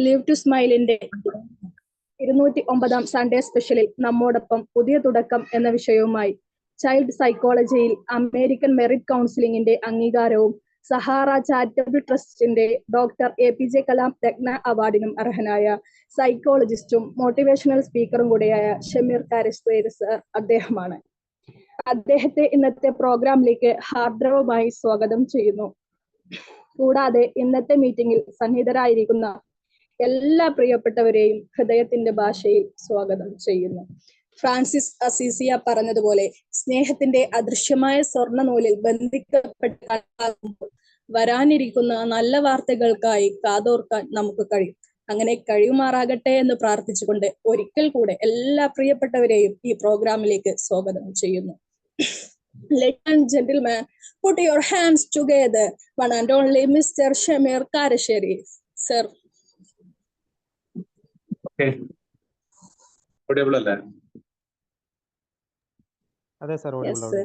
Leave to സ്മൈലിന്റെ 209 Sunday സ്പെഷ്യലിൽ നമ്മോടൊപ്പം പുതിയ തുടക്കം എന്ന വിഷയവുമായി ചൈൽഡ് സൈക്കോളജിയിൽ അമേരിക്കൻ മെറിറ്റ് കൗൺസിലിംഗിന്റെ അംഗീകാരവും സഹാറ ചാരിറ്റബിൾ ട്രസ്റ്റിന്റെ ഡോക്ടർ APJ കലാം രത്ന അവാർഡിനും അർഹനായ സൈക്കോളജിസ്റ്റും മോട്ടിവേഷണൽ സ്പീക്കറും കൂടിയായ ഷമീർ കാരശ്ശേരി സർ അദ്ദേഹമാണ്. അദ്ദേഹത്തെ ഇന്നത്തെ പ്രോഗ്രാമിലേക്ക് ഹാർദവമായി സ്വാഗതം ചെയ്യുന്നു. കൂടാതെ ഇന്നത്തെ മീറ്റിംഗിൽ സന്നിഹിതരായിരിക്കുന്ന എല്ലാ പ്രിയപ്പെട്ടവരെയും ഹൃദയത്തിന്റെ ഭാഷയിൽ സ്വാഗതം ചെയ്യുന്നു. ഫ്രാൻസിസ് അസീസിയ പറഞ്ഞതുപോലെ സ്നേഹത്തിന്റെ അദൃശ്യമായ സ്വർണ്ണ നൂലിൽ ബന്ധിക്കപ്പെട്ട വരാനിരിക്കുന്ന നല്ല വാർത്തകൾക്കായി കാതോർക്കാൻ നമുക്ക് കഴിയും. അങ്ങനെ കഴിയുമാറാകട്ടെ എന്ന് പ്രാർത്ഥിച്ചുകൊണ്ട് ഒരിക്കൽ കൂടെ എല്ലാ പ്രിയപ്പെട്ടവരെയും ഈ പ്രോഗ്രാമിലേക്ക് സ്വാഗതം ചെയ്യുന്നു. Ladies and gentlemen, put your hands together. One and only Mr. Shamir Karasheri, sir. Okay. Audible അല്ലേ? അതെ സർ, audible ആണ്.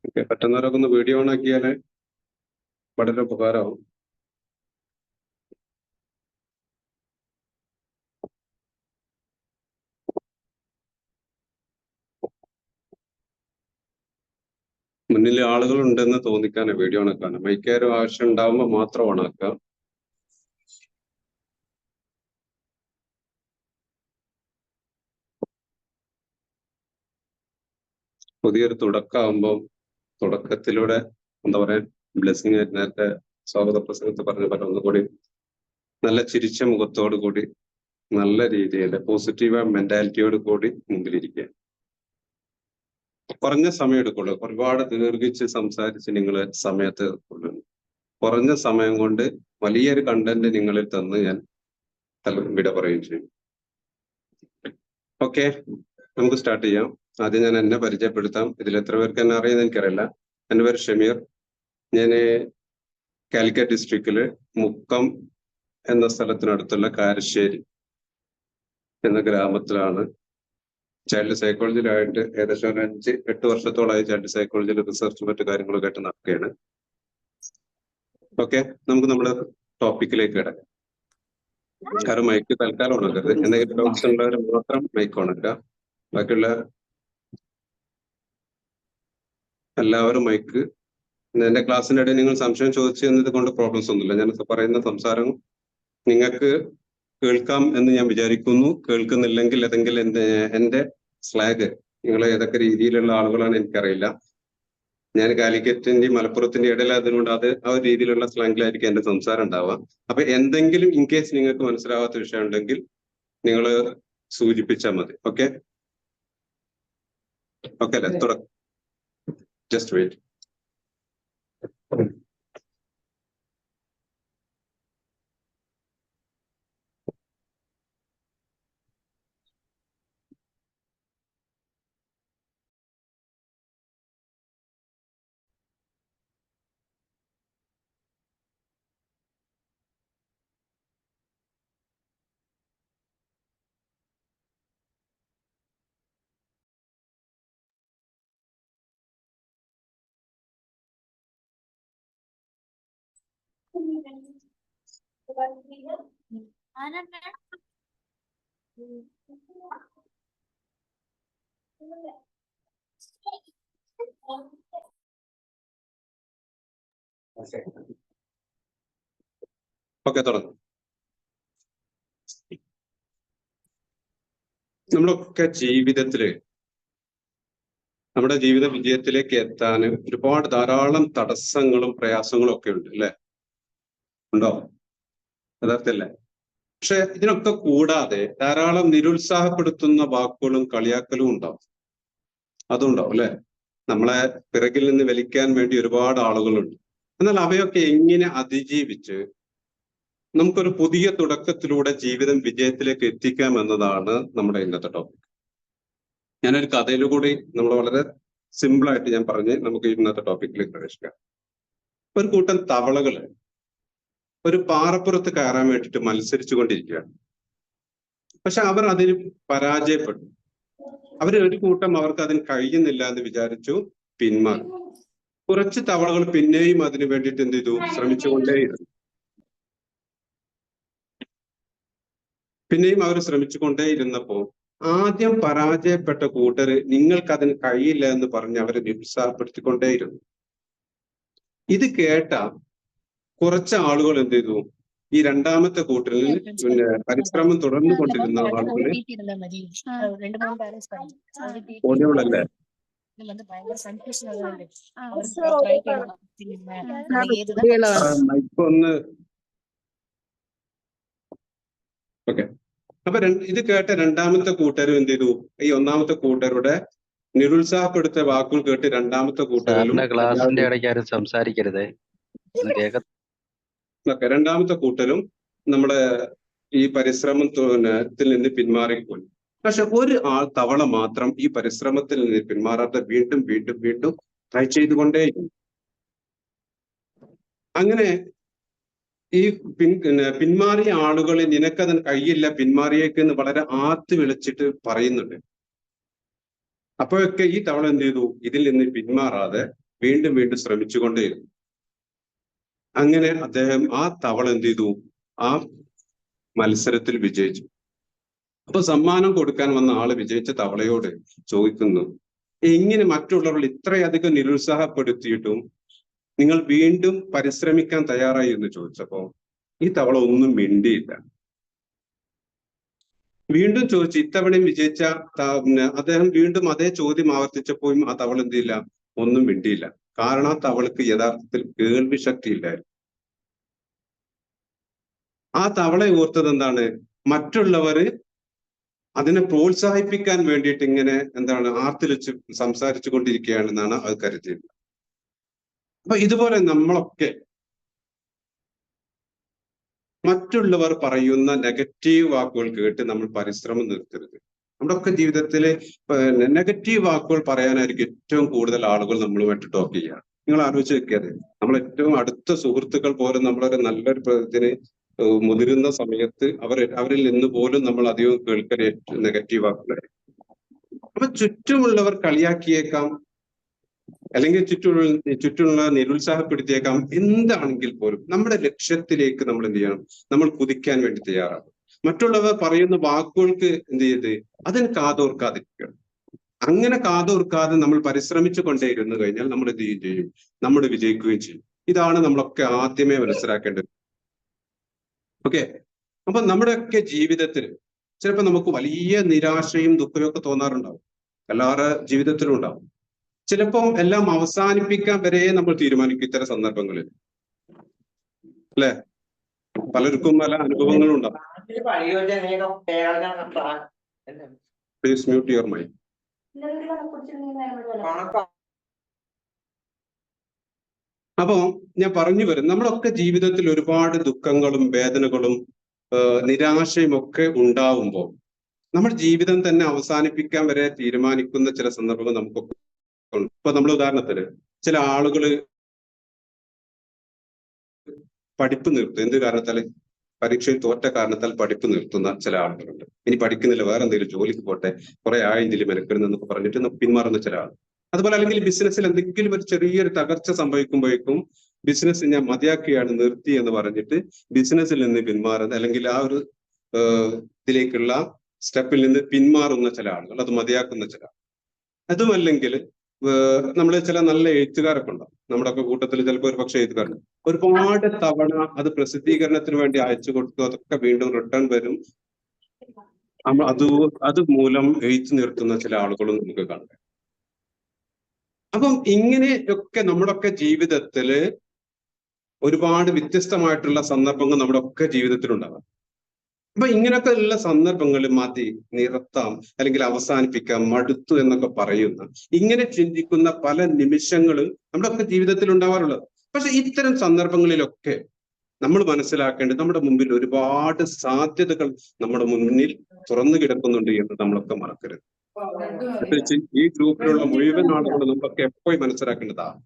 ഓക്കെ, പറ്റുന്നവരൊക്കെ ഒന്ന് വീഡിയോ ഓൺ ആക്കിയാൽ വളരെ ഉപകാരമാവും. മുന്നിൽ ആളുകൾ ഉണ്ടെന്ന് തോന്നിക്കാണ് വീഡിയോ ഓണാക്കാണ്. മൈക്കാരും ആവശ്യം ഉണ്ടാവുമ്പോൾ മാത്രം ഓണാക്കാം. പുതിയൊരു തുടക്കമാകുമ്പോൾ തുടക്കത്തിലൂടെ എന്താ പറയാ, ബ്ലെസ്സിങ് നേരത്തെ സ്വാഗത പ്രസംഗത്തിൽ പറഞ്ഞ പോലെ ഒന്നുകൂടി നല്ല ചിരിച്ച മുഖത്തോടു കൂടി നല്ല രീതിയിൽ പോസിറ്റീവ് മെന്റാലിറ്റിയോട് കൂടി മുമ്പിലിരിക്കുക. കുറഞ്ഞ സമയം എടുക്കുള്ളൂ. ഒരുപാട് ദീർഘിച്ച് സംസാരിച്ച് നിങ്ങൾ സമയത്ത് കുറഞ്ഞ സമയം കൊണ്ട് വലിയൊരു കണ്ടന്റ് നിങ്ങളിൽ തന്ന് ഞാൻ വിട പറയുകയും ചെയ്യും. ഓക്കെ, നമുക്ക് സ്റ്റാർട്ട് ചെയ്യാം. ആദ്യം ഞാൻ എന്നെ പരിചയപ്പെടുത്താം. ഇതിൽ എത്ര പേർക്ക് എന്നെ അറിയുന്നത് എനിക്കറിയില്ല. എൻ്റെ പേര് ഷമീർ. ഞാൻ കാലിക്കറ്റ് ഡിസ്ട്രിക്റ്റില് മുക്കം എന്ന സ്ഥലത്തിനടുത്തുള്ള കാരശ്ശേരി എന്ന ഗ്രാമത്തിലാണ് ചൈൽഡ് സൈക്കോളജിയിലായിട്ട് ഏകദേശം ഒരു 5-8 വർഷത്തോളമായി ചൈൽഡ് സൈക്കോളജിയിൽ റിസർച്ച് മറ്റു കാര്യങ്ങളൊക്കെ ആയിട്ട് നടക്കുകയാണ്. ഓക്കെ, നമുക്ക് നമ്മുടെ ടോപ്പിക്കിലേക്ക് കിടക്കാം. കാരണം മൈക്ക് തൽക്കാലം ഉണക്കരുത്. എന്തെങ്കിലും ഡൗട്ട്സ് ഉള്ളവർ മാത്രം മൈക്ക് ഉണക്കുക. ബാക്കിയുള്ള എല്ലാവരും മൈക്ക്. എന്റെ ക്ലാസ്സിന്റെ ഇടയിൽ നിങ്ങൾ സംശയം ചോദിച്ചു എന്നത് കൊണ്ട് പ്രോബ്ലംസ് ഒന്നുമില്ല. ഞാൻ പറയുന്ന സംസാരം നിങ്ങൾക്ക് കേൾക്കാം എന്ന് ഞാൻ വിചാരിക്കുന്നു. കേൾക്കുന്നില്ലെങ്കിൽ ഏതെങ്കിലും എന്റെ സ്ലാഗ് നിങ്ങൾ ഏതൊക്കെ രീതിയിലുള്ള ആളുകളാണ് എനിക്കറിയില്ല. ഞാൻ കാലിക്കറ്റിന്റെയും മലപ്പുറത്തിന്റെ ഇടയിൽ അതുകൊണ്ട് ആ ഒരു രീതിയിലുള്ള സ്ലാങ്ങിലായിരിക്കും എന്റെ സംസാരം ഉണ്ടാവുക. അപ്പൊ എന്തെങ്കിലും ഇൻ കേസ് നിങ്ങൾക്ക് മനസ്സിലാവാത്ത വിഷയം ഉണ്ടെങ്കിൽ നിങ്ങൾ സൂചിപ്പിച്ചാൽ മതി. ഓക്കെ ഓക്കെ അല്ലേ? തുടക്കം. Just wait. ഓക്കെ, തുടങ്ങും. നമ്മളൊക്കെ ജീവിതത്തില് നമ്മുടെ ജീവിത വിജയത്തിലേക്ക് എത്താൻ ഒരുപാട് ധാരാളം തടസ്സങ്ങളും പ്രയാസങ്ങളും ഒക്കെ ഉണ്ട്, അല്ലെ? ഉണ്ടോ? യഥാർത്ഥല്ലേ? പക്ഷെ ഇതിനൊക്കെ കൂടാതെ ധാരാളം നിരുത്സാഹപ്പെടുത്തുന്ന വാക്കുകളും കളിയാക്കലും ഉണ്ടാവും. അതുണ്ടാവും, അല്ലെ? നമ്മളെ പിറകിൽ നിന്ന് വലിക്കാൻ വേണ്ടി ഒരുപാട് ആളുകളുണ്ട്. എന്നാൽ അവയൊക്കെ എങ്ങനെ അതിജീവിച്ച് നമുക്കൊരു പുതിയ തുടക്കത്തിലൂടെ ജീവിതം വിജയത്തിലേക്ക് എത്തിക്കാം എന്നതാണ് നമ്മുടെ ഇന്നത്തെ ടോപ്പിക്. ഞാനൊരു കഥയിലുകൂടി നമ്മൾ വളരെ സിമ്പിളായിട്ട് ഞാൻ പറഞ്ഞ് നമുക്ക് ഇന്നത്തെ ടോപ്പിക്കിലേക്ക് പ്രവേശിക്കാം. ഒരു കൂട്ടം തവളകള് ഒരു പാറപ്പുറത്ത് കയറാൻ വേണ്ടിയിട്ട് മത്സരിച്ചു കൊണ്ടിരിക്കുകയാണ്. പക്ഷെ അവർ അതിന് പരാജയപ്പെട്ടു. ഒരു കൂട്ടം അവർക്ക് അതിന് കഴിയുന്നില്ല എന്ന് വിചാരിച്ചു പിന്മാറി. കുറച്ച് തവളകൾ പിന്നെയും അതിനു വേണ്ടിയിട്ട് എന്ത് ചെയ്തു? ശ്രമിച്ചുകൊണ്ടേയിരുന്നു. പിന്നെയും അവർ ശ്രമിച്ചുകൊണ്ടേ ഇരുന്നപ്പോ ആദ്യം പരാജയപ്പെട്ട കൂട്ടര് നിങ്ങൾക്കതിന് കഴിയില്ല എന്ന് പറഞ്ഞ് അവരെ നിരുത്സാഹപ്പെടുത്തിക്കൊണ്ടേയിരുന്നു. ഇത് കേട്ട കുറച്ച് ആളുകൾ എന്ത് ചെയ്തു, ഈ രണ്ടാമത്തെ കൂട്ടരിൽ പിന്നെ പരിശ്രമം തുടർന്നുകൊണ്ടിരുന്ന ആളുകള് ഓടിയോളല്ലേ മൈക്കൊന്ന് ഓക്കെ. അപ്പൊ ഇത് കേട്ട രണ്ടാമത്തെ കൂട്ടരും എന്ത് ചെയ്തു, ഈ ഒന്നാമത്തെ കൂട്ടരുടെ നിരുത്സാഹപ്പെടുത്ത വാക്കുകൾ കേട്ട് രണ്ടാമത്തെ കൂട്ടരിലും ക്ലാസിന്റെ ഇടയ്ക്ക് ആരും സംസാരിക്കരുതേ. രണ്ടാമത്തെ കൂട്ടരും നമ്മുടെ ഈ പരിശ്രമത്തിൽ നിന്ന് പിന്മാറിപ്പോയി. പക്ഷെ ഒരു തവണ മാത്രം ഈ പരിശ്രമത്തിൽ നിന്ന് പിന്മാറാതെ വീണ്ടും വീണ്ടും വീണ്ടും ട്രൈ ചെയ്തുകൊണ്ടേയിരുന്നു. അങ്ങനെ ഈ പിന്മാറിയ ആളുകളെ നിനക്കതിന് കഴിയില്ല, പിന്മാറിയേക്കെന്ന് വളരെ ആർത്ത് വിളിച്ചിട്ട് പറയുന്നുണ്ട്. അപ്പോഴൊക്കെ ഈ തവണ എന്ത് ചെയ്തു, ഇതിൽ നിന്ന് പിന്മാറാതെ വീണ്ടും വീണ്ടും ശ്രമിച്ചുകൊണ്ടേയിരുന്നു. അങ്ങനെ അദ്ദേഹം ആ തവണ എന്ത് ചെയ്തു, ആ മത്സരത്തിൽ വിജയിച്ചു. അപ്പൊ സമ്മാനം കൊടുക്കാൻ വന്ന ആള് വിജയിച്ച തവളയോട് ചോദിക്കുന്നു, എങ്ങനെ മറ്റുള്ളവർ ഇത്രയധികം നിരുത്സാഹപ്പെടുത്തിയിട്ടും നിങ്ങൾ വീണ്ടും പരിശ്രമിക്കാൻ തയ്യാറായി എന്ന് ചോദിച്ചപ്പോ ഈ തവള ഒന്നും മിണ്ടിയില്ല. വീണ്ടും ചോദിച്ചു, ഇത്തവണയും വിജയിച്ച അദ്ദേഹം വീണ്ടും അതേ ചോദ്യം ആവർത്തിച്ചപ്പോഴും ആ തവള എന്ത് ചെയ്യില്ല, ഒന്നും മിണ്ടിയില്ല. കാരണം ആ തവളക്ക് യഥാർത്ഥത്തിൽ കേൾവി ശക്തി ഇല്ലായിരുന്നു. ആ തവള ഓർത്തത് എന്താണ്, മറ്റുള്ളവര് അതിനെ പ്രോത്സാഹിപ്പിക്കാൻ വേണ്ടിയിട്ട് ഇങ്ങനെ എന്താണ് ആർത്തിലിച്ച് സംസാരിച്ചു കൊണ്ടിരിക്കുകയാണെന്നാണ് അത് കരുതിയത്. അപ്പൊ ഇതുപോലെ നമ്മളൊക്കെ മറ്റുള്ളവർ പറയുന്ന നെഗറ്റീവ് വാക്കുകൾ കേട്ട് നമ്മൾ പരിശ്രമം നിർത്തരുത്. നമ്മുടെ ഒക്കെ ജീവിതത്തില് നെഗറ്റീവ് വാക്കുകൾ പറയാനായിരിക്കും ഏറ്റവും കൂടുതൽ ആളുകൾ നമ്മളുമായിട്ട് ടോക്ക് ചെയ്യുക. നിങ്ങൾ ആലോചിച്ച് വെക്കാതെ, നമ്മൾ ഏറ്റവും അടുത്ത സുഹൃത്തുക്കൾ പോലും നമ്മളൊരു നല്ലൊരു ഇതിന് മുതിരുന്ന സമയത്ത് അവരിൽ നിന്ന് പോലും നമ്മൾ അധികം കേൾക്കൽ നെഗറ്റീവ് വാക്കുകളായിരിക്കും. അപ്പൊ ചുറ്റുമുള്ളവർ കളിയാക്കിയേക്കാം, അല്ലെങ്കിൽ ചുറ്റുമുള്ള നിരുത്സാഹപ്പെടുത്തിയേക്കാം. എന്താണെങ്കിൽ പോലും നമ്മുടെ ലക്ഷ്യത്തിലേക്ക് നമ്മൾ എന്ത് ചെയ്യണം, നമ്മൾ കുതിക്കാൻ വേണ്ടി തയ്യാറാകും. മറ്റുള്ളവർ പറയുന്ന വാക്കുകൾക്ക് എന്ത് ചെയ്ത് അതിന് കാതോർക്കാതിരിക്കണം. അങ്ങനെ കാതോർക്കാതെ നമ്മൾ പരിശ്രമിച്ചു കൊണ്ടേയിരുന്നു കഴിഞ്ഞാൽ നമ്മൾ എന്ത് ചെയ്യും, നമ്മൾ വിജയിക്കുകയും ചെയ്യും. ഇതാണ് നമ്മളൊക്കെ ആദ്യമേ മനസ്സിലാക്കേണ്ടത്. ഓക്കെ. അപ്പൊ നമ്മുടെയൊക്കെ ജീവിതത്തിൽ ചിലപ്പോൾ നമുക്ക് വലിയ നിരാശയും ദുഃഖവും ഒക്കെ തോന്നാറുണ്ടാവും. എല്ലാവരുടെ ജീവിതത്തിലും ഉണ്ടാവും. ചിലപ്പോൾ എല്ലാം അവസാനിപ്പിക്കാൻ വരെ നമ്മൾ തീരുമാനിക്കും ഇത്തരം സന്ദർഭങ്ങളിൽ, അല്ലെ? പലർക്കും പല അനുഭവങ്ങളും ഉണ്ടാവും. Please mute your mic. അപ്പോ ഞാൻ പറഞ്ഞു വരും, നമ്മളൊക്കെ ജീവിതത്തിൽ ഒരുപാട് ദുഃഖങ്ങളും വേദനകളും നിരാശയും ഒക്കെ ഉണ്ടാവുമ്പോൾ നമ്മുടെ ജീവിതം തന്നെ അവസാനിപ്പിക്കാൻ വരെ തീരുമാനിക്കുന്ന ചില സന്ദർഭങ്ങൾ നമുക്കൊക്കെ ഉണ്ട്. ഇപ്പൊ നമ്മൾ ഉദാഹരണത്തിന് ചില ആളുകള് പഠിപ്പ് നിർത്തും. എന്ത് കാരണത്താൽ? പരീക്ഷയിൽ തോറ്റ കാരണത്താൽ പഠിപ്പ് നിർത്തുന്ന ചില ആളുകളുണ്ട്. ഇനി പഠിക്കുന്നില്ല, വേറെ എന്തെങ്കിലും ജോലിക്ക് പോട്ടെ, കുറെ ആയെങ്കിലും മെനക്കെടുന്നൊക്കെ പറഞ്ഞിട്ട് പിന്മാറുന്ന ചില ആൾ. അതുപോലെ അല്ലെങ്കിൽ ബിസിനസ്സിൽ എന്തെങ്കിലും ഒരു ചെറിയൊരു തകർച്ച സംഭവിക്കുമ്പോഴേക്കും ബിസിനസ് ഞാൻ മതിയാക്കുകയാണ്, നിർത്തി എന്ന് പറഞ്ഞിട്ട് ബിസിനസ്സിൽ നിന്ന് പിന്മാറുന്ന, അല്ലെങ്കിൽ ആ ഒരു ഇതിലേക്കുള്ള സ്റ്റെപ്പിൽ നിന്ന് പിന്മാറുന്ന ചില ആളുകൾ, അത് മതിയാക്കുന്ന ചില. അതുമല്ലെങ്കിൽ നമ്മൾ ചില നല്ല എഴുത്തുകാരൊക്കെ ഉണ്ടാവും നമ്മുടെ ഒക്കെ കൂട്ടത്തിൽ. ചിലപ്പോൾ ഒരു പക്ഷേ എഴുത്തുകാരുണ്ട്, ഒരുപാട് തവണ അത് പ്രസിദ്ധീകരണത്തിന് വേണ്ടി അയച്ചു കൊടുത്തു, അതൊക്കെ വീണ്ടും റിട്ടേൺ വരും. അത് മൂലം എഴുത്ത് നിർത്തുന്ന ചില ആളുകളും നമുക്ക് കാണാം. അപ്പം ഇങ്ങനെയൊക്കെ നമ്മുടെ ഒക്കെ ജീവിതത്തില് ഒരുപാട് വ്യത്യസ്തമായിട്ടുള്ള സന്ദർഭങ്ങൾ നമ്മുടെ ഒക്കെ ജീവിതത്തിലുണ്ടാകാം. അപ്പൊ ഇങ്ങനെയൊക്കെ ഉള്ള സന്ദർഭങ്ങളിൽ മതി, നിർത്താം, അല്ലെങ്കിൽ അവസാനിപ്പിക്കാം, മടുത്തു എന്നൊക്കെ പറയുന്ന, ഇങ്ങനെ ചിന്തിക്കുന്ന പല നിമിഷങ്ങളും നമ്മുടെ ഒക്കെ ജീവിതത്തിൽ ഉണ്ടാവാറുള്ളത്. പക്ഷെ ഇത്തരം സന്ദർഭങ്ങളിലൊക്കെ നമ്മൾ മനസ്സിലാക്കേണ്ടത് നമ്മുടെ മുമ്പിൽ ഒരുപാട് സാധ്യതകൾ നമ്മുടെ മുന്നിൽ തുറന്നു കിടക്കുന്നുണ്ട് എന്ന് നമ്മളൊക്കെ മറക്കരുത്. പ്രത്യേകിച്ച് ഈ ഗ്രൂപ്പിലുള്ള മുഴുവൻ ആളുകളും നമ്മളൊക്കെ എപ്പോഴും മനസ്സിലാക്കേണ്ടതാണ്,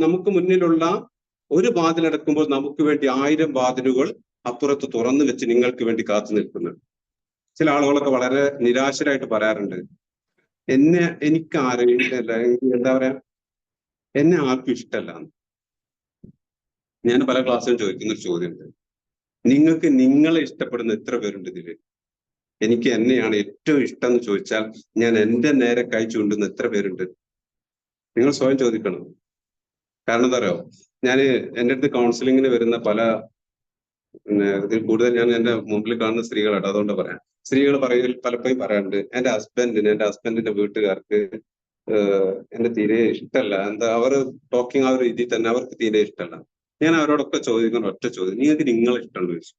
നമുക്ക് മുന്നിലുള്ള ഒരു വാതിലടക്കുമ്പോൾ നമുക്ക് വേണ്ടി 1000 വാതിലുകൾ അപ്പുറത്ത് തുറന്നു വെച്ച് നിങ്ങൾക്ക് വേണ്ടി കാത്തു നിൽക്കുന്നുണ്ട്. ചില ആളുകളൊക്കെ വളരെ നിരാശരായിട്ട് പറയാറുണ്ട്, എനിക്ക് ആരെയും എന്താ പറയാ, എന്നെ ആർക്കും ഇഷ്ടമല്ല. ഞാൻ പല ക്ലാസ്സിലും ചോദിക്കുന്ന ഒരു ചോദ്യമുണ്ട്, നിങ്ങൾക്ക് നിങ്ങളെ ഇഷ്ടപ്പെടുന്ന എത്ര പേരുണ്ട് ഇതില്? എനിക്ക് എന്നെയാണ് ഏറ്റവും ഇഷ്ടം എന്ന് ചോദിച്ചാൽ ഞാൻ എന്റെ നേരെ കൈ ചൂണ്ടുന്ന എത്ര പേരുണ്ട്? നിങ്ങൾ സ്വയം ചോദിക്കണം. കാരണം എന്താ അറിയോ, ഞാൻ എൻ്റെ അടുത്ത് കൗൺസിലിങ്ങിന് വരുന്ന പല ഇതിൽ കൂടുതൽ ഞാൻ എൻ്റെ മുമ്പിൽ കാണുന്ന സ്ത്രീകളാണ്, അതുകൊണ്ട് പറയാം. സ്ത്രീകൾ പലപ്പോഴും പറയാറുണ്ട്, എൻ്റെ ഹസ്ബൻഡിന്റെ വീട്ടുകാർക്ക് എന്നെ തീരെ ഇഷ്ടമല്ല, എന്താ അവർ ടോക്കിംഗ് ആ ഒരു രീതിയിൽ തന്നെ അവർക്ക് തീരെ ഇഷ്ടമല്ല. ഞാൻ അവരോടൊക്കെ ചോദിക്കുന്ന ഒറ്റ ചോദ്യം, നിങ്ങൾക്ക് നിങ്ങളെ ഇഷ്ടമുള്ള ചോദിച്ചു.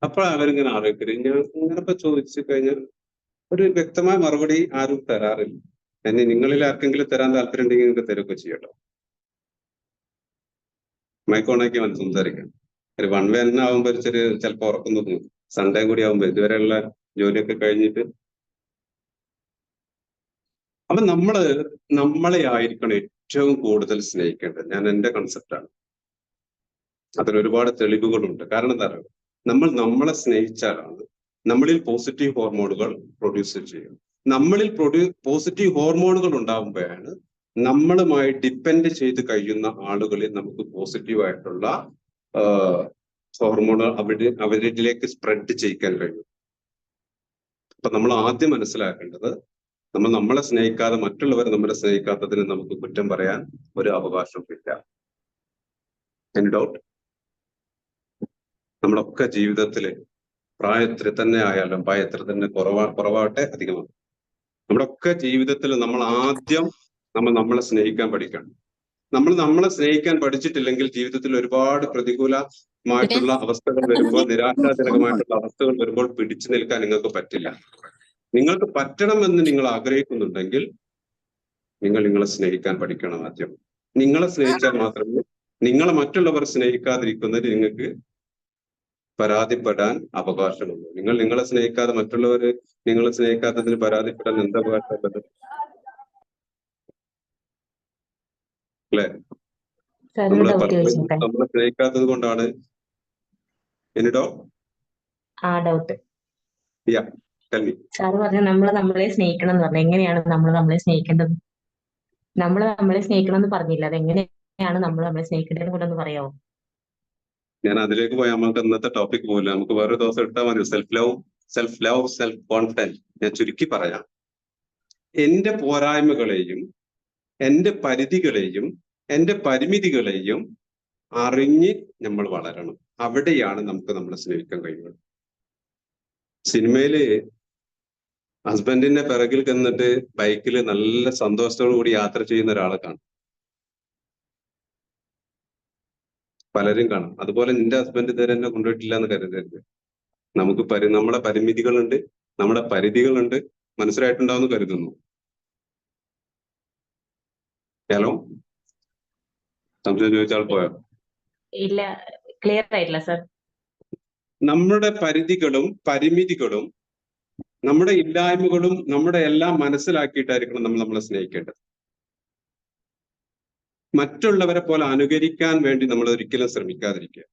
അപ്പോൾ അവരിങ്ങനെ ആലോചിക്കരുത്. ഞാൻ ഇങ്ങനെ ചോദിച്ചു കഴിഞ്ഞാൽ ഒരു വ്യക്തമായ മറുപടി ആരും തരാറില്ല. എന്നെ നിങ്ങളിൽ ആർക്കെങ്കിലും തരാൻ താല്പര്യം ഉണ്ടെങ്കിൽ നിങ്ങൾക്ക് തരുമൊക്കെ ചെയ്യട്ടോ. മൈക്കോണാക്കി വന്ന് സംസാരിക്കാം. ഒരു വൺ വേ തന്നെ ആവുമ്പോൾ ചിലപ്പോൾ ഉറക്കം തോന്നും. സൺഡേ കൂടി ആവുമ്പോൾ ഇതുവരെയുള്ള ജോലിയൊക്കെ കഴിഞ്ഞിട്ട്. അപ്പൊ നമ്മളെ ആയിരിക്കണം ഏറ്റവും കൂടുതൽ സ്നേഹിക്കേണ്ടത്. ഞാൻ എൻ്റെ കൺസെപ്റ്റാണ്. അതിന് ഒരുപാട് തെളിവുകളുണ്ട്. കാരണം എന്താ പറയുക, നമ്മളെ സ്നേഹിച്ചാലാണ് നമ്മളിൽ പോസിറ്റീവ് ഹോർമോണുകൾ പ്രൊഡ്യൂസ് ചെയ്യും. നമ്മളിൽ പോസിറ്റീവ് ഹോർമോണുകൾ ഉണ്ടാകുമ്പോഴാണ് നമ്മളുമായി ഡിപ്പെൻഡ് ചെയ്ത് കഴിയുന്ന ആളുകളിൽ നമുക്ക് പോസിറ്റീവായിട്ടുള്ള ഹോർമോണുകൾ അവരിലേക്ക് സ്പ്രെഡ് ചെയ്യിക്കാൻ കഴിയും. അപ്പൊ നമ്മൾ ആദ്യം മനസ്സിലാക്കേണ്ടത്, നമ്മളെ സ്നേഹിക്കാതെ മറ്റുള്ളവർ നമ്മളെ സ്നേഹിക്കാത്തതിന് നമുക്ക് കുറ്റം പറയാൻ ഒരു അവകാശമില്ല. Any doubt? നമ്മളൊക്കെ ജീവിതത്തില് പ്രായത്തിൽ തന്നെ ആയാലും പ്രായത്തിൽ തന്നെ കുറവാവട്ടെ അധികമാണ്, നമ്മുടെയൊക്കെ ജീവിതത്തിൽ നമ്മൾ ആദ്യം നമ്മളെ സ്നേഹിക്കാൻ പഠിക്കണം. നമ്മളെ സ്നേഹിക്കാൻ പഠിച്ചിട്ടില്ലെങ്കിൽ ജീവിതത്തിൽ ഒരുപാട് പ്രതികൂലമായിട്ടുള്ള അവസ്ഥകൾ വരുമ്പോൾ, നിരാശാജനകമായിട്ടുള്ള അവസ്ഥകൾ വരുമ്പോൾ പിടിച്ചു നിൽക്കാൻ നിങ്ങൾക്ക് പറ്റില്ല. നിങ്ങൾക്ക് പറ്റണമെന്ന് നിങ്ങൾ ആഗ്രഹിക്കുന്നുണ്ടെങ്കിൽ നിങ്ങളെ സ്നേഹിക്കാൻ പഠിക്കണം. ആദ്യം നിങ്ങളെ സ്നേഹിച്ചാൽ മാത്രമേ നിങ്ങളെ മറ്റുള്ളവർ സ്നേഹിക്കാതിരിക്കുന്നതിന് നിങ്ങൾക്ക് പരാതിപ്പെടാൻ അവകാശമുള്ളൂ. നിങ്ങളെ സ്നേഹിക്കാതെ മറ്റുള്ളവർ നിങ്ങളെ സ്നേഹിക്കാത്തതിന് പരാതിപ്പെടാൻ എന്താ അവകാശമുള്ളത്? അല്ലെ? നമ്മളെ സ്നേഹിക്കാത്തത് കൊണ്ടാണ്. എനിടോ സാറ് പറഞ്ഞു നമ്മളെ സ്നേഹിക്കണം എന്ന് പറഞ്ഞു. എങ്ങനെയാണ് നമ്മളെ സ്നേഹിക്കേണ്ടത്? നമ്മളെ സ്നേഹിക്കണം എന്ന് പറഞ്ഞില്ല, അതെങ്ങനെയാണ് നമ്മളെ സ്നേഹിക്കേണ്ടത് കൂടെ ഒന്ന് പറയാമോ? ഞാൻ അതിലേക്ക് പോയാൽ നമുക്ക് ഇന്നത്തെ ടോപ്പിക് പോകില്ല. നമുക്ക് വേറെ ദിവസം ഇട്ടാൽ മതി. Self love self confidence. ഞാൻ ചുരുക്കി പറയാം, എന്റെ പോരായ്മകളെയും എന്റെ പരിധികളെയും എന്റെ പരിമിതികളെയും അറിഞ്ഞ് നമ്മൾ വളരണം. അവിടെയാണ് നമുക്ക് നമ്മളെ സ്നേഹിക്കാൻ കഴിയുന്നത്. സിനിമയില് ഹസ്ബൻഡിന്റെ പിറകിൽ ചെന്നിട്ട് ബൈക്കിൽ നല്ല സന്തോഷത്തോടു കൂടി യാത്ര ചെയ്യുന്ന ഒരാളെ കാണും, പലരും കാണും. അതുപോലെ നിന്റെ ഹസ്ബൻഡ് ഇതുവരെ എന്നെ കൊണ്ടുപോയിട്ടില്ല എന്ന് കരുതരുത്. നമുക്ക് നമ്മളെ പരിമിതികളുണ്ട്, നമ്മുടെ പരിധികളുണ്ട്. മനസ്സിലായിട്ടുണ്ടാവുമെന്ന് കരുതുന്നു. ഹലോ, സംശയം ചോദിച്ചാൽ പോയോ? ഇല്ല, ക്ലിയർ ആയിട്ടില്ല സർ. നമ്മുടെ പരിധികളും പരിമിതികളും നമ്മുടെ ഇല്ലായ്മകളും നമ്മുടെ എല്ലാം മനസ്സിലാക്കിയിട്ടായിരിക്കണം നമ്മളെ സ്നേഹിക്കേണ്ടത്. മറ്റുള്ളവരെ പോലെ അനുകരിക്കാൻ വേണ്ടി നമ്മൾ ഒരിക്കലും ശ്രമിക്കാതിരിക്കുക.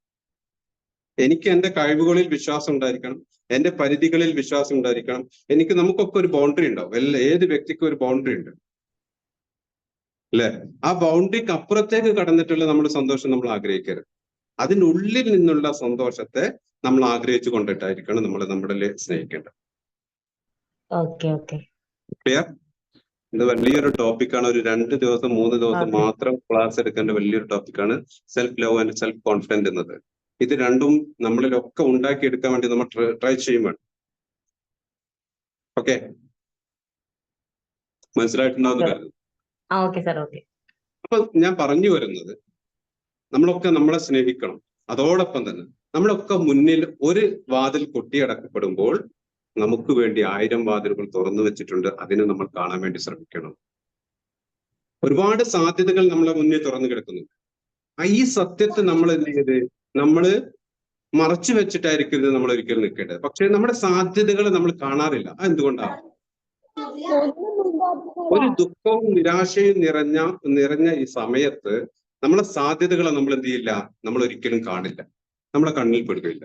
എനിക്ക് എന്റെ കഴിവുകളിൽ വിശ്വാസം ഉണ്ടായിരിക്കണം, എന്റെ പരിധികളിൽ വിശ്വാസം ഉണ്ടായിരിക്കണം. നമുക്കൊക്കെ ഒരു ബൗണ്ടറി ഉണ്ടാവും. ഏത് വ്യക്തിക്കും ഒരു ബൗണ്ടറി ഉണ്ട്, അല്ലെ? ആ ബൗണ്ടറിക്ക് അപ്പുറത്തേക്ക് കടന്നിട്ടുള്ള നമ്മുടെ സന്തോഷം നമ്മൾ ആഗ്രഹിക്കരുത്. അതിനുള്ളിൽ നിന്നുള്ള സന്തോഷത്തെ നമ്മൾ ആഗ്രഹിച്ചു കൊണ്ടിട്ടായിരിക്കണം നമ്മുടെ സ്നേഹിക്കേണ്ടത്. ക്ലിയർ? ഇത് വലിയൊരു ടോപ്പിക്കാണ്. ഒരു 2 ദിവസം 3 ദിവസം മാത്രം ക്ലാസ് എടുക്കേണ്ട വലിയൊരു ടോപ്പിക്കാണ് self love and self confidence എന്നത്. ഇത് രണ്ടും നമ്മളിലൊക്കെ ഉണ്ടാക്കിയെടുക്കാൻ വേണ്ടി നമ്മൾ ട്രൈ ചെയ്യുമ്പോൾ. ഓക്കെ, മനസ്സിലായിട്ടുണ്ടാവുന്ന കാര്യം. അപ്പൊ ഞാൻ പറഞ്ഞു വരുന്നത്, നമ്മളൊക്കെ നമ്മളെ സ്നേഹിക്കണം. അതോടൊപ്പം തന്നെ നമ്മളൊക്കെ മുന്നിൽ ഒരു വാതിൽ കൊട്ടിയടക്കപ്പെടുമ്പോൾ നമുക്ക് വേണ്ടി 1000 വാതിലുകൾ തുറന്നു വെച്ചിട്ടുണ്ട്. അതിനെ നമ്മൾ കാണാൻ വേണ്ടി ശ്രമിക്കണം. ഒരുപാട് സാധ്യതകൾ നമ്മളെ മുന്നിൽ തുറന്നു കിടക്കുന്നുണ്ട്. ഈ സത്യത്തെ നമ്മൾ എന്ത് ചെയ്ത് നമ്മള് മറച്ചു വെച്ചിട്ടായിരിക്കരുത് നമ്മൾ ഒരിക്കലും നിൽക്കേണ്ടത്. പക്ഷെ നമ്മുടെ സാധ്യതകൾ നമ്മൾ കാണാറില്ല. എന്തുകൊണ്ടാണ്? ഒരു ദുഃഖവും നിരാശയും നിറഞ്ഞ ഈ സമയത്ത് നമ്മളെ സാധ്യതകളെ നമ്മൾ എന്ത് ചെയ്യില്ല, നമ്മൾ ഒരിക്കലും കാണില്ല, നമ്മളെ കണ്ണിൽ പെടുകയില്ല.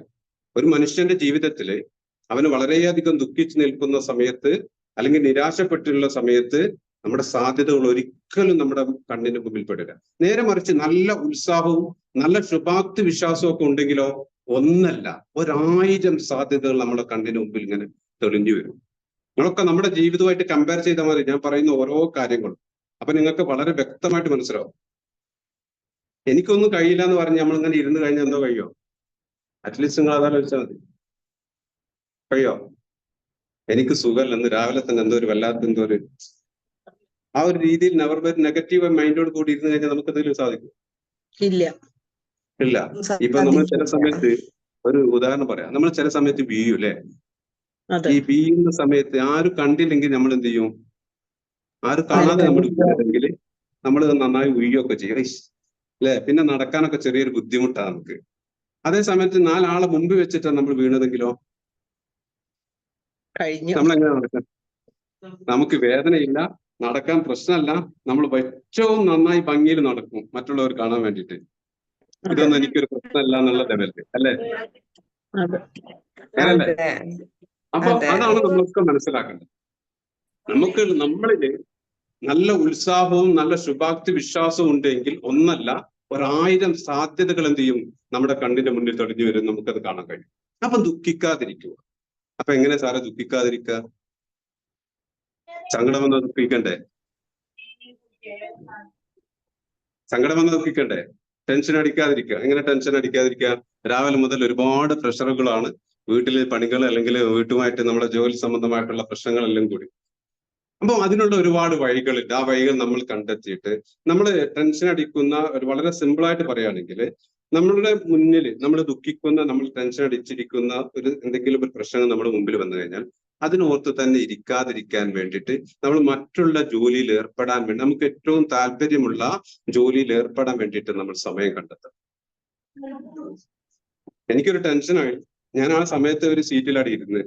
ഒരു മനുഷ്യന്റെ ജീവിതത്തില് അവന് വളരെയധികം ദുഃഖിച്ചു നിൽക്കുന്ന സമയത്ത് അല്ലെങ്കിൽ നിരാശപ്പെട്ടുള്ള സമയത്ത് നമ്മുടെ സാധ്യതകൾ ഒരിക്കലും നമ്മുടെ കണ്ണിന് മുമ്പിൽ പെടില്ല. നേരെ മറിച്ച് നല്ല ഉത്സാഹവും നല്ല ശുഭാപ്തി വിശ്വാസവും ഒക്കെ ഉണ്ടെങ്കിലോ ഒന്നല്ല 1000 സാധ്യതകൾ നമ്മുടെ കണ്ണിന് മുമ്പിൽ ഇങ്ങനെ തെളിഞ്ഞു വരും. നിങ്ങളൊക്കെ നമ്മുടെ ജീവിതമായിട്ട് കമ്പയർ ചെയ്താൽ മതി ഞാൻ പറയുന്ന ഓരോ കാര്യങ്ങളും. അപ്പൊ നിങ്ങൾക്ക് വളരെ വ്യക്തമായിട്ട് മനസ്സിലാവും. എനിക്കൊന്നും കഴിയില്ല എന്ന് പറഞ്ഞ് നമ്മളിങ്ങനെ ഇരുന്ന് കഴിഞ്ഞാൽ എന്തോ കഴിയോ? അറ്റ്ലീസ്റ്റ് നിങ്ങൾ അതാലോചിച്ചാൽ മതി. കഴിയോ? എനിക്ക് സുഖമല്ല, എന്ന് രാവിലെ തന്നെ എന്തോ ഒരു വല്ലാത്ത എന്തോ ഒരു ആ ഒരു രീതിയിൽ നെഗറ്റീവ് മൈൻഡോട് കൂടി ഇരുന്ന് കഴിഞ്ഞാൽ നമുക്ക് എന്തെങ്കിലും സാധിക്കും? ഇല്ല. ഇല്ല. ഇപ്പൊ നമ്മൾ ചില സമയത്ത് ഒരു ഉദാഹരണം പറയാം. നമ്മൾ ചില സമയത്ത് വീഴും അല്ലെ? ഈ വീഴുന്ന സമയത്ത് ആരും കണ്ടില്ലെങ്കിൽ നമ്മൾ എന്ത് ചെയ്യും? ആരും കാണാതെ നമ്മൾ വീഴുന്നെങ്കിൽ നമ്മൾ നന്നായി വീഴുകയൊക്കെ ചെയ്യും അല്ലെ? പിന്നെ നടക്കാനൊക്കെ ചെറിയൊരു ബുദ്ധിമുട്ടാണ് നമുക്ക്. അതേ സമയത്ത് 4 ആളെ മുമ്പ് വെച്ചിട്ടാണ് നമ്മൾ വീണതെങ്കിലോ നമ്മളെങ്ങനെ നടക്കാൻ? നമുക്ക് വേദനയില്ല, നടക്കാൻ പ്രശ്നമല്ല, നമ്മൾ ഏറ്റവും നന്നായി ഭംഗിയിൽ നടക്കും മറ്റുള്ളവർ കാണാൻ വേണ്ടിയിട്ട്. ഇതൊന്നും എനിക്കൊരു പ്രശ്നമല്ല എന്നുള്ള ലെവലില് അല്ലേ? അങ്ങനല്ലേ? അപ്പൊ അതാണ് നമ്മളൊക്കെ മനസ്സിലാക്കേണ്ടത്. നമ്മളില് നല്ല ഉത്സാഹവും നല്ല ശുഭാപ്തി വിശ്വാസവും ഉണ്ടെങ്കിൽ ഒന്നല്ല 1000 സാധ്യതകൾ എന്ത് ചെയ്യും നമ്മുടെ കണ്ണിന്റെ മുന്നിൽ തെളിഞ്ഞു വരും. നമുക്കത് കാണാൻ കഴിയും. അപ്പൊ ദുഃഖിക്കാതിരിക്കുക. അപ്പൊ എങ്ങനെ സാറെ ദുഃഖിക്കാതിരിക്കുക? സങ്കടം വന്നാൽ ദുഃഖിക്കണ്ടേ? സങ്കടം വന്നാൽ ദുഃഖിക്കണ്ടേ? ടെൻഷൻ അടിക്കാതിരിക്കുക. എങ്ങനെ ടെൻഷൻ അടിക്കാതിരിക്കുക? രാവിലെ മുതൽ ഒരുപാട് പ്രഷറുകളാണ്, വീട്ടിലെ പണികൾ അല്ലെങ്കിൽ വീട്ടുമായിട്ട് നമ്മുടെ ജോലി സംബന്ധമായിട്ടുള്ള പ്രശ്നങ്ങളെല്ലാം കൂടി. അപ്പൊ അതിനുള്ള ഒരുപാട് വഴികളുണ്ട്. ആ വഴികൾ നമ്മൾ കണ്ടെത്തിയിട്ട് നമ്മൾ ടെൻഷൻ അടിക്കുന്ന ഒരു വളരെ സിമ്പിളായിട്ട് പറയുകയാണെങ്കിൽ നമ്മളുടെ മുന്നിൽ നമ്മൾ ദുഃഖിക്കുന്ന, നമ്മൾ ടെൻഷൻ അടിച്ചിരിക്കുന്ന ഒരു എന്തെങ്കിലും ഒരു പ്രശ്നങ്ങൾ നമ്മുടെ മുമ്പിൽ വന്നു കഴിഞ്ഞാൽ അതിനോർത്ത് തന്നെ ഇരിക്കാതിരിക്കാൻ വേണ്ടിയിട്ട് നമ്മൾ മറ്റുള്ള ജോലിയിൽ ഏർപ്പെടാൻ വേണ്ടി, നമുക്ക് ഏറ്റവും താല്പര്യമുള്ള ജോലിയിൽ ഏർപ്പെടാൻ വേണ്ടിയിട്ട് നമ്മൾ സമയം കണ്ടെത്തും. എനിക്കൊരു ടെൻഷനായി, ഞാൻ ആ സമയത്ത് ഒരു സീറ്റിലാണ് ഇരുന്ന്,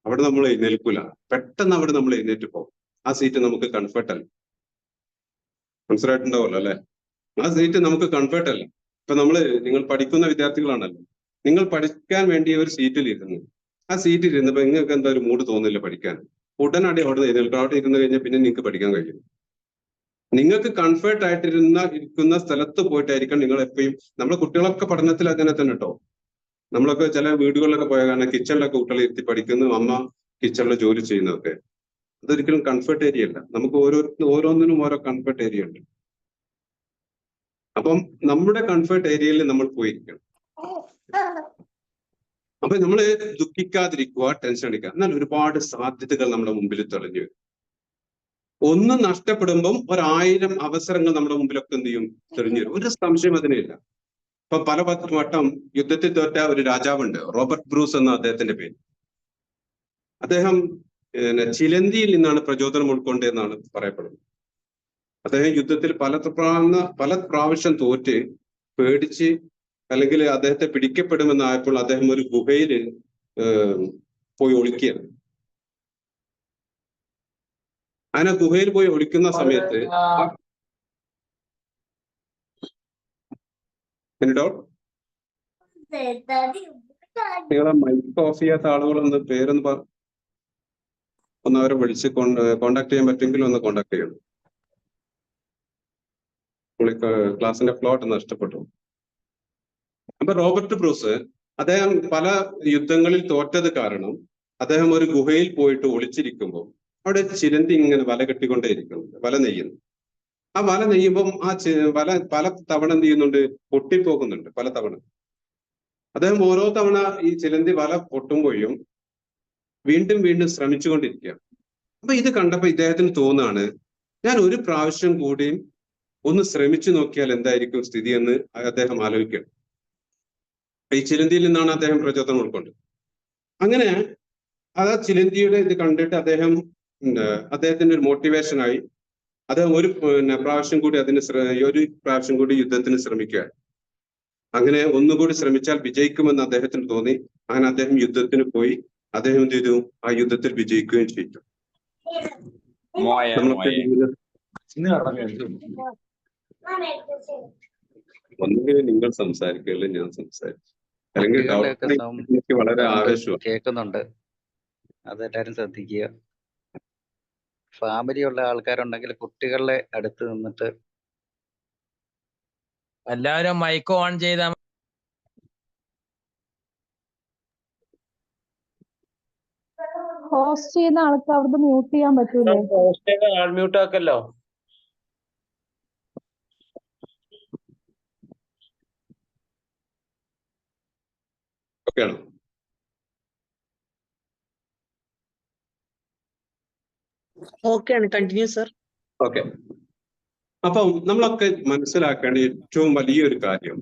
അവിടെ നമ്മൾ എഴുന്നേൽക്കൂല, പെട്ടെന്ന് അവിടെ നമ്മൾ എഴുന്നേറ്റ് പോകും. ആ സീറ്റ് നമുക്ക് കംഫർട്ട് അല്ല. മനസ്സിലായിട്ടുണ്ടാവുമല്ലോ അല്ലെ? ആ സീറ്റ് നമുക്ക് കംഫർട്ട് അല്ല. ഇപ്പൊ നിങ്ങൾ പഠിക്കുന്ന വിദ്യാർത്ഥികളാണല്ലോ, നിങ്ങൾ പഠിക്കാൻ വേണ്ടി ഒരു സീറ്റിൽ ഇരുന്ന് ആ സീറ്റിൽ ഇരുന്നപ്പോ നിങ്ങൾക്ക് എന്താ ഒരു മൂഡ് തോന്നില്ല പഠിക്കാൻ, ഉടനടി അവിടെ എഴുന്നേൽക്കും. അവിടെ ഇരുന്ന് കഴിഞ്ഞാൽ പിന്നെ നിങ്ങൾക്ക് പഠിക്കാൻ കഴിയും. നിങ്ങൾക്ക് കംഫർട്ട് ഇരിക്കുന്ന സ്ഥലത്ത് പോയിട്ടായിരിക്കും നിങ്ങൾ എപ്പോഴും. നമ്മളെ കുട്ടികളൊക്കെ പഠനത്തിൽ അങ്ങനെ തന്നെ കേട്ടോ. നമ്മളൊക്കെ ചില വീടുകളിലൊക്കെ പോയ കാരണം കിച്ചണിലൊക്കെ കുട്ടികളെ ഇരുത്തി പഠിക്കുന്നു, അമ്മ കിച്ചണിൽ ജോലി ചെയ്യുന്നതൊക്കെ. അതൊരിക്കലും കംഫർട്ട് ഏരിയ അല്ല. നമുക്ക് ഓരോന്നിനും ഓരോ കംഫർട്ട് ഏരിയ ഉണ്ട്. അപ്പം നമ്മുടെ കംഫർട്ട് ഏരിയയിൽ നമ്മൾ പോയിരിക്കണം. അപ്പൊ നമ്മൾ ദുഃഖിക്കാതിരിക്കുക, ടെൻഷൻ അടിക്കുക. എന്നാൽ ഒരുപാട് സാധ്യതകൾ നമ്മുടെ മുമ്പിൽ തെളിഞ്ഞു വരും. ഒന്ന് നഷ്ടപ്പെടുമ്പം 1000 അവസരങ്ങൾ നമ്മുടെ മുമ്പിലൊക്കെ എന്ത് ചെയ്യും? തെളിഞ്ഞു വരും. ഒരു സംശയം അതിനില്ല. ഇപ്പൊ പല വട്ടം യുദ്ധത്തിൽ തോറ്റ ഒരു രാജാവുണ്ട്, റോബർട്ട് ബ്രൂസ് എന്ന അദ്ദേഹത്തിന്റെ പേര്. അദ്ദേഹം ചിലന്തിയിൽ നിന്നാണ് പ്രചോദനം ഉൾക്കൊണ്ടതെന്നാണ് പറയപ്പെടുന്നത്. അദ്ദേഹം യുദ്ധത്തിൽ പല പ്രാവശ്യം തോറ്റ് പേടിച്ച്, അല്ലെങ്കിൽ അദ്ദേഹത്തെ പിടിക്കപ്പെടുമെന്നായപ്പോൾ അദ്ദേഹം ഒരു ഗുഹയിൽ പോയി ഒളിക്കുകയാണ്. അങ്ങനെ ഗുഹയിൽ പോയി ഒളിക്കുന്ന സമയത്ത് നിങ്ങളെ മൈക്ക് ഓഫ് ചെയ്യാത്ത ആളുകളൊന്ന് പേരൊന്ന് ഒന്ന് അവരെ വിളിച്ച് കോണ്ടാക്ട് ചെയ്യാൻ പറ്റുമെങ്കിൽ ഒന്ന് കോണ്ടാക്ട് ചെയ്യണം. ക്ലാസിന്റെ ഫ്ലോട്ട് നഷ്ടപ്പെട്ടു. അപ്പൊ റോബർട്ട് ബ്രൂസ് അദ്ദേഹം പല യുദ്ധങ്ങളിൽ തോറ്റത് കാരണം അദ്ദേഹം ഒരു ഗുഹയിൽ പോയിട്ട് ഒളിച്ചിരിക്കുമ്പോൾ അവിടെ ചിലന്തി ഇങ്ങനെ വല കെട്ടിക്കൊണ്ടേയിരിക്കുന്നുണ്ട്, വല നെയ്യുന്നു. ആ വല നെയ്യുമ്പം വല പല തവണ എന്ത് ചെയ്യുന്നുണ്ട്? പൊട്ടിപ്പോകുന്നുണ്ട് പല തവണ. അദ്ദേഹം ഓരോ തവണ ഈ ചിലന്തി വല പൊട്ടുമ്പോഴും വീണ്ടും വീണ്ടും ശ്രമിച്ചുകൊണ്ടിരിക്കുക. അപ്പൊ ഇത് കണ്ടപ്പോ ഇദ്ദേഹത്തിന് തോന്നുകയാണ്, ഞാൻ ഒരു പ്രാവശ്യം കൂടിയും ഒന്ന് ശ്രമിച്ചു നോക്കിയാൽ എന്തായിരിക്കും സ്ഥിതി എന്ന് അദ്ദേഹം ആലോചിക്കുകയാണ്. ഈ ചിലന്തിയിൽ നിന്നാണ് അദ്ദേഹം പ്രചോദനം ഉൾക്കൊണ്ടത്. അങ്ങനെ ആ ചിലന്തിയുടെ ഇത് കണ്ടിട്ട് അദ്ദേഹത്തിന്റെ ഒരു മോട്ടിവേഷനായി അദ്ദേഹം ഒരു പ്രാവശ്യം കൂടി യുദ്ധത്തിന് ശ്രമിക്കുകയാണ്. അങ്ങനെ ഒന്നുകൂടി ശ്രമിച്ചാൽ വിജയിക്കുമെന്ന് അദ്ദേഹത്തിന് തോന്നി. അങ്ങനെ അദ്ദേഹം യുദ്ധത്തിന് പോയി. അദ്ദേഹം എന്ത് ചെയ്തു? ആ യുദ്ധത്തിൽ വിജയിക്കുകയും ചെയ്തു. ഒന്നുകിൽ നിങ്ങൾ സംസാരിക്കുകയല്ലേ ഞാൻ സംസാരിച്ചു, അല്ലെങ്കിൽ എനിക്ക് വളരെ ആവേശമാണ്. കേൾക്കുന്നുണ്ട്, അതെല്ലാരും ശ്രദ്ധിക്കുക. ഫാമിലി ഉള്ള ആൾക്കാരുണ്ടെങ്കിൽ കുട്ടികളുടെ അടുത്ത് നിന്നിട്ട് എല്ലാവരും മൈക്ക് ഓൺ ചെയ്താൽ ഹോസ്റ്റ് ചെയ്യുന്ന ആൾക്ക് അവിടുന്ന് മ്യൂട്ട് ചെയ്യാൻ പറ്റൂലേ? അൺമ്യൂട്ട് ആക്കല്ലോ. ഓക്കെയാണോ? ഓക്കെയാണ്, കണ്ടിന്യൂ സർ. ഓക്കെ. അപ്പം നമ്മളൊക്കെ മനസ്സിലാക്കേണ്ട ഏറ്റവും വലിയൊരു കാര്യം,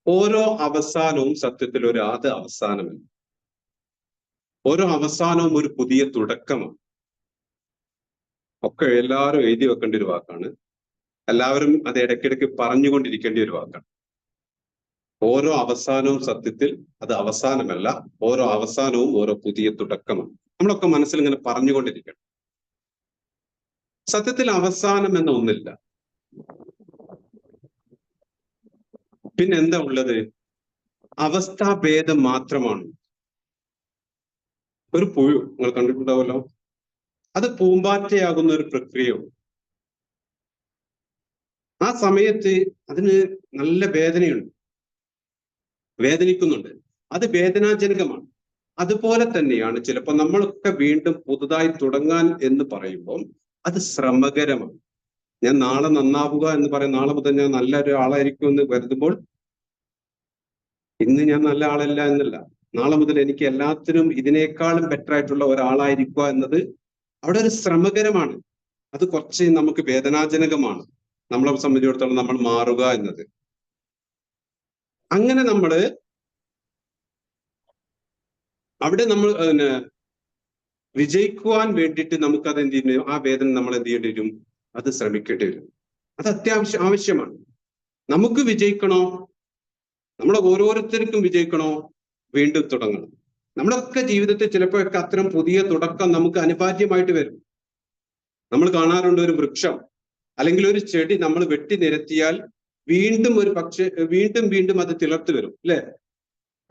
ഓരോ അവസാനവും സത്യത്തിൽ ഒരു ആദ്യ അവസാനമല്ല. ഓരോ അവസാനവും ഒരു പുതിയ തുടക്കമാണ്. ഒക്കെ എല്ലാവരും എഴുതി വെക്കേണ്ട ഒരു വാക്കാണ്. എല്ലാവരും അത് ഇടയ്ക്കിടയ്ക്ക് പറഞ്ഞുകൊണ്ടിരിക്കേണ്ട ഒരു വാക്കാണ്. ഓരോ അവസാനവും സത്യത്തിൽ അത് അവസാനമല്ല, ഓരോ അവസാനവും ഓരോ പുതിയ തുടക്കമാണ്. നമ്മളൊക്കെ മനസ്സിൽ ഇങ്ങനെ പറഞ്ഞുകൊണ്ടിരിക്കണം. സത്യത്തിൽ അവസാനം എന്ന ഒന്നില്ല. പിന്നെ എന്താ ഉള്ളത്? അവസ്ഥാഭേദം മാത്രമാണ്. ഒരു പുഴു നിങ്ങൾ കണ്ടിട്ടുണ്ടാവല്ലോ, അത് പൂമ്പാറ്റയാകുന്ന ഒരു പ്രക്രിയയാണ്. ആ സമയത്ത് അതിന് നല്ല വേദനയുണ്ട്, വേദനിക്കുന്നുണ്ട്, അത് വേദനാജനകമാണ്. അതുപോലെ തന്നെയാണ് ചിലപ്പോൾ നമ്മളൊക്കെ വീണ്ടും പുതുതായി തുടങ്ങാൻ എന്ന് പറയുമ്പോൾ അത് ശ്രമകരമാണ്. ഞാൻ നാളെ നന്നാവുക എന്ന് പറയും, നാളെ മുതൽ ഞാൻ നല്ലൊരു ആളായിരിക്കും എന്ന് കരുതുമ്പോൾ ഇന്ന് ഞാൻ നല്ല ആളല്ല എന്നല്ല, നാളെ മുതൽ എനിക്ക് എല്ലാത്തിനും ഇതിനേക്കാളും ബെറ്റർ ആയിട്ടുള്ള ഒരാളായിരിക്കുക എന്നത് അവിടെ ഒരു ശ്രമകരമാണ്. അത് കുറച്ച് നമുക്ക് വേദനാജനകമാണ്. നമ്മളെ സംബന്ധിച്ചിടത്തോളം നമ്മൾ മാറുക എന്നത്. അങ്ങനെ നമ്മള് അവിടെ നമ്മൾ വിജയിക്കുവാൻ വേണ്ടിയിട്ട് നമുക്കത് എന്ത് ചെയ്യുന്നു, ആ വേദന നമ്മൾ എന്ത് ചെയ്യേണ്ടി വരും, അത് ശ്രമിക്കേണ്ടി വരും. അത് ആവശ്യമാണ്. നമുക്ക് വിജയിക്കണോ, നമ്മളെ ഓരോരുത്തർക്കും വിജയിക്കണോ, വീണ്ടും തുടങ്ങണം. നമ്മളൊക്കെ ജീവിതത്തിൽ ചിലപ്പോഴൊക്കെ അത്തരം പുതിയ തുടക്കം നമുക്ക് അനിവാര്യമായിട്ട് വരും. നമ്മൾ കാണാറുണ്ട്, ഒരു വൃക്ഷം അല്ലെങ്കിൽ ഒരു ചെടി നമ്മൾ വെട്ടി നിരത്തിയാൽ വീണ്ടും ഒരു പക്ഷേ വീണ്ടും അത് തിളർത്ത് വരും, അല്ലെ?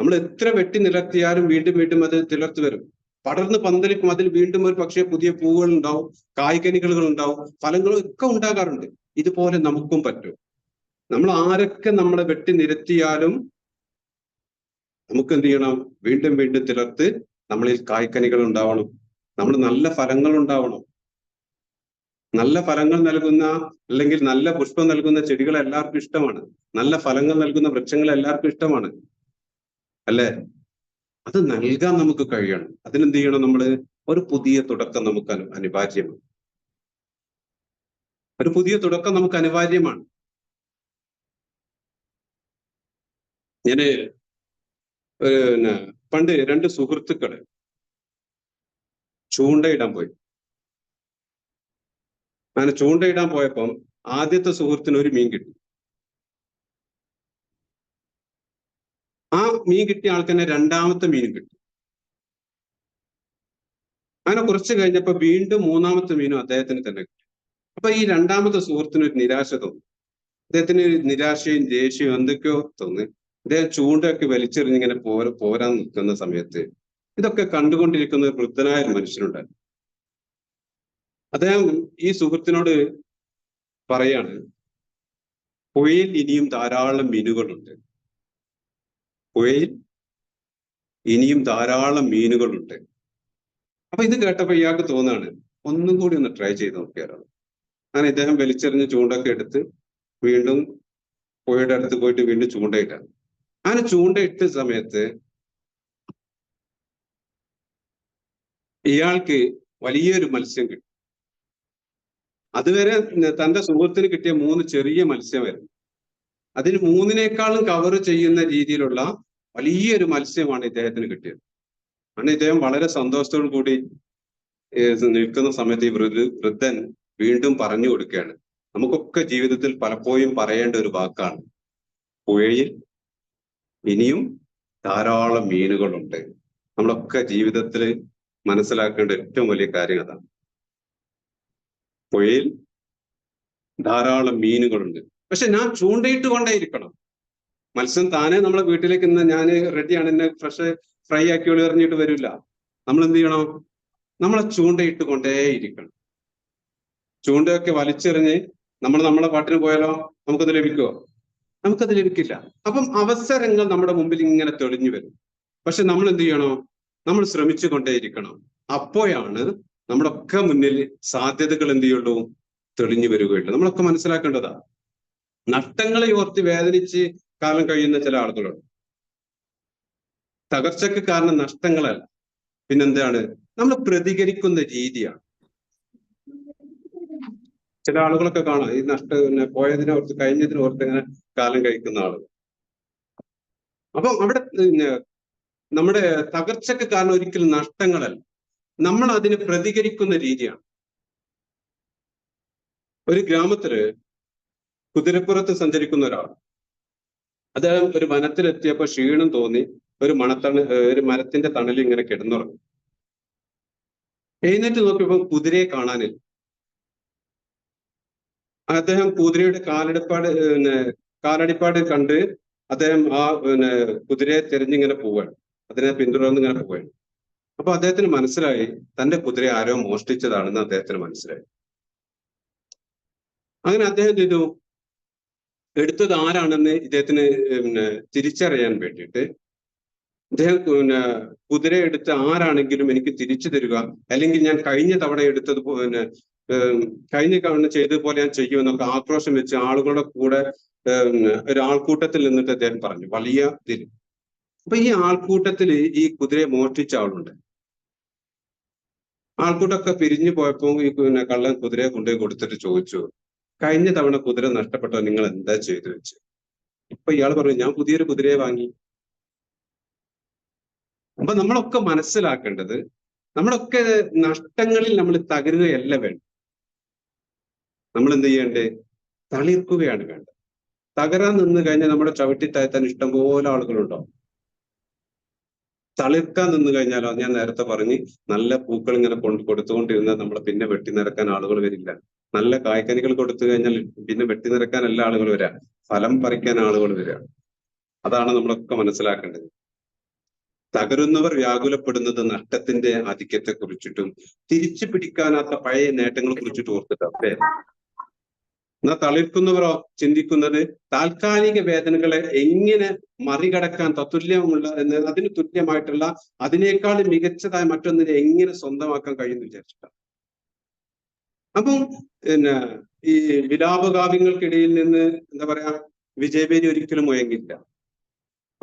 നമ്മൾ എത്ര വെട്ടി നിലർത്തിയാലും വീണ്ടും അത് തിളർത്ത് വരും, പടർന്ന് പന്തലിക്കും. അതിൽ വീണ്ടും ഒരു പക്ഷേ പുതിയ പൂവുകൾ ഉണ്ടാവും, കായ്കനികൾ ഉണ്ടാവും, ഫലങ്ങളും ഒക്കെ ഉണ്ടാകാറുണ്ട്. ഇതുപോലെ നമുക്കും പറ്റും. നമ്മൾ ആരൊക്കെ നമ്മളെ വെട്ടി നിരത്തിയാലും നമുക്ക് എന്ത് ചെയ്യണം, വീണ്ടും തിളർത്ത് നമ്മളിൽ കായ്കനികൾ ഉണ്ടാവണം, നമ്മൾ നല്ല ഫലങ്ങൾ ഉണ്ടാവണം. നല്ല ഫലങ്ങൾ നൽകുന്ന അല്ലെങ്കിൽ നല്ല പുഷ്പം നൽകുന്ന ചെടികൾ എല്ലാവർക്കും ഇഷ്ടമാണ്. നല്ല ഫലങ്ങൾ നൽകുന്ന വൃക്ഷങ്ങൾ എല്ലാവർക്കും ഇഷ്ടമാണ്, അല്ലേ? അത് നൽകാൻ നമുക്ക് കഴിയണം. അതിനെന്ത് ചെയ്യണം, നമ്മള് ഒരു പുതിയ തുടക്കം നമുക്ക് അനിവാര്യമാണ്. ഒരു പുതിയ തുടക്കം നമുക്ക് അനിവാര്യമാണ്. ഞാന് പണ്ട് രണ്ട് സുഹൃത്തുക്കള് ചൂണ്ടയിടാൻ പോയി. അങ്ങനെ ചൂണ്ടയിടാൻ പോയപ്പം ആദ്യത്തെ സുഹൃത്തിന് ഒരു മീൻ കിട്ടി. ആ മീൻ കിട്ടിയ ആൾക്ക് തന്നെ രണ്ടാമത്തെ മീനും കിട്ടി. അങ്ങനെ കുറച്ച് കഴിഞ്ഞപ്പോ വീണ്ടും മൂന്നാമത്തെ മീനും അദ്ദേഹത്തിന് തന്നെ കിട്ടി. അപ്പൊ ഈ രണ്ടാമത്തെ സുഹൃത്തിന് ഒരു നിരാശ തോന്നി. അദ്ദേഹത്തിന് നിരാശയും ദേഷ്യവും എന്തൊക്കെയോ തോന്നി. അദ്ദേഹം ചൂണ്ടയൊക്കെ വലിച്ചെറിഞ്ഞിങ്ങനെ പോരാൻ നിൽക്കുന്ന സമയത്ത് ഇതൊക്കെ കണ്ടുകൊണ്ടിരിക്കുന്ന ഒരു വൃദ്ധനായ ഒരു മനുഷ്യനുണ്ടായിരുന്നു. അദ്ദേഹം ഈ സുഹൃത്തിനോട് പറയാണ്, പുഴയിൽ ഇനിയും ധാരാളം മീനുകളുണ്ട്, പുഴയിൽ ഇനിയും ധാരാളം മീനുകളുണ്ട്. അപ്പൊ ഇത് കേട്ടപ്പോ ഇയാൾക്ക് തോന്നാണ്, ഒന്നും കൂടി ഒന്ന് ട്രൈ ചെയ്ത് നോക്കിയാലോ. അങ്ങനെ ഇദ്ദേഹം വലിച്ചെറിഞ്ഞ് ചൂണ്ടൊക്കെ എടുത്ത് വീണ്ടും പുഴയുടെ അടുത്ത് പോയിട്ട് വീണ്ടും ചൂണ്ടയിട്ടാണ്. അങ്ങനെ ചൂണ്ടയിട്ട സമയത്ത് ഇയാൾക്ക് വലിയൊരു മത്സ്യം കിട്ടി. അതുവരെ തന്റെ സുഹൃത്തിന് കിട്ടിയ 3 ചെറിയ മത്സ്യമായിരുന്നു. അതിന് 3നേക്കാളും കവർ ചെയ്യുന്ന രീതിയിലുള്ള വലിയൊരു മത്സ്യമാണ് ഇദ്ദേഹത്തിന് കിട്ടിയത്. അങ്ങനെ ഇദ്ദേഹം വളരെ സന്തോഷത്തോടു കൂടി നിൽക്കുന്ന സമയത്ത് ഈ വൃദ്ധൻ വീണ്ടും പറഞ്ഞു കൊടുക്കുകയാണ്, നമുക്കൊക്കെ ജീവിതത്തിൽ പലപ്പോഴും പറയേണ്ട ഒരു വാക്കാണ്, പുഴയിൽ ഇനിയും ധാരാളം മീനുകളുണ്ട്. നമ്മളൊക്കെ ജീവിതത്തിൽ മനസ്സിലാക്കേണ്ട ഏറ്റവും വലിയ കാര്യം അതാണ്. പുഴയിൽ ധാരാളം മീനുകളുണ്ട്. പക്ഷെ ഞാൻ ചൂണ്ടയിട്ട് കൊണ്ടേയിരിക്കണം. മത്സ്യം താനെ നമ്മളെ വീട്ടിലേക്ക് ഇന്ന് ഞാൻ റെഡിയാണ്, എന്നെ ഫ്രൈ ആക്കി എറിഞ്ഞിട്ട് വരില്ല. നമ്മൾ എന്ത് ചെയ്യണം, നമ്മളെ ചൂണ്ടയിട്ട് കൊണ്ടേയിരിക്കണം. ചൂണ്ടയൊക്കെ വലിച്ചെറിഞ്ഞ് നമ്മളെ പാട്ടിന് പോയാലോ നമുക്കത് ലഭിക്കുമോ? നമുക്കത് ലഭിക്കില്ല. അപ്പം അവസരങ്ങൾ നമ്മുടെ മുമ്പിൽ ഇങ്ങനെ തെളിഞ്ഞു വരും. പക്ഷെ നമ്മൾ എന്ത് ചെയ്യണോ, നമ്മൾ ശ്രമിച്ചു കൊണ്ടേയിരിക്കണം. അപ്പോഴാണ് നമ്മളൊക്കെ മുന്നിൽ സാധ്യതകൾ എന്ത് ചെയ്യുള്ളൂ, തെളിഞ്ഞു വരികയുള്ളൂ. നമ്മളൊക്കെ മനസ്സിലാക്കേണ്ടതാ. നഷ്ടങ്ങളെ ഓർത്ത് വേദനിച്ച് കാലം കഴിയുന്ന ചില ആളുകളുണ്ട്. തകർച്ചക്ക് കാരണം നഷ്ടങ്ങളല്ല, പിന്നെന്താണ്, നമ്മൾ പ്രതികരിക്കുന്ന രീതിയാണ്. ചില ആളുകളൊക്കെ കാണാം ഈ പോയതിനെ ഓർത്ത് കഴിഞ്ഞതിനെ ഓർത്ത് ഇങ്ങനെ കാലം കഴിക്കുന്ന ആളുകൾ. അപ്പൊ അവിടെ നമ്മുടെ തകർച്ചക്ക് കാരണം ഒരിക്കലും നഷ്ടങ്ങളല്ല, നമ്മൾ അതിന് പ്രതികരിക്കുന്ന രീതിയാണ്. ഒരു ഗ്രാമത്തില് കുതിരപ്പുറത്ത് സഞ്ചരിക്കുന്ന ഒരാൾ, അദ്ദേഹം ഒരു വനത്തിലെത്തിയപ്പോ ക്ഷീണം തോന്നി ഒരു മരത്തിന്റെ തണലിൽ ഇങ്ങനെ കിടന്നുറങ്ങി. എഴുന്നേറ്റ് നോക്കിയപ്പോ കുതിരയെ കാണാനില്ല. അദ്ദേഹം കുതിരയുടെ കാലടിപ്പാട് കണ്ട് അദ്ദേഹം കുതിരയെ തിരഞ്ഞിങ്ങനെ പോവുകയാണ്, അതിനെ പിന്തുടർന്ന് ഇങ്ങനെ പോവുകയാണ്. അപ്പൊ അദ്ദേഹത്തിന് മനസ്സിലായി തന്റെ കുതിരയെ ആരോ മോഷ്ടിച്ചതാണെന്ന് അദ്ദേഹത്തിന് മനസ്സിലായി. അങ്ങനെ അദ്ദേഹം ചെയ്തു, എടുത്തത് ആരാണെന്ന് ഇദ്ദേഹത്തിന് തിരിച്ചറിയാൻ വേണ്ടിയിട്ട് അദ്ദേഹം കുതിര എടുത്ത് ആരാണെങ്കിലും എനിക്ക് തിരിച്ചു തരിക, അല്ലെങ്കിൽ ഞാൻ കഴിഞ്ഞ തവണ എടുത്തത് കഴിഞ്ഞ തവണ ചെയ്തതുപോലെ ഞാൻ ചെയ്യുമെന്നൊക്കെ ആക്രോശം വെച്ച് ആളുകളുടെ കൂടെ ഒരാൾക്കൂട്ടത്തിൽ നിന്നിട്ട് അദ്ദേഹം പറഞ്ഞു, വലിയ ഇതിൽ. അപ്പൊ ഈ ആൾക്കൂട്ടത്തിൽ ഈ കുതിരയെ മോഷ്ടിച്ച ആളുണ്ട്. ആൾക്കൂട്ടമൊക്കെ പിരിഞ്ഞു പോയപ്പോ ഈ കള്ളൻ കുതിരയെ കൊണ്ടുപോയി കൊടുത്തിട്ട് ചോദിച്ചു, കഴിഞ്ഞ തവണ കുതിര നഷ്ടപ്പെട്ടോ നിങ്ങൾ എന്താ ചെയ്തു വെച്ച്? ഇപ്പൊ ഇയാൾ പറഞ്ഞു, ഞാൻ പുതിയൊരു കുതിരയെ വാങ്ങി. അപ്പൊ നമ്മളൊക്കെ മനസ്സിലാക്കേണ്ടത്, നമ്മളൊക്കെ നഷ്ടങ്ങളിൽ നമ്മൾ തകരുകയല്ല വേണ്ടത്. നമ്മൾ എന്ത് ചെയ്യേണ്ടേ? തളിർക്കുകയാണ് വേണ്ടത്. തകരാൻ നിന്ന് കഴിഞ്ഞാൽ നമ്മുടെ ചവിട്ടിത്താഴ്ത്താൻ ഇഷ്ടംപോലെ ആളുകളുണ്ടാവും. തളിർക്കാൻ നിന്ന് കഴിഞ്ഞാലോ, ഞാൻ നേരത്തെ പറഞ്ഞ്, നല്ല പൂക്കൾ ഇങ്ങനെ കൊടുത്തുകൊണ്ടിരുന്നാൽ നമ്മൾ പിന്നെ വെട്ടി നിരക്കാൻ ആളുകൾ വരില്ല. നല്ല കായ്ക്കനികൾ കൊടുത്തു കഴിഞ്ഞാൽ പിന്നെ വെട്ടി നിരക്കാനല്ല ആളുകൾ വരിക, ഫലം പറിക്കാൻ ആളുകൾ വരിക. അതാണ് നമ്മളൊക്കെ മനസ്സിലാക്കേണ്ടത്. തകരുന്നവർ വ്യാകുലപ്പെടുന്നത് നഷ്ടത്തിന്റെ ആധിക്യത്തെ കുറിച്ചിട്ടും തിരിച്ചു പിടിക്കാനാത്ത പഴയ നേട്ടങ്ങളെ കുറിച്ചിട്ട് ഓർത്തിട്ടേ. എന്നാൽ തളിർക്കുന്നവരോ ചിന്തിക്കുന്നത് താൽക്കാലിക വേദനകളെ എങ്ങനെ മറികടക്കാൻ തത്തുല്യമുള്ള അതിന് തുല്യമായിട്ടുള്ള അതിനേക്കാൾ മികച്ചതായ മറ്റൊന്നിനെ എങ്ങനെ സ്വന്തമാക്കാൻ കഴിയുമെന്ന് വിചാരിച്ചിട്ടാണ്. അപ്പം ഈ വിലാപകാവ്യങ്ങൾക്കിടയിൽ നിന്ന് എന്താ പറയാ, വിജയപേരി ഒരിക്കലും മുഴങ്ങില്ല.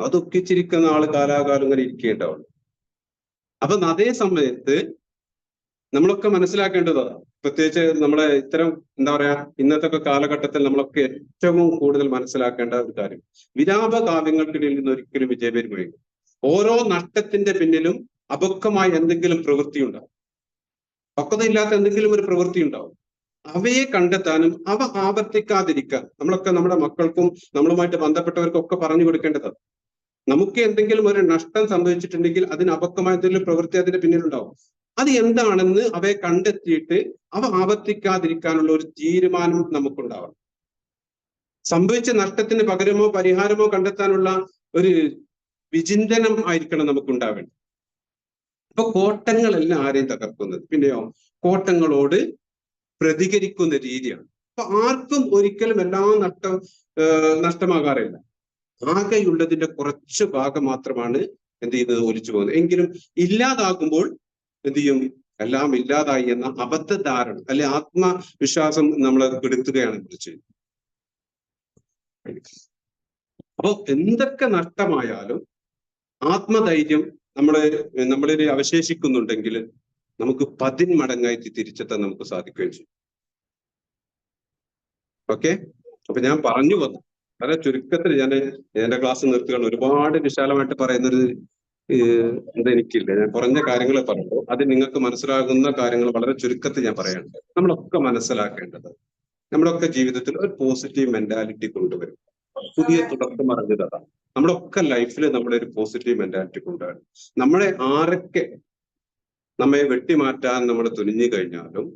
അത് ദുഃഖിച്ചിരിക്കുന്ന ആള് കാലാകാലം ഇങ്ങനെ ഇരിക്കേണ്ടാവുള്ളൂ. അപ്പൊ അതേ സമയത്ത് നമ്മളൊക്കെ മനസ്സിലാക്കേണ്ടതാണ്, പ്രത്യേകിച്ച് നമ്മളെ ഇത്തരം എന്താ പറയാ ഇന്നത്തെ കാലഘട്ടത്തിൽ നമ്മളൊക്കെ ഏറ്റവും കൂടുതൽ മനസ്സിലാക്കേണ്ട ഒരു കാര്യം, വിലാപ കാവ്യങ്ങൾക്കിടയിൽ നിന്ന് ഒരിക്കലും വിജയപേരി മുഴങ്ങും. ഓരോ നഷ്ടത്തിന്റെ പിന്നിലും അപക്വമായ എന്തെങ്കിലും പ്രവൃത്തി ഉണ്ടാവും, പക്വതയില്ലാത്ത എന്തെങ്കിലും ഒരു പ്രവൃത്തി ഉണ്ടാവും. അവയെ കണ്ടെത്താനും അവ ആവർത്തിക്കാതിരിക്കാൻ നമ്മളൊക്കെ നമ്മുടെ മക്കൾക്കും നമ്മളുമായിട്ട് ബന്ധപ്പെട്ടവർക്കും ഒക്കെ പറഞ്ഞു കൊടുക്കേണ്ടതാണ്. നമുക്ക് എന്തെങ്കിലും ഒരു നഷ്ടം സംഭവിച്ചിട്ടുണ്ടെങ്കിൽ അതിന് അപക്വമായ എന്തെങ്കിലും പ്രവൃത്തി അതിന്റെ പിന്നിലുണ്ടാവും. അത് എന്താണെന്ന് അവയെ കണ്ടെത്തിയിട്ട് അവ ആവർത്തിക്കാതിരിക്കാനുള്ള ഒരു തീരുമാനം നമുക്കുണ്ടാവണം. സംഭവിച്ച നഷ്ടത്തിന് പകരമോ പരിഹാരമോ കണ്ടെത്താനുള്ള ഒരു വിചിന്തനം ആയിരിക്കണം നമുക്കുണ്ടാവേണ്ടത്. അപ്പൊ കോട്ടങ്ങളെല്ലാം ആരെയും തകർക്കുന്നത്, പിന്നെയോ കോട്ടങ്ങളോട് പ്രതികരിക്കുന്ന രീതിയാണ്. അപ്പൊ ആർക്കും ഒരിക്കലും എല്ലാ നഷ്ടമാകാറില്ല. ആകെയുള്ളതിന്റെ കുറച്ച് ഭാഗം മാത്രമാണ് എന്ത് ചെയ്യുന്നത്, ഒലിച്ചു പോകുന്നത്. എങ്കിലും ഇല്ലാതാകുമ്പോൾ എന്ത് ചെയ്യും, എല്ലാം ഇല്ലാതായി എന്ന അബദ്ധധാരണ അല്ലെ ആത്മവിശ്വാസം നമ്മളെ കെടുത്തുകയാണ് ചെയ്യുന്നത്. അപ്പോ എന്തൊക്കെ നഷ്ടമായാലും ആത്മധൈര്യം നമ്മളിൽ അവശേഷിക്കുന്നുണ്ടെങ്കിൽ നമുക്ക് 10 മടങ്ങായിട്ട് തിരിച്ചെത്താൻ നമുക്ക് സാധിക്കുകയും ചെയ്യും. ഓക്കെ, അപ്പൊ ഞാൻ പറഞ്ഞു വന്നു വളരെ ചുരുക്കത്തിൽ ഞാൻ എന്റെ ക്ലാസ് നിർത്തുകയാണ്. ഒരുപാട് വിശാലമായിട്ട് പറയുന്നൊരു എനിക്കില്ല. ഞാൻ കുറഞ്ഞ കാര്യങ്ങൾ പറയുമ്പോൾ അത് നിങ്ങൾക്ക് മനസ്സിലാകുന്ന കാര്യങ്ങൾ വളരെ ചുരുക്കത്തിൽ ഞാൻ പറയാണ്. നമ്മളൊക്കെ മനസ്സിലാക്കേണ്ടത്, നമ്മളൊക്കെ ജീവിതത്തിൽ ഒരു പോസിറ്റീവ് മെന്റാലിറ്റി കൊണ്ടുവരും. പുതിയ തുടക്കം അറിഞ്ഞതാണ്. നമ്മളൊക്കെ ലൈഫിൽ നമ്മുടെ ഒരു പോസിറ്റീവ് മെന്റാലിറ്റി കൊണ്ടുവരണം. നമ്മളെ ആരൊക്കെ നമ്മെ വെട്ടിമാറ്റാൻ നമ്മൾ തുനിഞ്ഞു കഴിഞ്ഞാലും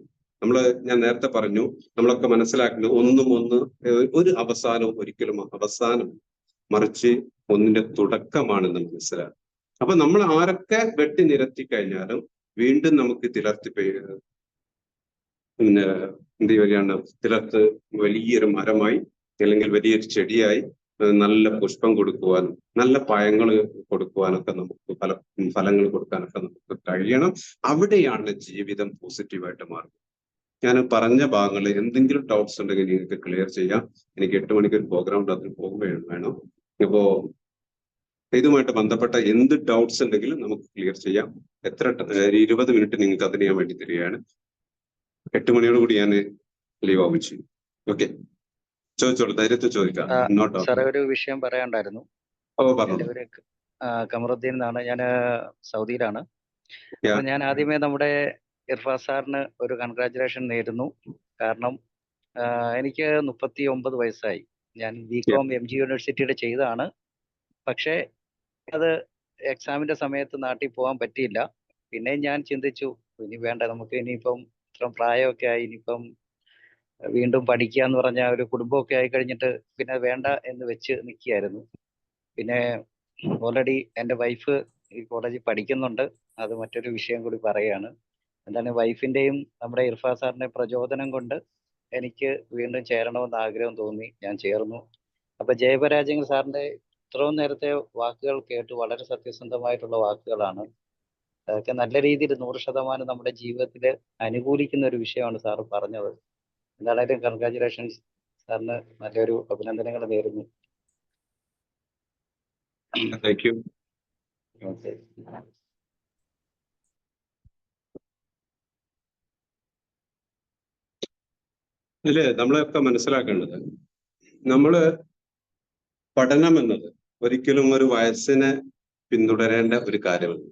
ഞാൻ നേരത്തെ പറഞ്ഞു, നമ്മളൊക്കെ മനസ്സിലാക്കുന്നത് ഒരു അവസാനവും ഒരിക്കലും അവസാനം, മറിച്ച് ഒന്നിന്റെ തുടക്കമാണെന്ന് മനസ്സിലാക്കും. അപ്പൊ നമ്മൾ ആരൊക്കെ വെട്ടി നിരത്തി കഴിഞ്ഞാലും വീണ്ടും നമുക്ക് എന്ത് വരികയാണ്, തിളർത്ത് വലിയൊരു മരമായി അല്ലെങ്കിൽ വലിയൊരു ചെടിയായി നല്ല പുഷ്പം കൊടുക്കുവാനും നല്ല പഴങ്ങൾ കൊടുക്കുവാനൊക്കെ നമുക്ക് ഫലങ്ങൾ കൊടുക്കാനൊക്കെ നമുക്ക് കഴിയണം. അവിടെയാണ് ജീവിതം പോസിറ്റീവായിട്ട് മാറുന്നത്. ഞാൻ പറഞ്ഞ ഭാഗങ്ങൾ എന്തെങ്കിലും ഡൗട്ട്സ് ഉണ്ടെങ്കിൽ നിങ്ങൾക്ക് ക്ലിയർ ചെയ്യാം. എനിക്ക് 8 മണിക്ക് ഒരു പ്രോഗ്രാം ഉണ്ട്, അതിന് പോകുകയും വേണം. ഇപ്പോ ഇതുമായിട്ട് ബന്ധപ്പെട്ട എന്ത് ഡൗട്ട്സ് ഉണ്ടെങ്കിലും നമുക്ക് ക്ലിയർ ചെയ്യാം. 20 മിനിറ്റ് നിങ്ങൾക്ക് അതിന് ഞാൻ വേണ്ടി തരികയാണ്. 8 മണിയോട് കൂടി ഞാൻ ലീവ് ആവുകയും ചെയ്യും. ഓക്കെ, ചോദിച്ചോളൂ, ധൈര്യത്തിൽ ചോദിക്കാം. സാറേ ഒരു വിഷയം പറയാനുണ്ടായിരുന്നു. പറഞ്ഞു. എൻ്റെ പേര് കമറുദ്ദീൻ എന്നാണ്. ഞാൻ സൗദിയിലാണ്. Yeah. അപ്പൊ ഞാൻ ആദ്യമേ നമ്മുടെ ഇർഫാൻ സാറിന് ഒരു കൺഗ്രാറ്റുലേഷൻ നേരുന്നു. കാരണം എനിക്ക് 39 വയസ്സായി. ഞാൻ BCom MG യൂണിവേഴ്സിറ്റിയുടെ ചെയ്തതാണ്. പക്ഷേ അത് എക്സാമിന്റെ സമയത്ത് നാട്ടിൽ പോകാൻ പറ്റിയില്ല. പിന്നെ ഞാൻ ചിന്തിച്ചു ഇനി വേണ്ട, നമുക്ക് ഇനിയിപ്പം ഇത്ര പ്രായമൊക്കെ ആയി, ഇനിയിപ്പം വീണ്ടും പഠിക്കുക എന്ന് പറഞ്ഞ ഒരു കുടുംബമൊക്കെ ആയി കഴിഞ്ഞിട്ട് പിന്നെ വേണ്ട എന്ന് വെച്ച് നിൽക്കുകയായിരുന്നു. പിന്നെ ഓൾറെഡി എൻ്റെ വൈഫ് ഈ കോളേജിൽ പഠിക്കുന്നുണ്ട്. അത് മറ്റൊരു വിഷയം കൂടി പറയുകയാണ്. എന്താണ്, വൈഫിൻ്റെയും നമ്മുടെ ഇർഫാൻ സാറിന്റെ പ്രചോദനം കൊണ്ട് എനിക്ക് വീണ്ടും ചേരണമെന്ന് ആഗ്രഹം തോന്നി. ഞാൻ ചേർന്നു. അപ്പൊ ജയപരാജയങ്ങൾ സാറിന്റെ ഇത്രയും നേരത്തെ വാക്കുകൾ കേട്ട് വളരെ സത്യസന്ധമായിട്ടുള്ള വാക്കുകളാണ്. അതൊക്കെ നല്ല രീതിയിൽ 100% നമ്മുടെ ജീവിതത്തിൽ അനുകൂലിക്കുന്ന ഒരു വിഷയമാണ് സാറ് പറഞ്ഞത്. എന്തായാലും കൺഗ്രാറ്റുലേഷൻസ് സാറിന്, നല്ലൊരു അഭിനന്ദനങ്ങൾ നേരുന്നു. Thank you. ഓക്കെ. ഇതില് നമ്മളൊക്കെ മനസ്സിലാക്കേണ്ടത്, നമ്മള് പഠനം എന്നത് ഒരിക്കലും ഒരു വയസ്സിനെ പിന്തുടരേണ്ട ഒരു കാര്യമല്ല.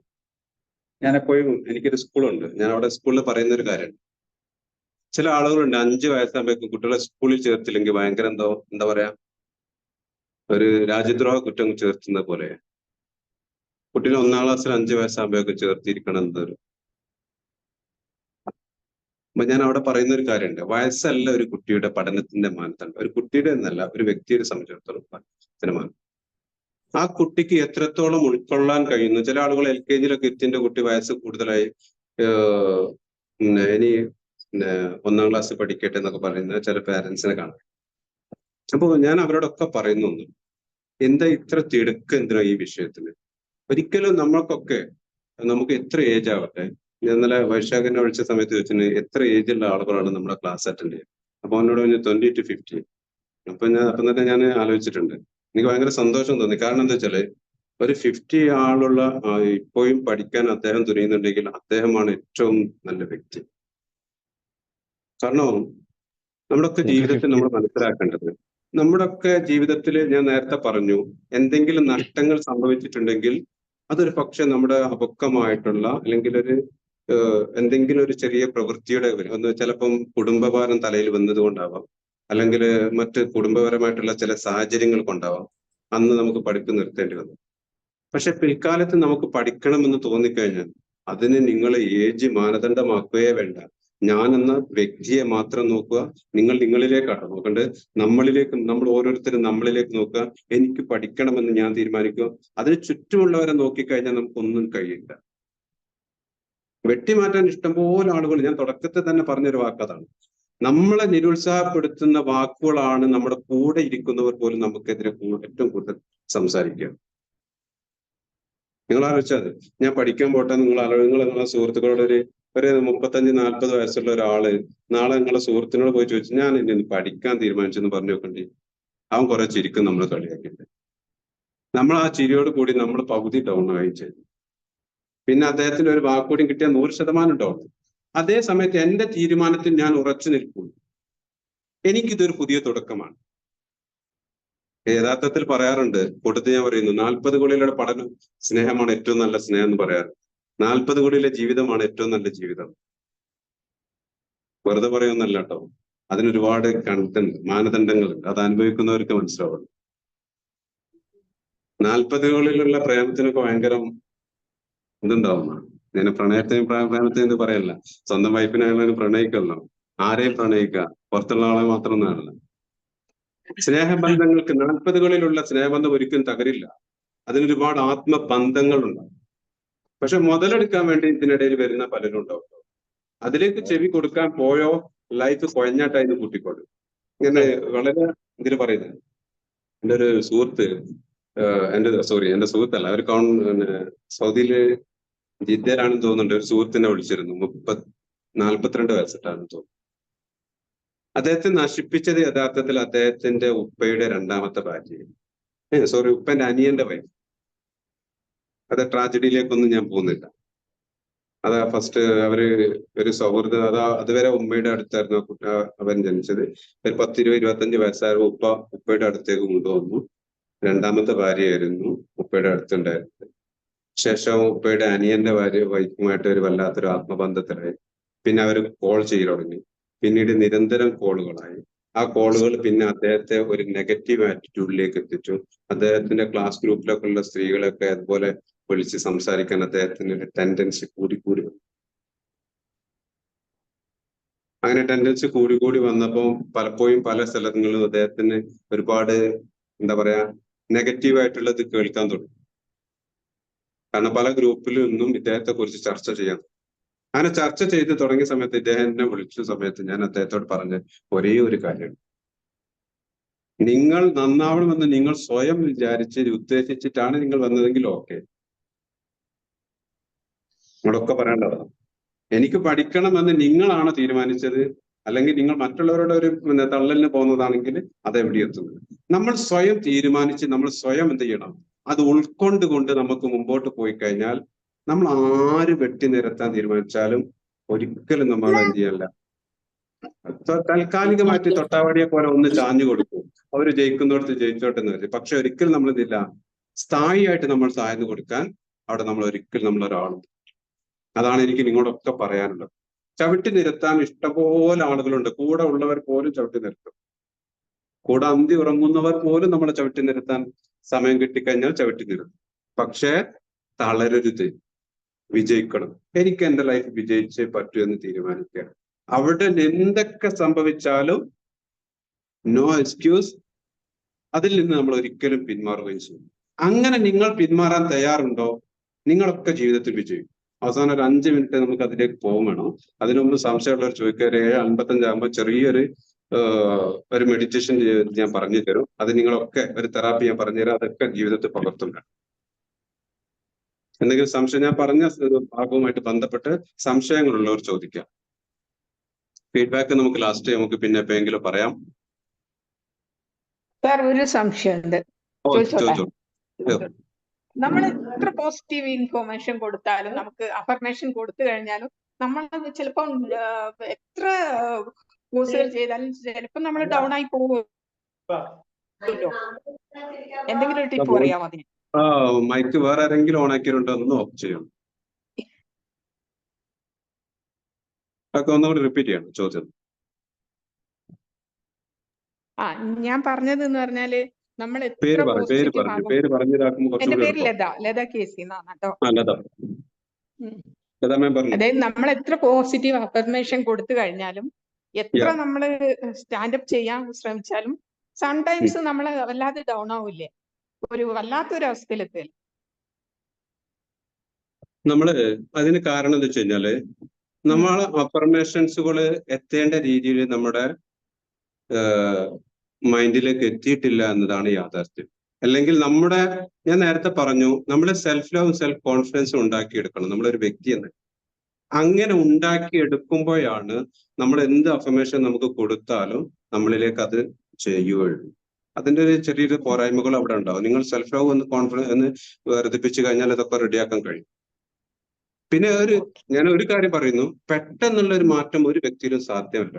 ഞാൻ എപ്പോഴും, എനിക്കൊരു സ്കൂളുണ്ട്, ഞാൻ അവിടെ സ്കൂളിൽ പറയുന്ന ഒരു കാര്യമാണ്. ചില ആളുകളുണ്ട് 5 വയസ്സാകുമ്പോഴേക്കും കുട്ടികളെ സ്കൂളിൽ ചേർത്തില്ലെങ്കിൽ ഭയങ്കര എന്താ പറയാ, ഒരു രാജ്യദ്രോഹ കുറ്റം ചേർത്തുന്ന പോലെ. കുട്ടികളെ 1-ാം ക്ലാസ്സിൽ 5 വയസ്സാകുമ്പോഴേക്കും ചേർത്തിരിക്കണം എന്നൊരു. അപ്പൊ ഞാൻ അവിടെ പറയുന്ന ഒരു കാര്യമുണ്ട്, വയസ്സല്ല ഒരു കുട്ടിയുടെ പഠനത്തിന്റെ മാനദണ്ഡം. ഒരു കുട്ടിയുടെ എന്നല്ല, ഒരു വ്യക്തിയെ സംബന്ധിച്ചിടത്തോളം പഠനത്തിന്റെ മാനദണ്ഡം ആ കുട്ടിക്ക് എത്രത്തോളം ഉൾക്കൊള്ളാൻ കഴിയുന്നു. ചില ആളുകൾ LKG-ലൊക്കെ എത്തിൻ്റെ കുട്ടി വയസ്സ് കൂടുതലായി ഇനി 1-ാം ക്ലാസ് പഠിക്കട്ടെ എന്നൊക്കെ പറയുന്ന ചില പാരന്റ്സിനെ കാണാം. അപ്പൊ ഞാൻ അവരോടൊക്കെ പറയുന്നു, എന്താ ഇത്ര തിടുക്കം എന്തിനാ ഈ വിഷയത്തിന്? ഒരിക്കലും നമ്മൾക്കൊക്കെ, നമുക്ക് എത്ര ഏജ് ആവട്ടെ. ഞാൻ ഇന്നലെ വൈശാഖിനെ വിളിച്ച സമയത്ത് ചോദിച്ചിന് എത്ര ഏജുള്ള ആളുകളാണ് നമ്മുടെ ക്ലാസ് അറ്റൻഡ് ചെയ്യുക. അപ്പൊ അവനോട് 20 to 50. അപ്പം തന്നെ ഞാൻ ആലോചിച്ചിട്ടുണ്ട്. എനിക്ക് ഭയങ്കര സന്തോഷം തോന്നി. കാരണം എന്താ വെച്ചാല് ഒരു 50 ആളുള്ള ഇപ്പോഴും പഠിക്കാൻ അദ്ദേഹം തുനിയുന്നുണ്ടെങ്കിൽ അദ്ദേഹമാണ് ഏറ്റവും നല്ല വ്യക്തി. കാരണം നമ്മുടെയൊക്കെ ജീവിതത്തിൽ നമ്മൾ മനസ്സിലാക്കേണ്ടത്, നമ്മുടെയൊക്കെ ജീവിതത്തിൽ ഞാൻ നേരത്തെ പറഞ്ഞു, എന്തെങ്കിലും നഷ്ടങ്ങൾ സംഭവിച്ചിട്ടുണ്ടെങ്കിൽ അതൊരു പക്ഷെ നമ്മുടെ അപക്വമായിട്ടുള്ള അല്ലെങ്കിൽ എന്തെങ്കിലും ഒരു ചെറിയ പ്രവൃത്തിയുടെ ഒന്ന്, ചിലപ്പം കുടുംബഭാരം തലയിൽ വന്നതുകൊണ്ടാവാം, അല്ലെങ്കിൽ മറ്റ് കുടുംബപരമായിട്ടുള്ള ചില സാഹചര്യങ്ങൾ കൊണ്ടാവാം അന്ന് നമുക്ക് പഠിപ്പ് നിർത്തേണ്ടി വന്നു. പക്ഷെ പിൽക്കാലത്ത് നമുക്ക് പഠിക്കണമെന്ന് തോന്നിക്കഴിഞ്ഞാൽ അതിന് നിങ്ങൾ ഏജ് മാനദണ്ഡമാക്കുകയേ വേണ്ട. ഞാൻ എന്ന വ്യക്തിയെ മാത്രം നോക്കുക. നിങ്ങൾ നിങ്ങളിലേക്കാണ് നോക്കേണ്ടത്. നമ്മൾ ഓരോരുത്തരും നമ്മളിലേക്ക് നോക്കുക. എനിക്ക് പഠിക്കണമെന്ന് ഞാൻ തീരുമാനിക്കുക. അതിന് ചുറ്റുമുള്ളവരെ നോക്കിക്കഴിഞ്ഞാൽ നമുക്കൊന്നും കഴിയില്ല. വെട്ടിമാറ്റാൻ ഇഷ്ടംപോലെ ആളുകൾ, ഞാൻ തുടക്കത്തിൽ തന്നെ പറഞ്ഞൊരു വാക്കതാണ്, നമ്മളെ നിരുത്സാഹപ്പെടുത്തുന്ന വാക്കുകളാണ് നമ്മുടെ കൂടെ ഇരിക്കുന്നവർ പോലും നമുക്കെതിരെ ഏറ്റവും കൂടുതൽ സംസാരിക്കുക. നിങ്ങൾ ആലോചിച്ചാൽ, ഞാൻ പഠിക്കാൻ പോട്ടെ, നിങ്ങളെ സുഹൃത്തുക്കളോട് ഒരു 35-40 വയസ്സുള്ള ഒരാള് നാളെ നിങ്ങളെ സുഹൃത്തിനോട് പോയി ചോദിച്ചു, ഞാൻ ഇനി പഠിക്കാൻ തീരുമാനിച്ചെന്ന് പറഞ്ഞു നോക്കണ്ടി, അവൻ കുറെ ചിരിക്കും നമ്മൾ കളിയാക്കിയിട്ട്. നമ്മൾ ആ ചിരിയോട് കൂടി നമ്മൾ പകുതി ഡൗൺ ആയി ചെയ്തു. പിന്നെ അദ്ദേഹത്തിന് ഒരു വാക്കുകൂടി കിട്ടിയാൽ 100% ഡൗൺ. അതേ സമയത്ത് എന്റെ തീരുമാനത്തിൽ ഞാൻ ഉറച്ചു നിൽക്കുന്നു. എനിക്കിതൊരു പുതിയ തുടക്കമാണ്. യഥാർത്ഥത്തിൽ പറയാറുണ്ട്, കൂട്ടത്തിൽ ഞാൻ പറയുന്നു, 40 കോടിയിലുള്ള പഠനം സ്നേഹമാണ് ഏറ്റവും നല്ല സ്നേഹം എന്ന് പറയാറ്. 40 കോടിയിലെ ജീവിതമാണ് ഏറ്റവും നല്ല ജീവിതം. വെറുതെ പറയുന്നല്ല കേട്ടോ, അതിനൊരുപാട് കണ്ടന്റ് മാനദണ്ഡങ്ങളുണ്ട്. അത് അനുഭവിക്കുന്നവർക്ക് മനസ്സിലാവുള്ളൂ. 40 കോടിയിലുള്ള പ്രേമത്തിനൊക്കെ ഭയങ്കര ഇതുണ്ടാവുന്ന. ഞാൻ പ്രേമത്തിന് പറയല്ല, സ്വന്തം വൈഫിനായാലും പ്രണയിക്കല്ലോ. ആരെയും പ്രണയിക്കുക, പുറത്തുള്ള ആളെ മാത്രം ഒന്നാണല്ല. സ്നേഹബന്ധങ്ങൾക്ക് 40 കോടിയിലുള്ള സ്നേഹബന്ധം ഒരിക്കലും തകരില്ല. അതിനൊരുപാട് ആത്മബന്ധങ്ങളുണ്ടാവും. പക്ഷെ മുതലെടുക്കാൻ വേണ്ടി ഇതിനിടയിൽ വരുന്ന പലരും ഉണ്ടാവും. അതിലേക്ക് ചെവി കൊടുക്കാൻ പോയോ ലൈഫ് കുഴഞ്ഞാട്ടായിരുന്നു കൂട്ടിക്കോട്. ഇങ്ങനെ വളരെ ഇതിൽ പറയുന്നത്. എൻ്റെ ഒരു സുഹൃത്ത് എൻ്റെ സുഹൃത്തല്ല, അവർ സൗദിയില് ജിദ്ദയിലാണെന്ന് തോന്നുന്നുണ്ട്. ഒരു സുഹൃത്തിനെ വിളിച്ചിരുന്നു. 42 വയസ്സിട്ടാണെന്ന് തോന്നുന്നു. അദ്ദേഹത്തെ നശിപ്പിച്ചത് യഥാർത്ഥത്തിൽ അദ്ദേഹത്തിന്റെ ഉപ്പയുടെ രണ്ടാമത്തെ ഭാര്യ, ഉപ്പന്റെ അനിയന്റെ വൈഫ്. അത് ട്രാജഡിയിലേക്കൊന്നും ഞാൻ പോകുന്നില്ല. അതാ ഫസ്റ്റ് അവര് ഒരു സൗഹൃദം, അതുവരെ ഉമ്മയുടെ അടുത്തായിരുന്നു അവൻ ജനിച്ചത്. ഒരു 10-20-25 വയസ്സായ ഉപ്പയുടെ അടുത്തേക്ക് കൊണ്ടുവന്നു. രണ്ടാമത്തെ ഭാര്യയായിരുന്നു ഉപ്പയുടെ അടുത്തുണ്ടായിരുന്നത്. ശേഷം ഉപ്പയുടെ അനിയന്റെ വൈഫുമായിട്ട് ഒരു വല്ലാത്തൊരു ആത്മബന്ധത്തിലായി. പിന്നെ അവർ കോൾ ചെയ്യൽ തുടങ്ങി. പിന്നീട് നിരന്തരം കോളുകളായി. ആ കോളുകൾ പിന്നെ അദ്ദേഹത്തെ ഒരു നെഗറ്റീവ് ആറ്റിറ്റ്യൂഡിലേക്ക് എത്തിച്ചു. അദ്ദേഹത്തിന്റെ ക്ലാസ് ഗ്രൂപ്പിലൊക്കെ ഉള്ള സ്ത്രീകളൊക്കെ അതുപോലെ വിളിച്ച് സംസാരിക്കാൻ അദ്ദേഹത്തിന് ഒരു ടെൻഡൻസി കൂടി വന്നു. അങ്ങനെ ടെൻഡൻസി കൂടി വന്നപ്പോൾ പലപ്പോഴും പല സ്ഥലങ്ങളിലും അദ്ദേഹത്തിന് ഒരുപാട് എന്താ പറയാ നെഗറ്റീവായിട്ടുള്ളത് കേൾക്കാൻ തുടങ്ങി. കാരണം പല ഗ്രൂപ്പിലും നിന്നും ഇദ്ദേഹത്തെ കുറിച്ച് ചർച്ച ചെയ്യാൻ. അങ്ങനെ ചർച്ച ചെയ്ത് തുടങ്ങിയ സമയത്ത് ഇദ്ദേഹം എന്നെ വിളിച്ച സമയത്ത് ഞാൻ അദ്ദേഹത്തോട് പറഞ്ഞ ഒരേ ഒരു കാര്യമാണ്, നിങ്ങൾ നന്നാവണമെന്ന് നിങ്ങൾ സ്വയം ഉദ്ദേശിച്ചിട്ടാണ് നിങ്ങൾ വന്നതെങ്കിൽ ഓക്കെ, നിങ്ങളൊക്കെ പറയേണ്ടതാണ്. എനിക്ക് പഠിക്കണമെന്ന് നിങ്ങളാണ് തീരുമാനിച്ചത്, അല്ലെങ്കിൽ നിങ്ങൾ മറ്റുള്ളവരുടെ ഒരു തള്ളലിന് പോകുന്നതാണെങ്കിൽ അതെവിടെ എത്തുന്നത്. നമ്മൾ സ്വയം തീരുമാനിച്ച് നമ്മൾ സ്വയം എന്ത് ചെയ്യണം, അത് ഉൾക്കൊണ്ടുകൊണ്ട് നമുക്ക് മുമ്പോട്ട് പോയി കഴിഞ്ഞാൽ നമ്മൾ ആര് വെട്ടി നിരത്താൻ തീരുമാനിച്ചാലും ഒരിക്കലും നമ്മൾ എന്ത് ചെയ്യല്ല. താൽക്കാലികമായിട്ട് തൊട്ടാവാടിയെ പോലെ ഒന്ന് ചാഞ്ഞു കൊടുക്കും, അവര് ജയിക്കുന്നിടത്ത് ജയിച്ചോട്ടെ എന്ന് വരും. പക്ഷെ ഒരിക്കലും നമ്മൾ എന്തില്ല, സ്ഥായിയായിട്ട് നമ്മൾ താഴ്ന്നു കൊടുക്കാൻ അവിടെ നമ്മൾ ഒരിക്കലും നമ്മളൊരാളും. അതാണ് എനിക്ക് നിങ്ങളോടൊക്കെ പറയാനുള്ളത്. ചവിട്ടി നിരത്താൻ ഇഷ്ടംപോലെ ആളുകളുണ്ട്. കൂടെ ഉള്ളവർ പോലും ചവിട്ടി നിരത്തും. കൂടെ അന്തി ഉറങ്ങുന്നവർ പോലും നമ്മളെ ചവിട്ടി നിരത്താൻ സമയം കിട്ടിക്കഴിഞ്ഞാൽ ചവിട്ടി നിരത്തും. പക്ഷേ തളരരുത്, വിജയിക്കണം. എനിക്ക് എന്റെ ലൈഫ് വിജയിച്ചേ പറ്റൂ എന്ന് തീരുമാനിക്കുക. അവിടെ എന്തൊക്കെ സംഭവിച്ചാലും നോ എക്സ്ക്യൂസ്, അതിൽ നിന്ന് നമ്മൾ ഒരിക്കലും പിന്മാറുകയും ചെയ്യും. അങ്ങനെ നിങ്ങൾ പിന്മാറാൻ തയ്യാറുണ്ടോ, നിങ്ങളൊക്കെ ജീവിതത്തിൽ വിജയിക്കും. അവസാനം ഒരു 5 മിനിറ്റ് നമുക്ക് അതിലേക്ക് പോകും വേണം. അതിനൊന്നും സംശയമുള്ളവർ ചോദിക്കുക. 7:55 ആകുമ്പോൾ ചെറിയൊരു മെഡിറ്റേഷൻ ഞാൻ പറഞ്ഞു തരും. അത് നിങ്ങളൊക്കെ ഒരു തെറാപ്പി ഞാൻ പറഞ്ഞുതരാം. അതൊക്കെ ജീവിതത്തിൽ പകർത്തുന്നുണ്ട്. എന്തെങ്കിലും സംശയം ഞാൻ പറഞ്ഞ ഭാഗവുമായിട്ട് ബന്ധപ്പെട്ട് സംശയങ്ങളുള്ളവർ ചോദിക്കാം. ഫീഡ്ബാക്ക് നമുക്ക് ലാസ്റ്റ് നമുക്ക് പിന്നെ എപ്പോഴെങ്കിലും പറയാം. സാർ ഒരു സംശയമുണ്ട്, ചോദിച്ചോട്ടെ? നമ്മൾ എത്ര പോസിറ്റീവ് ഇൻഫോർമേഷൻ കൊടുത്താലും, നമുക്ക് അഫർമേഷൻ കൊടുത്തു കഴിഞ്ഞാലും, നമ്മൾ ചിലപ്പം എത്ര കോഴ്സുകൾ ചെയ്താലും ചിലപ്പോൾ നമ്മൾ ഡൗൺ ആയി പോകുമല്ലോ. എന്തെങ്കിലും ഒരു ടിപ്പ് പറയാമോ അതിന്? മൈക്ക് വേറെ ആരെങ്കിലും ഓൺ ആക്കിയിട്ടുണ്ടോ എന്ന് ഓഫ് ചെയ്യണം. ഒക്കെ ഒന്നുകൂടി റിപ്പീറ്റ് ചെയ്യണം ചോദ്യം. ഞാൻ പറഞ്ഞത് എന്ന് പറഞ്ഞാല് നമ്മൾ പേര് പറഞ്ഞിതാക്കുമ്പോൾ എന്റെ പേര് ലത കേസി എന്നാണ് കേട്ടോ. പറഞ്ഞു. അതായത് നമ്മൾ എത്ര പോസിറ്റീവ് അഫർമേഷൻ കൊടുത്തു കഴിഞ്ഞാലും, എത്ര നമ്മള് സ്റ്റാൻഡപ്പ് ചെയ്യാൻ ശ്രമിച്ചാലും, സംടൈംസ് നമ്മള് വല്ലാതെ ഡൗൺ ആവില്ലേ, ഒരു വല്ലാത്തൊരു അവസ്ഥയിലെത്തില്ല. നമ്മള് അതിന് കാരണം എന്താ വെച്ച് കഴിഞ്ഞാല്, നമ്മളെ അഫർമേഷൻസുകള് എത്തേണ്ട രീതിയിൽ നമ്മുടെ മൈൻഡിലേക്ക് എത്തിയിട്ടില്ല എന്നതാണ് യാഥാർത്ഥ്യം. അല്ലെങ്കിൽ ഞാൻ നേരത്തെ പറഞ്ഞു, നമ്മുടെ സെൽഫ് ലവും സെൽഫ് കോൺഫിഡൻസും ഉണ്ടാക്കിയെടുക്കണം നമ്മളൊരു വ്യക്തി എന്ന്. അങ്ങനെ ഉണ്ടാക്കിയെടുക്കുമ്പോഴാണ് നമ്മൾ എന്ത് അഫർമേഷൻ നമുക്ക് കൊടുത്താലും നമ്മളിലേക്ക് അത് ചെയ്യുകയുള്ളൂ. അതിന്റെ ഒരു ചെറിയൊരു പോരായ്മകൾ അവിടെ ഉണ്ടാവും. നിങ്ങൾ സെൽഫ് ലവ് എന്ന് കോൺഫിഡൻസ് എന്ന് വർദ്ധിപ്പിച്ചു കഴിഞ്ഞാൽ ഇതൊക്കെ റെഡിയാക്കാൻ കഴിയും. പിന്നെ ഞാൻ ഒരു കാര്യം പറയുന്നു, പെട്ടെന്നുള്ള ഒരു മാറ്റം ഒരു വ്യക്തിയിലും സാധ്യമല്ല.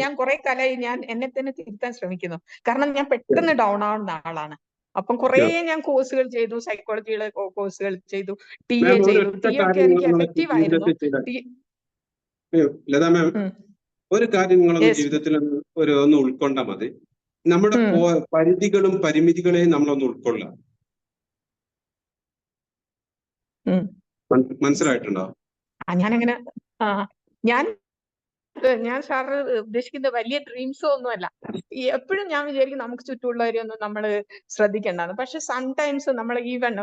ഞാൻ കുറെ കാലമായി എന്നെ തന്നെ തിരുത്താൻ ശ്രമിക്കുന്നു. കാരണം ഞാൻ പെട്ടെന്ന് ഡൗൺ ആവുന്ന ആളാണ്. അപ്പം കുറെ ഞാൻ കോഴ്സുകൾ ചെയ്തു, സൈക്കോളജിയുടെ കോഴ്സുകൾ ചെയ്തു, TA ചെയ്തു. TA ഒക്കെ എനിക്ക് എഫക്റ്റീവ് ആയിരുന്നു. ലതാ മാം, ഒരു കാര്യം നിങ്ങളൊന്ന് ജീവിതത്തിൽ ഒന്ന് ഉൾക്കൊണ്ടാൽ മതി. നമ്മുടെ പരിധികളും പരിമിതികളെയും നമ്മളൊന്ന് ഉൾക്കൊള്ളാം. മനസ്സിലായിട്ടുണ്ടോ? ഞാനങ്ങനെ ഞാൻ സാറ് ഉദ്ദേശിക്കുന്ന വലിയ ഡ്രീംസോ ഒന്നുമല്ല. എപ്പോഴും ഞാൻ വിചാരിക്കും നമുക്ക് ചുറ്റുമുള്ളവരെയൊന്നും നമ്മൾ ശ്രദ്ധിക്കേണ്ടതാണ്. പക്ഷെ സംടൈംസ് നമ്മൾ ഈവൻ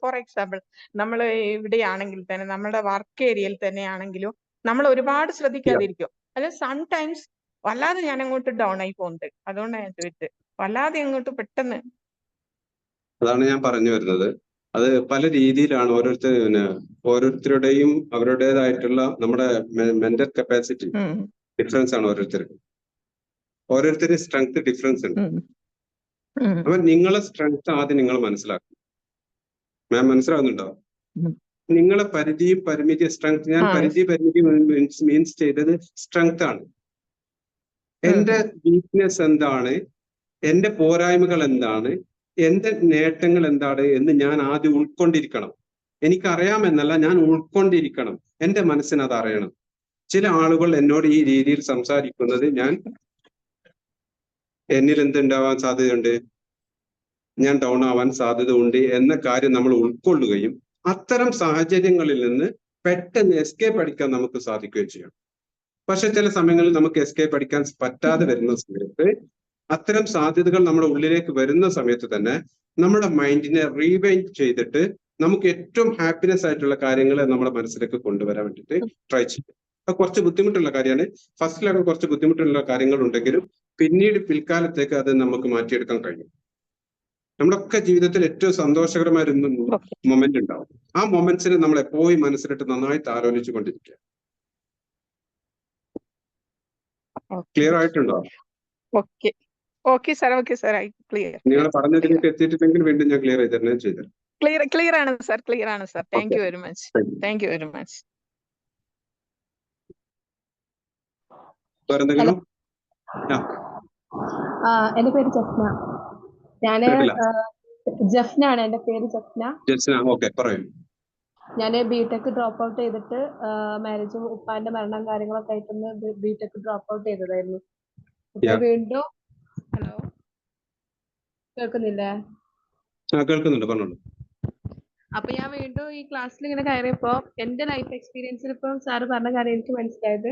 ഫോർ എക്സാമ്പിൾ നമ്മൾ ഇവിടെയാണെങ്കിൽ തന്നെ, നമ്മുടെ വർക്ക് ഏരിയയിൽ തന്നെ ആണെങ്കിലും നമ്മൾ ഒരുപാട് ശ്രദ്ധിക്കാതിരിക്കും. അല്ലെ സംടൈംസ് വല്ലാതെ ഞാൻ അങ്ങോട്ട് ഡൗൺ ആയി പോകുന്നുണ്ട്. അതുകൊണ്ടാണ് ഞാൻ ചോദിച്ചത്. വല്ലാതെ അങ്ങോട്ട് പെട്ടെന്ന്. അതാണ് ഞാൻ പറഞ്ഞു വരുന്നത്. അത് പല രീതിയിലാണ് ഓരോരുത്തരുടെയും അവരുടേതായിട്ടുള്ള നമ്മുടെ മെന്റൽ കപ്പാസിറ്റി ഡിഫറൻസ് ആണ് ഓരോരുത്തർക്കും. ഓരോരുത്തരുടെ സ്ട്രെങ്ത് ഡിഫറൻസ് ഉണ്ട്. അപ്പൊ നിങ്ങളെ സ്ട്രെങ്ത് ആദ്യം നിങ്ങൾ മനസ്സിലാക്കും. മാം മനസ്സിലാവുന്നുണ്ടോ? നിങ്ങളെ പരിധിയും പരിമിതി സ്ട്രെങ്ത്, ഞാൻ പരിധി പരിമിതി മീൻസ് ചെയ്തത് സ്ട്രെങ്ത് ആണ്. എന്റെ വീക്ക്നെസ് എന്താണ്, എന്റെ പോരായ്മകൾ എന്താണ്, എന്റെ നേട്ടങ്ങൾ എന്താണ് എന്ന് ഞാൻ ആദ്യം ഉൾക്കൊണ്ടിരിക്കണം. എനിക്കറിയാമെന്നല്ല, ഞാൻ ഉൾക്കൊണ്ടിരിക്കണം. എന്റെ മനസ്സിന് അത് അറിയണം. ചില ആളുകൾ എന്നോട് ഈ രീതിയിൽ സംസാരിക്കുന്നത് എന്നിൽ എന്തുണ്ടാവാൻ സാധ്യതയുണ്ട്, ഞാൻ ഡൗൺ ആവാൻ സാധ്യത ഉണ്ട് എന്ന കാര്യം നമ്മൾ ഉൾക്കൊള്ളുകയും അത്തരം സാഹചര്യങ്ങളിൽ നിന്ന് പെട്ടെന്ന് എസ്കേപ്പ് അടിക്കാൻ നമുക്ക് സാധിക്കുകയും ചെയ്യും. പക്ഷെ ചില സമയങ്ങളിൽ നമുക്ക് എസ്കേപ്പ് അടിക്കാൻ പറ്റാതെ വരുന്ന സമയത്ത്, അത്തരം സാധ്യതകൾ നമ്മുടെ ഉള്ളിലേക്ക് വരുന്ന സമയത്ത് തന്നെ നമ്മുടെ മൈൻഡിനെ റീവൈൻഡ് ചെയ്തിട്ട് നമുക്ക് ഏറ്റവും ഹാപ്പിനെസ് ആയിട്ടുള്ള കാര്യങ്ങളെ നമ്മുടെ മനസ്സിലേക്ക് കൊണ്ടുവരാൻ വേണ്ടിയിട്ട് ട്രൈ ചെയ്യും. അത് കുറച്ച് ബുദ്ധിമുട്ടുള്ള കാര്യമാണ്. ഫസ്റ്റിലൊക്കെ കുറച്ച് ബുദ്ധിമുട്ടുള്ള കാര്യങ്ങൾ ഉണ്ടെങ്കിലും പിന്നീട് പിൽക്കാലത്തേക്ക് അത് നമുക്ക് മാറ്റിയെടുക്കാൻ കഴിയും. നമ്മളൊക്കെ ജീവിതത്തിൽ ഏറ്റവും സന്തോഷകരമായ ഒരു മൊമെന്റ് ഉണ്ടാവും. ആ മൊമെന്റ്സിനെ നമ്മൾ എപ്പോഴും മനസ്സിലിട്ട് നന്നായിട്ട് ആലോചിച്ചു കൊണ്ടിരിക്കുക. ക്ലിയർ ആയിട്ടുണ്ടോ? Okay sir, okay sir, clear. നിങ്ങൾ പറഞ്ഞതിലേക്ക് എത്തിയിട്ടില്ലെങ്കിൽ വീണ്ടും ഞാൻ ക്ലിയർ ചെയ്ത് തന്നെ ചെയ്തു. ക്ലിയർ ആണ് സാർ, ക്ലിയർ ആണ് sir. Thank you very much, thank you very much. വേറെന്തെങ്കിലും? എന്റെ പേര് ജഫ്ന. ഞാന് ജഫ്നാണ് എന്റെ പേര്, ജഫ്ന. ഓക്കെ, പറയൂ. ഞാൻ ബിടെക് ഡ്രോപ്പ് ഔട്ട് ചെയ്തിട്ട് മാരേജും ഉപ്പാന്റെ മരണം കാര്യങ്ങളൊക്കെ ആയിട്ടൊന്ന് ബിടെക് ഡ്രോപ്പ് ഔട്ട് ചെയ്തതായിരുന്നു. ഇപ്പൊ വീണ്ടും ഹലോ കേൾക്കുന്നില്ലേ? കേൾക്കുന്നുണ്ട്, പറഞ്ഞോളൂ. അപ്പൊ ഞാൻ വീണ്ടും ഈ ക്ലാസ്സിൽ ഇങ്ങനെ കയറിയപ്പോ എന്റെ ലൈഫ് എക്സ്പീരിയൻസിൽ ഇപ്പം സാറ് പറഞ്ഞ കാര്യം എനിക്ക് മനസ്സിലായത്,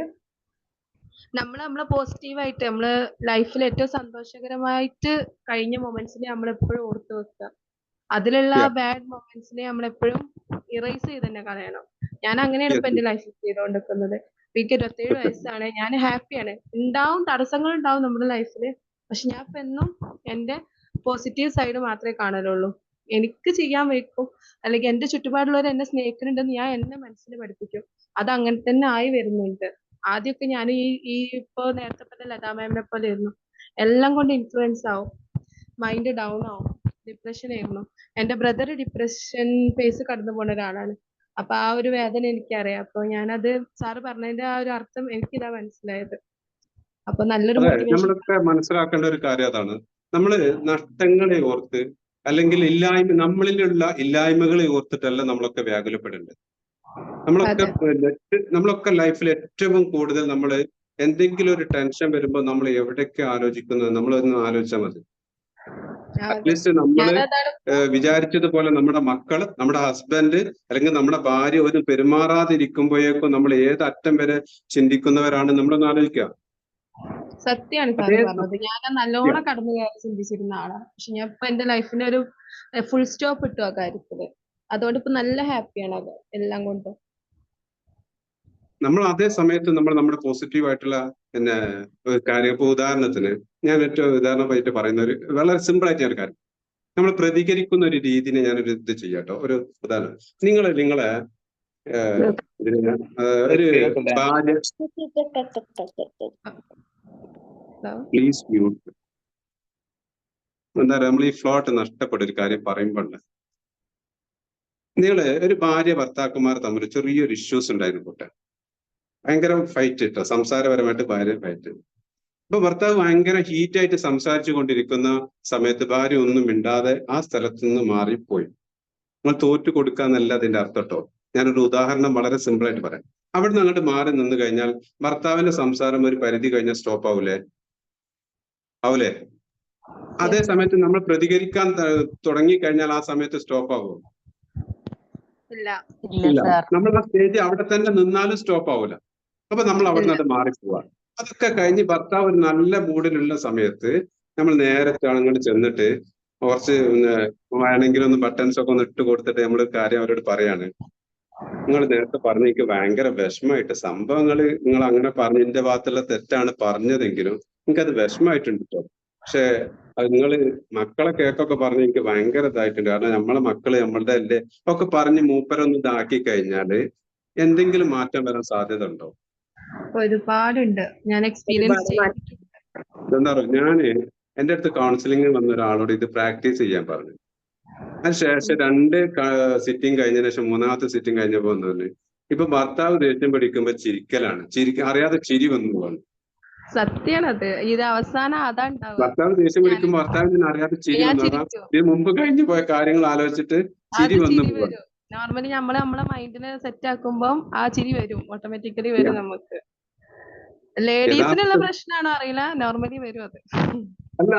നമ്മളെ പോസിറ്റീവായിട്ട് നമ്മള് ലൈഫിൽ ഏറ്റവും സന്തോഷകരമായിട്ട് കഴിഞ്ഞ മൊമെന്റ്സിനെ നമ്മൾ എപ്പോഴും ഓർത്ത് വെക്കുക. അതിലുള്ള ബാഡ് മൊമെന്റ്സിനെ നമ്മൾ എപ്പോഴും ഇറേസ് ചെയ്ത് തന്നെ കളയണം. ഞാൻ അങ്ങനെയാണ് ഇപ്പൊ എന്റെ ലൈഫിൽ ചെയ്തുകൊണ്ടിരിക്കുന്നത്. എനിക്ക് 27 വയസ്സാണ്. ഞാൻ ഹാപ്പിയാണ്. തടസ്സങ്ങൾ ഉണ്ടാവും നമ്മുടെ ലൈഫില്. പക്ഷെ ഞാൻ ഇപ്പൊ എന്നും എന്റെ പോസിറ്റീവ് സൈഡ് മാത്രമേ കാണലുള്ളൂ. എനിക്ക് ചെയ്യാൻ വയ്ക്കും, അല്ലെങ്കിൽ എന്റെ ചുറ്റുപാടുള്ളവർ എന്നെ സ്നേഹിക്കുന്നുണ്ടെന്ന് ഞാൻ എന്നെ മനസ്സിൽ പഠിപ്പിക്കും. അത് അങ്ങനെ തന്നെ ആയി വരുന്നുണ്ട്. ആദ്യമൊക്കെ ഞാൻ ഈ ഇപ്പൊ നേരത്തെ പറഞ്ഞ ലതാ മാമിനെ പോലെ ആയിരുന്നു. എല്ലാം കൊണ്ട് ഇൻഫ്ലുവൻസ് ആവും, മൈൻഡ് ഡൗൺ ആവും, ഡിപ്രഷൻ ആയിരുന്നു. എന്റെ ബ്രദർ ഡിപ്രഷൻ ഫേസ് കടന്നു പോണ ഒരാളാണ്. അപ്പൊ ആ ഒരു വേദന എനിക്കറിയാം. അപ്പൊ ഞാനത് സാറ് പറഞ്ഞതിന്റെ ആ ഒരു അർത്ഥം എനിക്കിതാ മനസ്സിലായത്. അപ്പൊ നല്ലൊരു മോട്ടിവേഷൻ. നമ്മളൊക്കെ മനസ്സിലാക്കേണ്ട ഒരു കാര്യം അതാണ്. നമ്മള് നഷ്ടങ്ങളെ ഓർത്ത് അല്ലെങ്കിൽ നമ്മളിലുള്ള ഇല്ലായ്മകളെ ഓർത്തിട്ടല്ല നമ്മളൊക്കെ വ്യാകുലപ്പെടേണ്ടത്. നമ്മളൊക്കെ ലൈഫിൽ ഏറ്റവും കൂടുതൽ നമ്മൾ എന്തെങ്കിലും ഒരു ടെൻഷൻ വരുമ്പോൾ നമ്മൾ എവിടെയൊക്കെ ആലോചിക്കുന്നത് നമ്മളൊന്ന് ആലോചിച്ചാൽ മതി. അറ്റ്ലീസ്റ്റ് നമ്മൾ വിചാരിച്ചതുപോലെ നമ്മുടെ മക്കൾ, നമ്മുടെ ഹസ്ബൻഡ് അല്ലെങ്കിൽ നമ്മുടെ ഭാര്യ ഒരു പെരുമാറാതിരിക്കുമ്പോഴേക്കും നമ്മൾ ഏത് അറ്റം വരെ ചിന്തിക്കുന്നവരാണ് നമ്മളൊന്ന് ആലോചിക്കുക. സത്യമാണ് സാറ് പറഞ്ഞത്. ഞാൻ നല്ലോണം കടന്നു കയറി ചിന്തിച്ചിരുന്ന ആളാണ്. പക്ഷെ ഞാൻ ഇപ്പൊ എന്റെ ലൈഫിന് ഒരു ഫുൾ സ്റ്റോപ്പ് ഇട്ടു ആ കാര്യത്തില്. അതുകൊണ്ട് ഇപ്പൊ നല്ല ഹാപ്പിയാണ് അത് എല്ലാം കൊണ്ടും. നമ്മൾ അതേ സമയത്ത് നമ്മുടെ പോസിറ്റീവ് ആയിട്ടുള്ള ഒരു കാര്യം, ഇപ്പൊ ഉദാഹരണത്തിന് ഞാൻ ഏറ്റവും ഉദാഹരണമായിട്ട് പറയുന്ന ഒരു വളരെ സിമ്പിൾ ആയിട്ട് ഒരു കാര്യം, നമ്മൾ പ്രതികരിക്കുന്ന ഒരു രീതിനെ ഞാനൊരു ഇത് ചെയ്യാട്ടോ. ഒരു ഉദാഹരണം, നിങ്ങളെ ഒരു ഭാര്യ, പ്ലീസ് മ്യൂട്ട്. എന്താ പറയുക, നമ്മൾ ഈ ഫ്ലോട്ട് നഷ്ടപ്പെട്ട ഒരു കാര്യം പറയുമ്പോണ്ട്, ഒരു ഭാര്യ ഭർത്താക്കന്മാർ തമ്മിൽ ചെറിയൊരു ഇഷ്യൂസ് ഉണ്ടായിരുന്നു പോട്ടെ, ഭയങ്കര ഫൈറ്റ് ഇട്ടോ, സംസാരപരമായിട്ട് ഭാര്യ ഫൈറ്റ്. അപ്പൊ ഭർത്താവ് ഭയങ്കര ഹീറ്റായിട്ട് സംസാരിച്ചു കൊണ്ടിരിക്കുന്ന സമയത്ത് ഭാര്യ ഒന്നും മിണ്ടാതെ ആ സ്ഥലത്ത് നിന്ന് മാറിപ്പോയി. നമ്മൾ തോറ്റു കൊടുക്കാന്നല്ല അതിന്റെ അർത്ഥം കേട്ടോ. ഞാനൊരു ഉദാഹരണം വളരെ സിമ്പിൾ ആയിട്ട് പറയാം. അവിടെ നിന്ന് അങ്ങോട്ട് മാറി നിന്ന് കഴിഞ്ഞാൽ ഭർത്താവിന്റെ സംസാരം ഒരു പരിധി കഴിഞ്ഞാൽ സ്റ്റോപ്പ് ആവൂലേ? അതേ സമയത്ത് നമ്മൾ പ്രതികരിക്കാൻ തുടങ്ങി കഴിഞ്ഞാൽ ആ സമയത്ത് സ്റ്റോപ്പ് ആവുമോ? ഇല്ല. നമ്മളുടെ സ്റ്റേജ് അവിടെ തന്നെ നിന്നാലും സ്റ്റോപ്പ് ആവൂല. അപ്പൊ നമ്മൾ അവിടെ നിന്ന് മാറിപ്പോവാ. അതൊക്കെ കഴിഞ്ഞ് ഭർത്താവ് ഒരു നല്ല മൂഡിലുള്ള സമയത്ത് നമ്മൾ നേരത്തെ അങ്ങോട്ട് ചെന്നിട്ട് കുറച്ച് വേണമെങ്കിലും ഒന്ന് ബട്ടൺസ് ഒക്കെ ഒന്ന് ഇട്ട് കൊടുത്തിട്ട് നമ്മൾ കാര്യം അവരോട് പറയാണ്, നിങ്ങൾ നേരത്തെ പറഞ്ഞ എനിക്ക് ഭയങ്കര വിഷമമായിട്ട് സംഭവങ്ങൾ നിങ്ങൾ അങ്ങനെ പറഞ്ഞ എന്റെ ഭാഗത്തുള്ള തെറ്റാണ് പറഞ്ഞതെങ്കിലും എനിക്കത് വിഷമമായിട്ടുണ്ട് കേട്ടോ. പക്ഷെ അത് നിങ്ങൾ മക്കളെ കേക്കൊക്കെ പറഞ്ഞ് എനിക്ക് ഭയങ്കര ഇതായിട്ടുണ്ട്. കാരണം നമ്മളെ മക്കള് നമ്മളുടെ അല്ലേ ഒക്കെ പറഞ്ഞ് മൂപ്പരൊന്നും ഇതാക്കി കഴിഞ്ഞാല് എന്തെങ്കിലും മാറ്റം വരാൻ സാധ്യത ഉണ്ടോ? ഒരുപാടുണ്ട്. ഞാൻ എക്സ്പീരിയൻസ് ചെയ്തിട്ടുണ്ട്. എന്താ പറയുക, ഞാന് എന്റെ അടുത്ത് കൗൺസിലിംഗ് വന്ന ഒരാളോട് ഇത് പ്രാക്ടീസ് ചെയ്യാൻ പറഞ്ഞു. അതിനുശേഷം 2 സിറ്റിംഗ് കഴിഞ്ഞതിന് ശേഷം 3ാമത്തെ സിറ്റിംഗ് കഴിഞ്ഞപ്പോ വന്നു ഇപ്പൊ ഭർത്താവ് ദേഷ്യം പിടിക്കുമ്പോ ചിരിക്കലാണ്, അറിയാതെ ചിരി വന്നു പോവാണ്. സത്യാണത്. ഇത് അവസാനം അതാ ഉണ്ടാവുക. ഭർത്താവ് ദേഷ്യം പിടിക്കുമ്പോ ഭർത്താവിന് അറിയാതെ ചിരി ഞാൻ വന്നു. അതാ ചിരിക്കും. ഇത് മുമ്പ് കഴിഞ്ഞു പോയ കാര്യങ്ങൾ ആലോചിച്ചിട്ട് ചിരി അത് വന്നു ചിരി പോവാണ്. വരും. നോർമലി നമ്മളെ മൈൻഡിനെ സെറ്റ് ആക്കുമ്പോൾ ആ ചിരി വരും, ഓട്ടോമാറ്റിക്കലി വരും നമുക്ക്. ലേഡീസിനുള്ള യഥാർത്ഥ പ്രശ്നമാണോ അറിയില്ല, നോർമലി വരും അത്. അല്ല,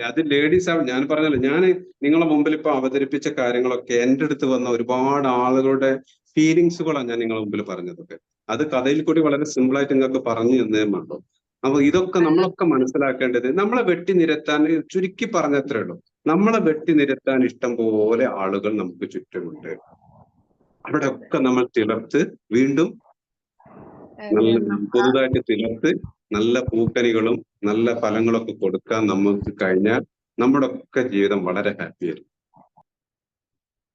അത് ലേഡീസ് ഞാൻ പറഞ്ഞല്ലോ, ഞാൻ നിങ്ങളെ മുമ്പിൽ ഇപ്പൊ അവതരിപ്പിച്ച കാര്യങ്ങളൊക്കെ എന്റെ അടുത്ത് വന്ന ഒരുപാട് ആളുകളുടെ ഫീലിങ്സുകളാണ് ഞാൻ നിങ്ങളെ മുമ്പിൽ പറഞ്ഞതൊക്കെ. അത് കഥയിൽ കൂടി വളരെ സിമ്പിൾ ആയിട്ട് നിങ്ങൾക്ക് പറഞ്ഞു തന്നേ ഉള്ളൂ. അപ്പൊ ഇതൊക്കെ നമ്മളൊക്കെ മനസ്സിലാക്കേണ്ടത്, നമ്മളെ വെട്ടി നിരത്താൻ, ചുരുക്കി പറഞ്ഞത്രേ ഉള്ളൂ, നമ്മളെ വെട്ടി നിരത്താൻ ഇഷ്ടം പോലെ ആളുകൾ നമുക്ക് ചുറ്റുമുണ്ട്. അവിടെ ഒക്കെ നമ്മൾ തിളർത്ത് വീണ്ടും നല്ല പുതുതായിട്ട് തിളർത്ത് നല്ല പൂക്കനികളും നല്ല ഫലങ്ങളൊക്കെ കൊടുക്കാൻ നമുക്ക് കഴിഞ്ഞാൽ നമ്മുടെ ഒക്കെ ജീവിതം വളരെ ഹാപ്പി ആയിരിക്കും.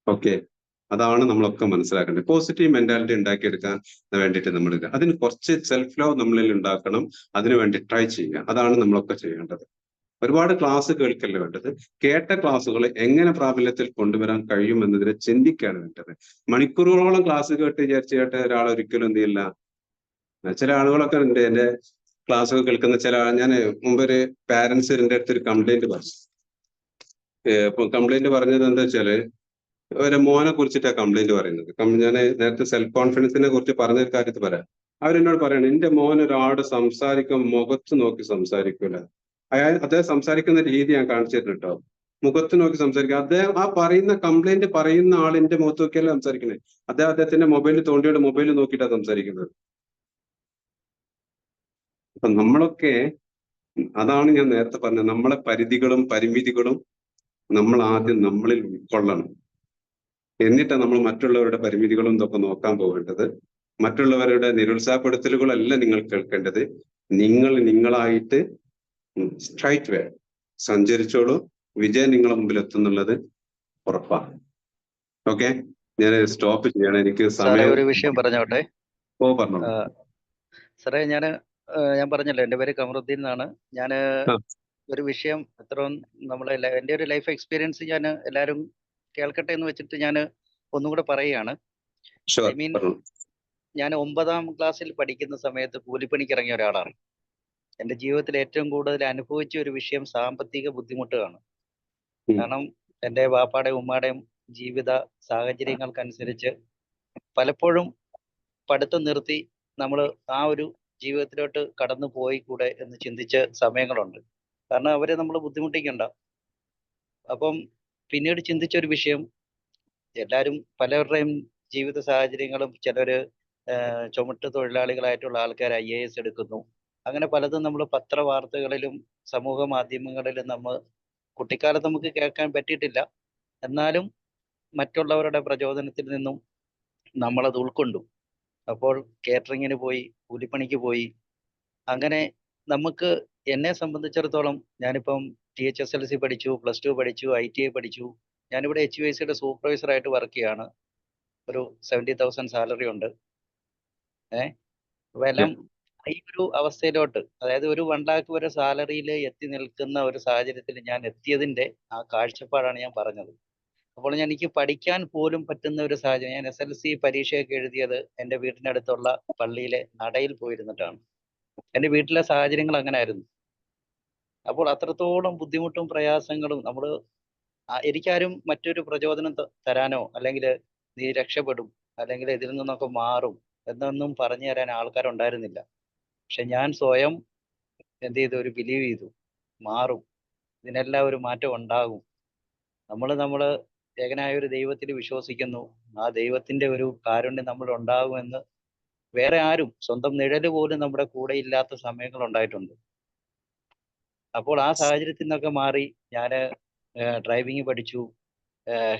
ഓക്കെ, അതാണ് നമ്മളൊക്കെ മനസ്സിലാക്കേണ്ടത്. പോസിറ്റീവ് മെന്റാലിറ്റി ഉണ്ടാക്കിയെടുക്കാൻ വേണ്ടിയിട്ട് നമ്മൾ അതിന് കുറച്ച് സെൽഫ് ലവ് നമ്മളിൽ ഉണ്ടാക്കണം. അതിനുവേണ്ടി ട്രൈ ചെയ്യുക. അതാണ് നമ്മളൊക്കെ ചെയ്യേണ്ടത്. ഒരുപാട് ക്ലാസ് കേൾക്കല്ലേ വേണ്ടത്, കേട്ട ക്ലാസ്സുകൾ എങ്ങനെ പ്രാബല്യത്തിൽ കൊണ്ടുവരാൻ കഴിയും എന്നതിനെ ചിന്തിക്കുകയാണ് വേണ്ടത്. മണിക്കൂറുകളോളം ക്ലാസ് കേട്ട് വിചാരിച്ചു ഒരാൾ ഒരിക്കലും എന്ത് ചെയ്യില്ല. ചില ആളുകളൊക്കെ ഉണ്ട് എന്റെ ക്ലാസ് ഒക്കെ കേൾക്കുന്ന ചില ഞാൻ മുമ്പൊരു പാരന്റ്സ് എന്റെ അടുത്തൊരു കംപ്ലൈന്റ് പറഞ്ഞു. കംപ്ലൈന്റ് പറഞ്ഞത് എന്താ വെച്ചാല്, ഒരു മോനെ കുറിച്ചിട്ടാണ് കംപ്ലൈന്റ് പറയുന്നത്. ഞാൻ നേരത്തെ സെൽഫ് കോൺഫിഡൻസിനെ കുറിച്ച് പറഞ്ഞ കാര്യത്തിൽ പറയാം. അവരെന്നോട് പറയണം, എന്റെ മോൻ ഒരാട് സംസാരിക്കും മുഖത്ത് നോക്കി സംസാരിക്കൂല. അദ്ദേഹം സംസാരിക്കുന്ന രീതി ഞാൻ കാണിച്ചു തരുന്നു കേട്ടോ. മുഖത്ത് നോക്കി സംസാരിക്കുക. അദ്ദേഹം ആ പറയുന്ന കംപ്ലൈന്റ് പറയുന്ന ആളിന്റെ മുഖത്ത് നോക്കിയല്ല സംസാരിക്കുന്നത്. അദ്ദേഹത്തിന്റെ മൊബൈൽ തോണ്ടിയോട് മൊബൈൽ നോക്കിയിട്ടാണ് സംസാരിക്കുന്നത്. അപ്പൊ നമ്മളൊക്കെ, അതാണ് ഞാൻ നേരത്തെ പറഞ്ഞത്, നമ്മളെ പരിധികളും പരിമിതികളും നമ്മൾ ആദ്യം നമ്മളിൽ ഉൾക്കൊള്ളണം. എന്നിട്ടാണ് നമ്മൾ മറ്റുള്ളവരുടെ പരിമിതികളും ഇതൊക്കെ നോക്കാൻ പോകേണ്ടത്. മറ്റുള്ളവരുടെ നിരുത്സാഹപ്പെടുത്തലുകളല്ല നിങ്ങൾ കേൾക്കേണ്ടത്. നിങ്ങളായിട്ട് സ്ട്രൈറ്റ് വേ സഞ്ചരിച്ചോളൂ. വിജയം നിങ്ങളെ മുമ്പിൽ എത്തുന്നുള്ളത് ഉറപ്പാണ്. ഓക്കെ, ഞാൻ സ്റ്റോപ്പ് ചെയ്യണം, എനിക്ക് സമയം. ഒരു വിഷയം പറഞ്ഞോട്ടെ. പറഞ്ഞോളൂ സാറേ. ഞാൻ പറഞ്ഞല്ലോ, എൻ്റെ പേര് കമറുദ്ദീൻ എന്നാണ്. ഞാൻ ഒരു വിഷയം എൻ്റെ ഒരു ലൈഫ് എക്സ്പീരിയൻസ് ഞാൻ എല്ലാവരും കേൾക്കട്ടെ എന്ന് വെച്ചിട്ട് ഞാൻ ഒന്നും കൂടെ പറയുകയാണ്. ഐ മീൻ, ഞാൻ 9ാം ക്ലാസ്സിൽ പഠിക്കുന്ന സമയത്ത് കൂലിപ്പണിക്ക് ഇറങ്ങിയ ഒരാളാണ്. എൻ്റെ ജീവിതത്തിൽ ഏറ്റവും കൂടുതൽ അനുഭവിച്ച ഒരു വിഷയം സാമ്പത്തിക ബുദ്ധിമുട്ടാണ്. കാരണം എൻ്റെ വാപ്പാടെയും ഉമ്മാടെയും ജീവിത സാഹചര്യങ്ങൾക്കനുസരിച്ച് പലപ്പോഴും പഠിത്തം നിർത്തി നമ്മൾ ആ ഒരു ജീവിതത്തിലോട്ട് കടന്നു പോയി കൂടെ എന്ന് ചിന്തിച്ച സമയങ്ങളുണ്ട്. കാരണം അവരെ നമ്മൾ ബുദ്ധിമുട്ടിക്കണ്ട. അപ്പം പിന്നീട് ചിന്തിച്ച ഒരു വിഷയം, എല്ലാവരും പലരുടെയും ജീവിത സാഹചര്യങ്ങളും, ചിലര് ചുമട്ട് തൊഴിലാളികളായിട്ടുള്ള ആൾക്കാർ IAS എടുക്കുന്നു. അങ്ങനെ പലതും നമ്മൾ പത്രവാർത്തകളിലും സമൂഹ മാധ്യമങ്ങളിലും കുട്ടിക്കാലത്ത് നമുക്ക് കേൾക്കാൻ പറ്റിയിട്ടില്ല. എന്നാലും മറ്റുള്ളവരുടെ പ്രചോദനത്തിൽ നിന്നും നമ്മളത് ഉൾക്കൊണ്ടു. അപ്പോൾ കേറ്ററിങ്ങിന് പോയി, കൂലിപ്പണിക്ക് പോയി. അങ്ങനെ എന്നെ സംബന്ധിച്ചിടത്തോളം, ഞാനിപ്പം THSLC പഠിച്ചു, +2 പഠിച്ചു, ITI പഠിച്ചു. ഞാനിവിടെ HVACയുടെ സൂപ്പർവൈസറായിട്ട് വർക്ക് ചെയ്യാണ്. ഒരു 70,000 സാലറി ഉണ്ട്. അപ്പൊ എല്ലാം ഈ ഒരു അവസ്ഥയിലോട്ട്, അതായത് ഒരു 1 lakh വരെ സാലറിയിൽ എത്തി നിൽക്കുന്ന ഒരു സാഹചര്യത്തിൽ ഞാൻ എത്തിയതിന്റെ ആ കാഴ്ചപ്പാടാണ് ഞാൻ പറഞ്ഞത്. അപ്പോൾ എനിക്ക് പഠിക്കാൻ പോലും പറ്റുന്ന ഒരു സാഹചര്യം, ഞാൻ SLC പരീക്ഷയൊക്കെ എഴുതിയത് എൻ്റെ വീട്ടിനടുത്തുള്ള പള്ളിയിലെ നടയിൽ പോയിരുന്നിട്ടാണ്. എൻ്റെ വീട്ടിലെ സാഹചര്യങ്ങൾ അങ്ങനെ ആയിരുന്നു. അപ്പോൾ അത്രത്തോളം ബുദ്ധിമുട്ടും പ്രയാസങ്ങളും എനിക്കാരും മറ്റൊരു പ്രചോദനം തരാനോ, അല്ലെങ്കിൽ നീ രക്ഷപ്പെടും, അല്ലെങ്കിൽ ഇതിൽ നിന്നൊക്കെ മാറും എന്നൊന്നും പറഞ്ഞു തരാൻ ആൾക്കാരുണ്ടായിരുന്നില്ല. പക്ഷെ ഞാൻ സ്വയം എന്ത് ചെയ്തു, ഒരു ബിലീവ് ചെയ്തു, മാറും, ഇതിനെല്ലാം ഒരു മാറ്റം ഉണ്ടാകും. നമ്മൾ ഏകനായ ഒരു ദൈവത്തിൽ വിശ്വസിക്കുന്നു. ആ ദൈവത്തിന്റെ ഒരു കാരുണ്യം നമ്മൾ ഉണ്ടാകുമെന്ന് വേറെ ആരും, സ്വന്തം നിഴല് പോലും നമ്മുടെ കൂടെ ഇല്ലാത്ത സമയങ്ങൾ ഉണ്ടായിട്ടുണ്ട്. അപ്പോൾ ആ സാഹചര്യത്തിൽ നിന്നൊക്കെ മാറി ഞാൻ ഡ്രൈവിംഗ് പഠിച്ചു.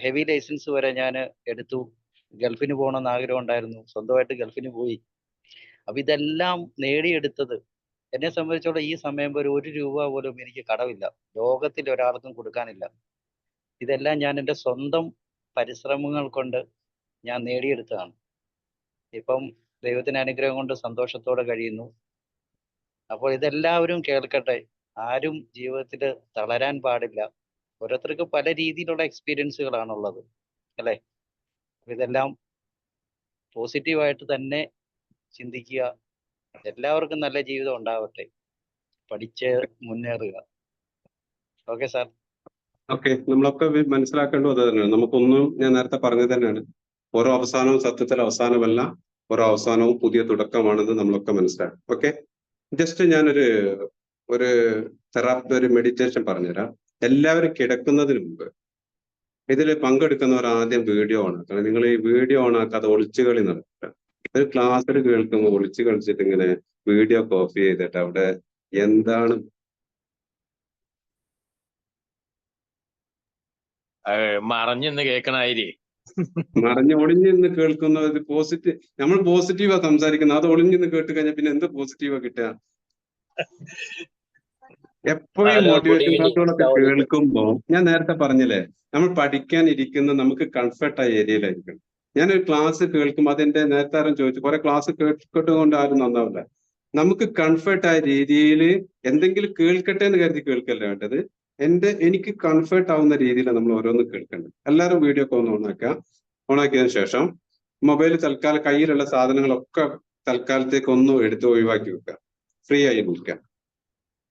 ഹെവി ലൈസൻസ് വരെ ഞാൻ എടുത്തു. ഗൾഫിന് പോകണമെന്ന് ആഗ്രഹം ഉണ്ടായിരുന്നു, സ്വന്തമായിട്ട് ഗൾഫിന് പോയി. അപ്പൊ ഇതെല്ലാം നേടിയെടുത്തത് എന്നെ സംബന്ധിച്ചോളം ഈ സമയം വരെ 1 രൂപ പോലും എനിക്ക് കടമില്ല, ലോകത്തിൽ ഒരാൾക്കും കൊടുക്കാനില്ല. ഇതെല്ലാം ഞാൻ എൻ്റെ സ്വന്തം പരിശ്രമങ്ങൾ കൊണ്ട് ഞാൻ നേടിയെടുത്തതാണ്. ഇപ്പം ദൈവത്തിന്റെ അനുഗ്രഹം കൊണ്ട് സന്തോഷത്തോടെ കഴിയുന്നു. അപ്പോൾ ഇതെല്ലാവരും കേൾക്കട്ടെ. ആരും ജീവിതത്തിൽ തളരാൻ പാടില്ല. ഓരോരുത്തർക്ക് പല രീതിയിലുള്ള എക്സ്പീരിയൻസുകളാണുള്ളത്, അല്ലേ? ഇതെല്ലാം പോസിറ്റീവായിട്ട് തന്നെ ചിന്തിക്കുക. എല്ലാവർക്കും നല്ല ജീവിതം ഉണ്ടാവട്ടെ. പഠിച്ച് മുന്നേറുക. Okay sir. ഓക്കെ, നമ്മളൊക്കെ മനസ്സിലാക്കേണ്ടത് അത് തന്നെയാണ്. നമുക്കൊന്നും ഞാൻ നേരത്തെ പറഞ്ഞത് തന്നെയാണ്, ഓരോ അവസാനവും സത്യത്തിൽ അവസാനമല്ല, ഓരോ അവസാനവും പുതിയ തുടക്കമാണെന്ന് നമ്മളൊക്കെ മനസ്സിലാക്കും. ഓക്കെ, ജസ്റ്റ് ഞാനൊരു തെറാപ്പി, ഒരു മെഡിറ്റേഷൻ പറഞ്ഞുതരാം. എല്ലാവരും കിടക്കുന്നതിന് മുമ്പ് ഇതിൽ പങ്കെടുക്കുന്നവർ ആദ്യം വീഡിയോ ഓൺ ആക്കണം. നിങ്ങൾ ഈ വീഡിയോ ഓൺ ആക്കാതെ ഒളിച്ചുകളി നടക്കുക. ഒരു ക്ലാസ്സിൽ കേൾക്കുമ്പോൾ ഒളിച്ചു കളിച്ചിട്ട് ഇങ്ങനെ വീഡിയോ കോപ്പി ചെയ്തിട്ട് അവിടെ എന്താണ് മറഞ്ഞെന്ന് കേൾക്കണായിരി. ഒളിഞ്ഞിന്ന് കേൾക്കുന്നത് പോസിറ്റീവ്. നമ്മൾ പോസിറ്റീവാ സംസാരിക്കുന്നത്, അത് ഒളിഞ്ഞിന്ന് കേട്ട് കഴിഞ്ഞാൽ പിന്നെ എന്ത് പോസിറ്റീവാ കിട്ടുക? എപ്പോഴും മോട്ടിവേഷൻ ക്ലാസ്സുകളൊക്കെ കേൾക്കുമ്പോ ഞാൻ നേരത്തെ പറഞ്ഞില്ലേ, നമ്മൾ പഠിക്കാൻ ഇരിക്കുന്ന നമുക്ക് കംഫർട്ടായ ഏരിയയിലായിരിക്കണം. ഞാനൊരു ക്ലാസ് കേൾക്കുമ്പോൾ അതെന്റെ നേരത്തെ ആരും ചോദിച്ചു, കുറെ ക്ലാസ് കേട്ടുകൊണ്ട് ആരും നന്നാവില്ല. നമുക്ക് കംഫർട്ടായ രീതിയിൽ എന്തെങ്കിലും കേൾക്കട്ടെ എന്ന് കരുതി കേൾക്കല്ല വേണ്ടത്. എനിക്ക് കംഫർട്ട് ആവുന്ന രീതിയിലാണ് നമ്മൾ ഓരോന്ന് കേൾക്കേണ്ടത്. എല്ലാവരും വീഡിയോ ഒക്കെ ഒന്ന് ഓണാക്കുക. ഓണാക്കിയതിനു ശേഷം മൊബൈൽ തൽക്കാലം കയ്യിലുള്ള സാധനങ്ങളൊക്കെ തൽക്കാലത്തേക്ക് ഒന്ന് എടുത്ത് ഒഴിവാക്കി വെക്കുക. ഫ്രീ ആയി നിൽക്കുക.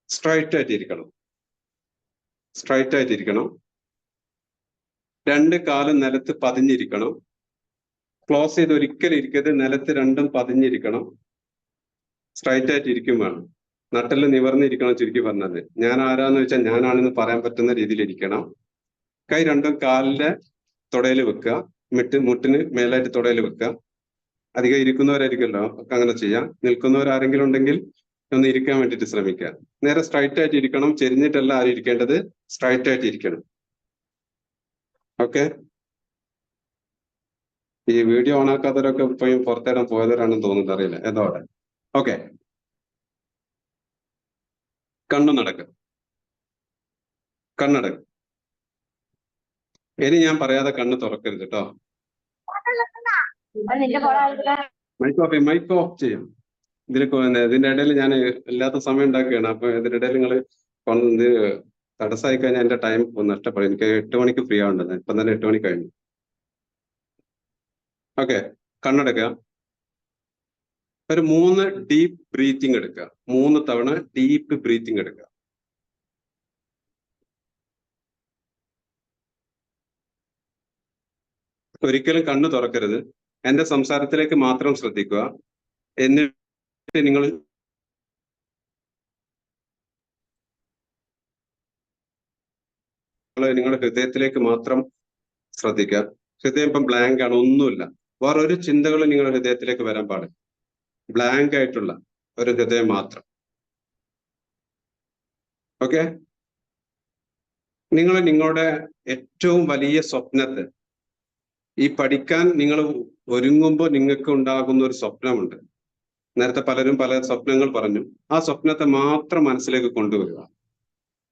സ്ട്രൈറ്റ് ആയിട്ടിരിക്കണം. സ്ട്രൈറ്റ് ആയിട്ടിരിക്കണം. 2 കാലും നിലത്ത് പതിഞ്ഞിരിക്കണം. ക്ലോസ് ചെയ്ത് ഒരിക്കലും ഇരിക്കരുത്. നിലത്ത് 2ഉം പതിഞ്ഞിരിക്കണം. സ്ട്രൈറ്റ് ആയിട്ട് ഇരിക്കും വേണം. നട്ടെല്ലാം നിവർന്നിരിക്കണം. ചുരുക്കി പറഞ്ഞത്, ഞാൻ ആരാന്ന് വെച്ചാൽ ഞാനാണെന്ന് പറയാൻ പറ്റുന്ന രീതിയിൽ ഇരിക്കണം. കൈ 2ഉം കാലിന്റെ തുടയിൽ വെക്കുക. മുട്ടിന് മേലായിട്ട് തുടയിൽ വെക്കുക. അധികം ഇരിക്കുന്നവരായിരിക്കുമല്ലോ, ഒക്കെ അങ്ങനെ ചെയ്യാം. നിൽക്കുന്നവരാരെങ്കിലും ഉണ്ടെങ്കിൽ ഒന്ന് ഇരിക്കാൻ വേണ്ടിയിട്ട് ശ്രമിക്കുക. നേരെ സ്ട്രൈറ്റ് ആയിട്ട് ഇരിക്കണം. ചെരിഞ്ഞിട്ടല്ല ആരും ഇരിക്കേണ്ടത്, സ്ട്രൈറ്റ് ആയിട്ട് ഇരിക്കണം. ഓക്കെ, ഈ വീഡിയോ ഓൺ ആക്കാത്തവരൊക്കെ ഇപ്പോഴും പുറത്തേടാൻ പോയവരാണെന്ന് തോന്നുന്നത്, അറിയില്ല ഏതോടെ. ഓക്കെ, കണ്ണടക്കുക. ഇനി ഞാൻ പറയാതെ കണ്ണ് തുറക്കരുത് കേട്ടോ. മൈക്ക് ഓഫ് ചെയ്യും. ഇതിന്റെ ഇടയിൽ ഞാൻ ഇല്ലാത്ത സമയം ഉണ്ടാക്കുകയാണ്. അപ്പൊ ഇതിന്റെ ഇടയിൽ നിങ്ങൾ ഇത് തടസ്സമായി കഴിഞ്ഞാൽ എന്റെ ടൈം നഷ്ടപ്പെടും. എനിക്ക് 8 മണിക്ക് ഫ്രീ ആവേണ്ടത്. ഇപ്പം തന്നെ 8 മണി കഴിഞ്ഞു. ഓക്കെ, കണ്ണടക്കുക. ഒരു 3 ഡീപ്പ് ബ്രീത്തിങ് എടുക്കുക. 3 തവണ ഡീപ്പ് ബ്രീത്തിങ് എടുക്കുക. ഒരിക്കലും കണ്ണ് തുറക്കരുത്. എന്റെ സംസാരത്തിലേക്ക് മാത്രം ശ്രദ്ധിക്കുക. എന്നിട്ട് നിങ്ങൾ നിങ്ങളുടെ ഹൃദയത്തിലേക്ക് മാത്രം ശ്രദ്ധിക്കുക. ഹൃദയം ഇപ്പം ബ്ലാങ്ക് ആണ്, ഒന്നുമില്ല. വേറെ ഒരു ചിന്തകളും നിങ്ങളുടെ ഹൃദയത്തിലേക്ക് വരാൻ പാടില്ല. ബ്ലാങ്ക് ആയിട്ടുള്ള ഒരു ഹൃദയം മാത്രം. ഓക്കെ, നിങ്ങൾ നിങ്ങളുടെ ഏറ്റവും വലിയ സ്വപ്നത്തെ, ഈ പഠിക്കാൻ നിങ്ങൾ ഒരുങ്ങുമ്പോൾ നിങ്ങൾക്ക് ഉണ്ടാകുന്ന ഒരു സ്വപ്നമുണ്ട്. നേരത്തെ പലരും പല സ്വപ്നങ്ങൾ പറഞ്ഞു. ആ സ്വപ്നത്തെ മാത്രം മനസ്സിലേക്ക് കൊണ്ടുവരിക.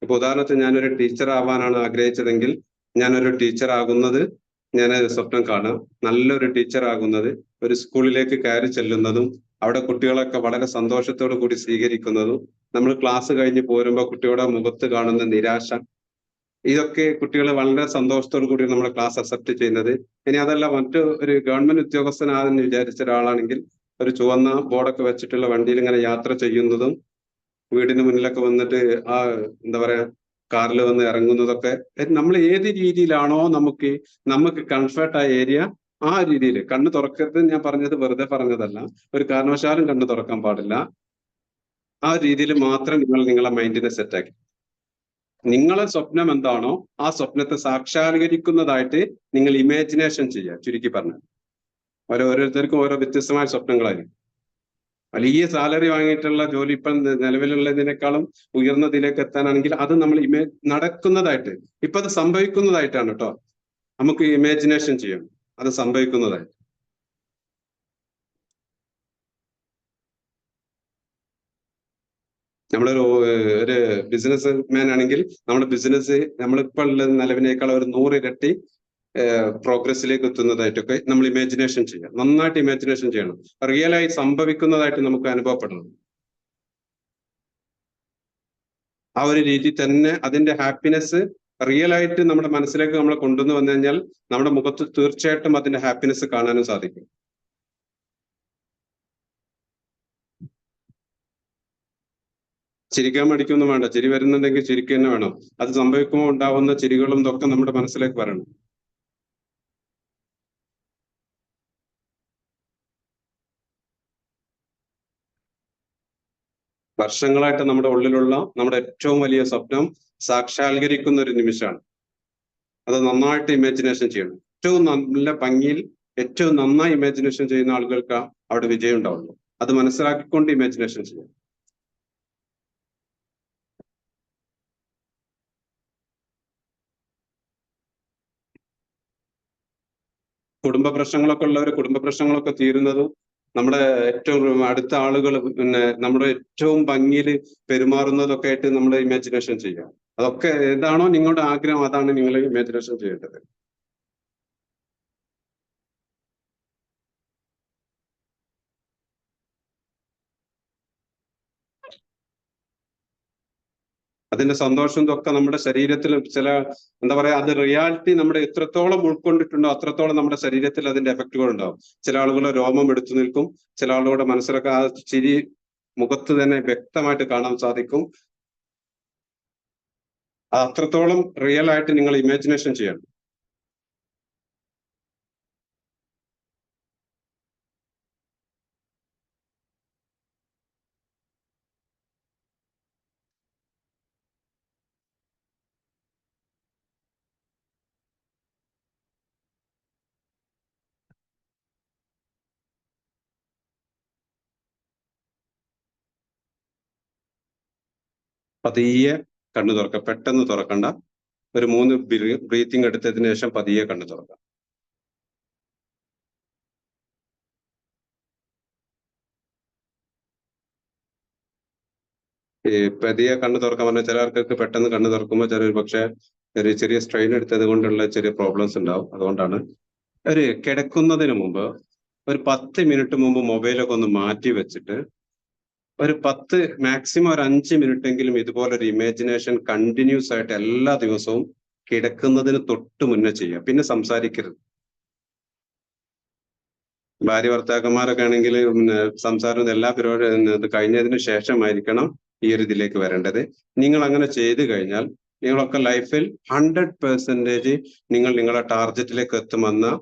ഇപ്പൊ ഉദാഹരണത്തിന് ഞാനൊരു ടീച്ചർ ആവാനാണ് ആഗ്രഹിച്ചതെങ്കിൽ ഞാനൊരു ടീച്ചർ ആകുന്നത് ഞാൻ സ്വപ്നം കാണാം. നല്ലൊരു ടീച്ചർ ആകുന്നത്, ഒരു സ്കൂളിലേക്ക് കയറി ചെല്ലുന്നതും അവിടെ കുട്ടികളൊക്കെ വളരെ സന്തോഷത്തോടു കൂടി സ്വീകരിക്കുന്നതും, നമ്മൾ ക്ലാസ് കഴിഞ്ഞ് പോരുമ്പോൾ കുട്ടികളുടെ മുഖത്ത് കാണുന്ന നിരാശ, ഇതൊക്കെ കുട്ടികൾ വളരെ സന്തോഷത്തോടു കൂടി നമ്മുടെ ക്ലാസ് അക്സെപ്റ്റ് ചെയ്യുന്നത്. ഇനി അതല്ല, ഒരു ഗവൺമെന്റ് ഉദ്യോഗസ്ഥനാണെന്ന് വിചാരിച്ച ഒരാളാണെങ്കിൽ ഒരു ചുവന്ന ബോർഡൊക്കെ വെച്ചിട്ടുള്ള വണ്ടിയിൽ ഇങ്ങനെ യാത്ര ചെയ്യുന്നതും, വീടിന് മുന്നിലൊക്കെ വന്നിട്ട് എന്താ പറയാ കാറിൽ വന്ന് ഇറങ്ങുന്നതൊക്കെ, നമ്മൾ ഏത് രീതിയിലാണോ നമുക്ക് കംഫർട്ടായ ഏരിയ, ആ രീതിയിൽ. കണ്ണ് തുറക്കരുത് ഞാൻ പറഞ്ഞത് വെറുതെ പറഞ്ഞതല്ല, ഒരു കാരണവശാലും കണ്ണ് തുറക്കാൻ പാടില്ല. ആ രീതിയിൽ മാത്രം നിങ്ങളെ മൈൻഡിനെ സെറ്റാക്കി നിങ്ങളെ സ്വപ്നം എന്താണോ ആ സ്വപ്നത്തെ സാക്ഷാത്കരിക്കുന്നതായിട്ട് നിങ്ങൾ ഇമാജിനേഷൻ ചെയ്യുക. ചുരുക്കി പറഞ്ഞാൽ ഓരോരുത്തർക്കും ഓരോ വ്യത്യസ്തമായ സ്വപ്നങ്ങളായിരിക്കും. വലിയ സാലറി വാങ്ങിയിട്ടുള്ള ജോലി ഇപ്പം നിലവിലുള്ളതിനേക്കാളും ഉയർന്നതിലേക്ക് എത്താനാണെങ്കിൽ അത് നമ്മൾ നടക്കുന്നതായിട്ട്, ഇപ്പൊ അത് സംഭവിക്കുന്നതായിട്ടാണ് കേട്ടോ. നമുക്ക് ഇമാജിനേഷൻ ചെയ്യണം അത് സംഭവിക്കുന്നതായിട്ട്. ഒരു ബിസിനസ് മാൻ ആണെങ്കിൽ നമ്മുടെ ബിസിനസ് നമ്മളിപ്പോൾ ഉള്ള നിലവിനേക്കാൾ ഒരു 100 ഇരട്ടി പ്രോഗ്രസ്സിലേക്ക് എത്തുന്നതായിട്ടൊക്കെ നമ്മൾ ഇമാജിനേഷൻ ചെയ്യാം. നന്നായിട്ട് ഇമാജിനേഷൻ ചെയ്യണം. റിയലായി സംഭവിക്കുന്നതായിട്ട് നമുക്ക് അനുഭവപ്പെടണം. ആ ഒരു രീതി തന്നെ അതിന്റെ ഹാപ്പിനെസ് റിയലായിട്ട് നമ്മുടെ മനസ്സിലേക്ക് നമ്മൾ കൊണ്ടുവന്ന് വന്നു കഴിഞ്ഞാൽ നമ്മുടെ മുഖത്ത് തീർച്ചയായിട്ടും അതിന്റെ ഹാപ്പിനെസ് കാണാനും സാധിക്കും. ചിരിക്കാൻ മടിക്കൊന്നും വേണ്ട. ചിരി വരുന്നുണ്ടെങ്കിൽ ചിരിക്കുക തന്നെ വേണം. അത് സംഭവിക്കുമ്പോൾ ഉണ്ടാവുന്ന ചിരികളും ഇതൊക്കെ നമ്മുടെ മനസ്സിലേക്ക് വരണം. വർഷങ്ങളായിട്ട് നമ്മുടെ ഉള്ളിലുള്ള നമ്മുടെ ഏറ്റവും വലിയ സ്വപ്നം സാക്ഷാത്കരിക്കുന്ന ഒരു നിമിഷമാണ്. അത് നന്നായിട്ട് ഇമാജിനേഷൻ ചെയ്യണം. ഏറ്റവും നല്ല ഭംഗിയിൽ ഏറ്റവും നന്നായി ഇമാജിനേഷൻ ചെയ്യുന്ന ആളുകൾക്ക് അവിടെ വിജയം ഉണ്ടാവുള്ളൂ. അത് മനസ്സിലാക്കിക്കൊണ്ട് ഇമാജിനേഷൻ ചെയ്യണം. കുടുംബ പ്രശ്നങ്ങളൊക്കെ ഉള്ളവർ കുടുംബ പ്രശ്നങ്ങളൊക്കെ തീരുന്നതും നമ്മുടെ ഏറ്റവും അടുത്ത ആളുകൾ നമ്മുടെ ഏറ്റവും ഭംഗിയിൽ പെരുമാറുന്നതൊക്കെ ആയിട്ട് നമ്മൾ ഇമാജിനേഷൻ ചെയ്യാം. അതൊക്കെ ഏതാണോ നിങ്ങളുടെ ആഗ്രഹം അതാണ് നിങ്ങൾ ഇമാജിനേഷൻ ചെയ്യേണ്ടത്. അതിന്റെ സന്തോഷം ഇതൊക്കെ നമ്മുടെ ശരീരത്തിൽ ചില എന്താ പറയാ അത് റിയാലിറ്റി നമ്മുടെ എത്രത്തോളം ഉൾക്കൊണ്ടിട്ടുണ്ടോ അത്രത്തോളം നമ്മുടെ ശരീരത്തിൽ അതിന്റെ എഫക്റ്റുകൾ ഉണ്ടാവും. ചില ആളുകൾ രോമം എടുത്തു നിൽക്കും. ചില ആളുകളുടെ മനസ്സിലൊക്കെ ആ ചിരി മുഖത്ത് തന്നെ വ്യക്തമായിട്ട് കാണാൻ സാധിക്കും. അത്രത്തോളം റിയൽ ആയിട്ട് നിങ്ങൾ ഇമാജിനേഷൻ ചെയ്യണം. പതിയെ കണ്ണു തുറക്കുക. പെട്ടെന്ന് തുറക്കണ്ട. ഒരു 3 ബ്രീത്തിങ് എടുത്തതിന് ശേഷം പതിയെ കണ്ണു തുറക്കാം. ഈ പതിയെ കണ്ണു തുറക്കാൻ പറഞ്ഞാൽ ചിലർക്കൊക്കെ പെട്ടെന്ന് കണ്ണു തുറക്കുമ്പോൾ പക്ഷെ ഒരു ചെറിയ സ്ട്രെയിൻ എടുത്തത് കൊണ്ടുള്ള ചെറിയ പ്രോബ്ലംസ് ഉണ്ടാവും. അതുകൊണ്ടാണ് കിടക്കുന്നതിന് മുമ്പ് ഒരു 10 മിനിറ്റ് മുമ്പ് മൊബൈലൊക്കെ ഒന്ന് മാറ്റി വെച്ചിട്ട് ഒരു 10 മാക്സിമം ഒരു 5 മിനിറ്റ് എങ്കിലും ഇതുപോലൊരു ഇമാജിനേഷൻ കണ്ടിന്യൂസ് ആയിട്ട് എല്ലാ ദിവസവും കിടക്കുന്നതിന് തൊട്ട് മുന്നേ ചെയ്യാം. പിന്നെ സംസാരിക്കരുത്. ഭാര്യ ഭർത്താക്കന്മാരൊക്കെ ആണെങ്കിൽ സംസാരം എല്ലാ പരിപാടിയും ഇത് കഴിഞ്ഞതിന് ശേഷമായിരിക്കണം ഈ ഒരു ഇതിലേക്ക് വരേണ്ടത്. നിങ്ങൾ അങ്ങനെ ചെയ്തു കഴിഞ്ഞാൽ നിങ്ങളൊക്കെ ലൈഫിൽ 100% നിങ്ങൾ നിങ്ങളുടെ ടാർഗറ്റിലേക്ക് എത്തുമെന്ന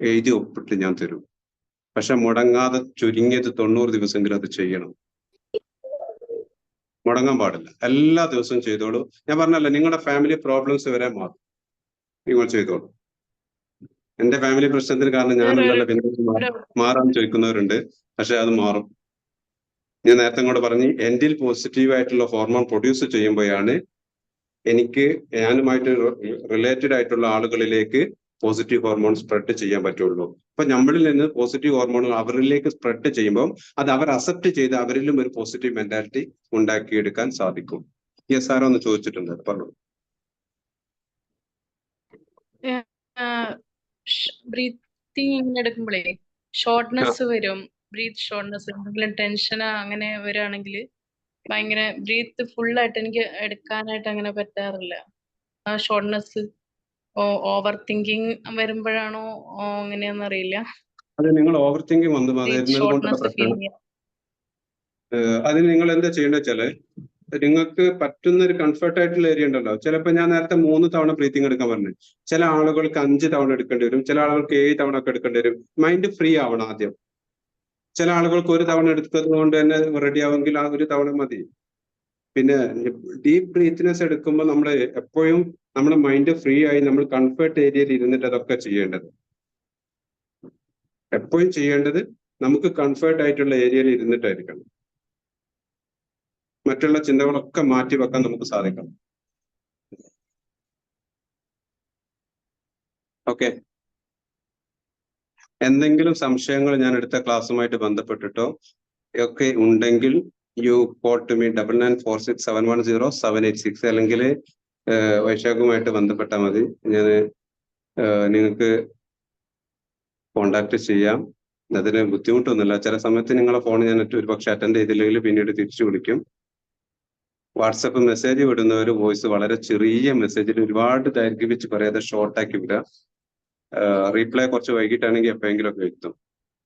എഴുതി ഒപ്പിട്ട് ഞാൻ തരും. പക്ഷെ മുടങ്ങാതെ ചുരുങ്ങിയത് 90 ദിവസമെങ്കിലും അത് ചെയ്യണം. മുടങ്ങാൻ പാടില്ല. എല്ലാ ദിവസവും ചെയ്തോളൂ. ഞാൻ പറഞ്ഞല്ലോ നിങ്ങളുടെ ഫാമിലി പ്രോബ്ലംസ് വരെ മാറും. നിങ്ങൾ ചെയ്തോളൂ. എന്റെ ഫാമിലി പ്രശ്നത്തിന് കാരണം ഞാനുണ്ടല്ലോ പിന്നെ മാറാൻ ചോദിക്കുന്നവരുണ്ട്. പക്ഷെ അത് മാറും. ഞാൻ നേരത്തെ കൂടെ പറഞ്ഞു എന്റിൽ പോസിറ്റീവ് ആയിട്ടുള്ള ഹോർമോൺ പ്രൊഡ്യൂസ് ചെയ്യുമ്പോഴാണ് എനിക്ക് ഞാനുമായിട്ട് റിലേറ്റഡ് ആയിട്ടുള്ള ആളുകളിലേക്ക് പോസിറ്റീവ് ഹോർമോൺ സ്പ്രെഡ് ചെയ്യാൻ പറ്റുള്ളൂ. അപ്പൊ നമ്മളിൽ നിന്ന് പോസിറ്റീവ് ഹോർമോണുകൾ അവരിലേക്ക് സ്പ്രെഡ് ചെയ്യുമ്പോൾ അത് അവർ അക്സെപ്റ്റ് ചെയ്ത് അവരിലും ഒരു പോസിറ്റീവ് മെന്റാലിറ്റി ഉണ്ടാക്കിയെടുക്കാൻ സാധിക്കും. യെസ് ആരോ ഒന്ന് ചോദിച്ചിട്ടുണ്ട്, പറഞ്ഞു. ബ്രീത്തിങ് എടുക്കുമ്പോഴേ ഷോർട്ട്നെസ് വരും. ബ്രീത്ത് ഷോർട്ട്നെസ്, എന്തെങ്കിലും ടെൻഷൻ അങ്ങനെ വരികയാണെങ്കിൽ ഭയങ്കര ബ്രീത്ത് ഫുള്ളായിട്ട് എനിക്ക് എടുക്കാനായിട്ട് അങ്ങനെ പറ്റാറില്ല. ആ ഷോർട്ട്നെസ് ഓവർ തിങ്കിങ് വരുമ്പോഴാണോ അങ്ങനെയാന്ന് അറിയില്ല. അത് നിങ്ങൾ ഓവർ തിങ്കിങ് വരുന്നത് കൊണ്ടുള്ള പ്രശ്നമാണ്. അതിന് നിങ്ങൾ എന്താ ചെയ്യേണ്ടത് വെച്ചാല് നിങ്ങൾക്ക് പറ്റുന്ന ഒരു കംഫർട്ട് ആയിട്ടുള്ള ഏരിയ ഉണ്ടല്ലോ. ചിലപ്പോൾ ഞാൻ നേരത്തെ 3 തവണ ബ്രീത്തിങ് എടുക്കാൻ പറഞ്ഞു. ചില ആളുകൾക്ക് 5 തവണ എടുക്കേണ്ടി വരും. ചില ആളുകൾക്ക് 7 തവണ ഒക്കെ എടുക്കേണ്ടി വരും. മൈൻഡ് ഫ്രീ ആവണം ആദ്യം. ചില ആളുകൾക്ക് 1 തവണ എടുക്കുന്നത് കൊണ്ട് തന്നെ റെഡി ആവുമെങ്കിൽ ആ 1 തവണ മതി. പിന്നെ ഡീപ്പ് ബ്രീത്ത്നെസ് എടുക്കുമ്പോൾ നമ്മൾ എപ്പോഴും നമ്മുടെ മൈൻഡ് ഫ്രീ ആയി നമ്മൾ കംഫർട്ട് ഏരിയയിൽ ഇരുന്നിട്ട് അതൊക്കെ ചെയ്യേണ്ടത്. എപ്പോഴും ചെയ്യേണ്ടത് നമുക്ക് കംഫർട്ട് ആയിട്ടുള്ള ഏരിയയിൽ ഇരുന്നിട്ടായിരിക്കണം. മറ്റുള്ള ചിന്തകളൊക്കെ മാറ്റി വെക്കാൻ നമുക്ക് സാധിക്കണം. ഓക്കെ. എന്തെങ്കിലും സംശയങ്ങൾ ഞാൻ എടുത്ത ക്ലാസ്സുമായിട്ട് ബന്ധപ്പെട്ടിട്ടോ ഒക്കെ ഉണ്ടെങ്കിൽ യു കോൾ ടു മീ 9946710786 അല്ലെങ്കിൽ വൈശാഖുമായിട്ട് ബന്ധപ്പെട്ടാൽ മതി. ഞാൻ നിങ്ങൾക്ക് കോണ്ടാക്ട് ചെയ്യാം. അതിന് ബുദ്ധിമുട്ടൊന്നുമില്ല. ചില സമയത്ത് നിങ്ങളെ ഫോൺ ഞാൻ ഒരു പക്ഷെ അറ്റൻഡ് ചെയ്തില്ലെങ്കിൽ പിന്നീട് തിരിച്ചു വിളിക്കും. വാട്സപ്പ് മെസ്സേജ് വിടുന്നവർ വോയിസ് വളരെ ചെറിയ മെസ്സേജിൽ ഒരുപാട് ദൈർഘ്യം പറയാതെ ഷോർട്ടാക്കി വിടുക. റീപ്ലൈ കുറച്ച് വൈകിട്ടാണെങ്കിൽ എപ്പോഴെങ്കിലും ഒക്കെ എത്തും.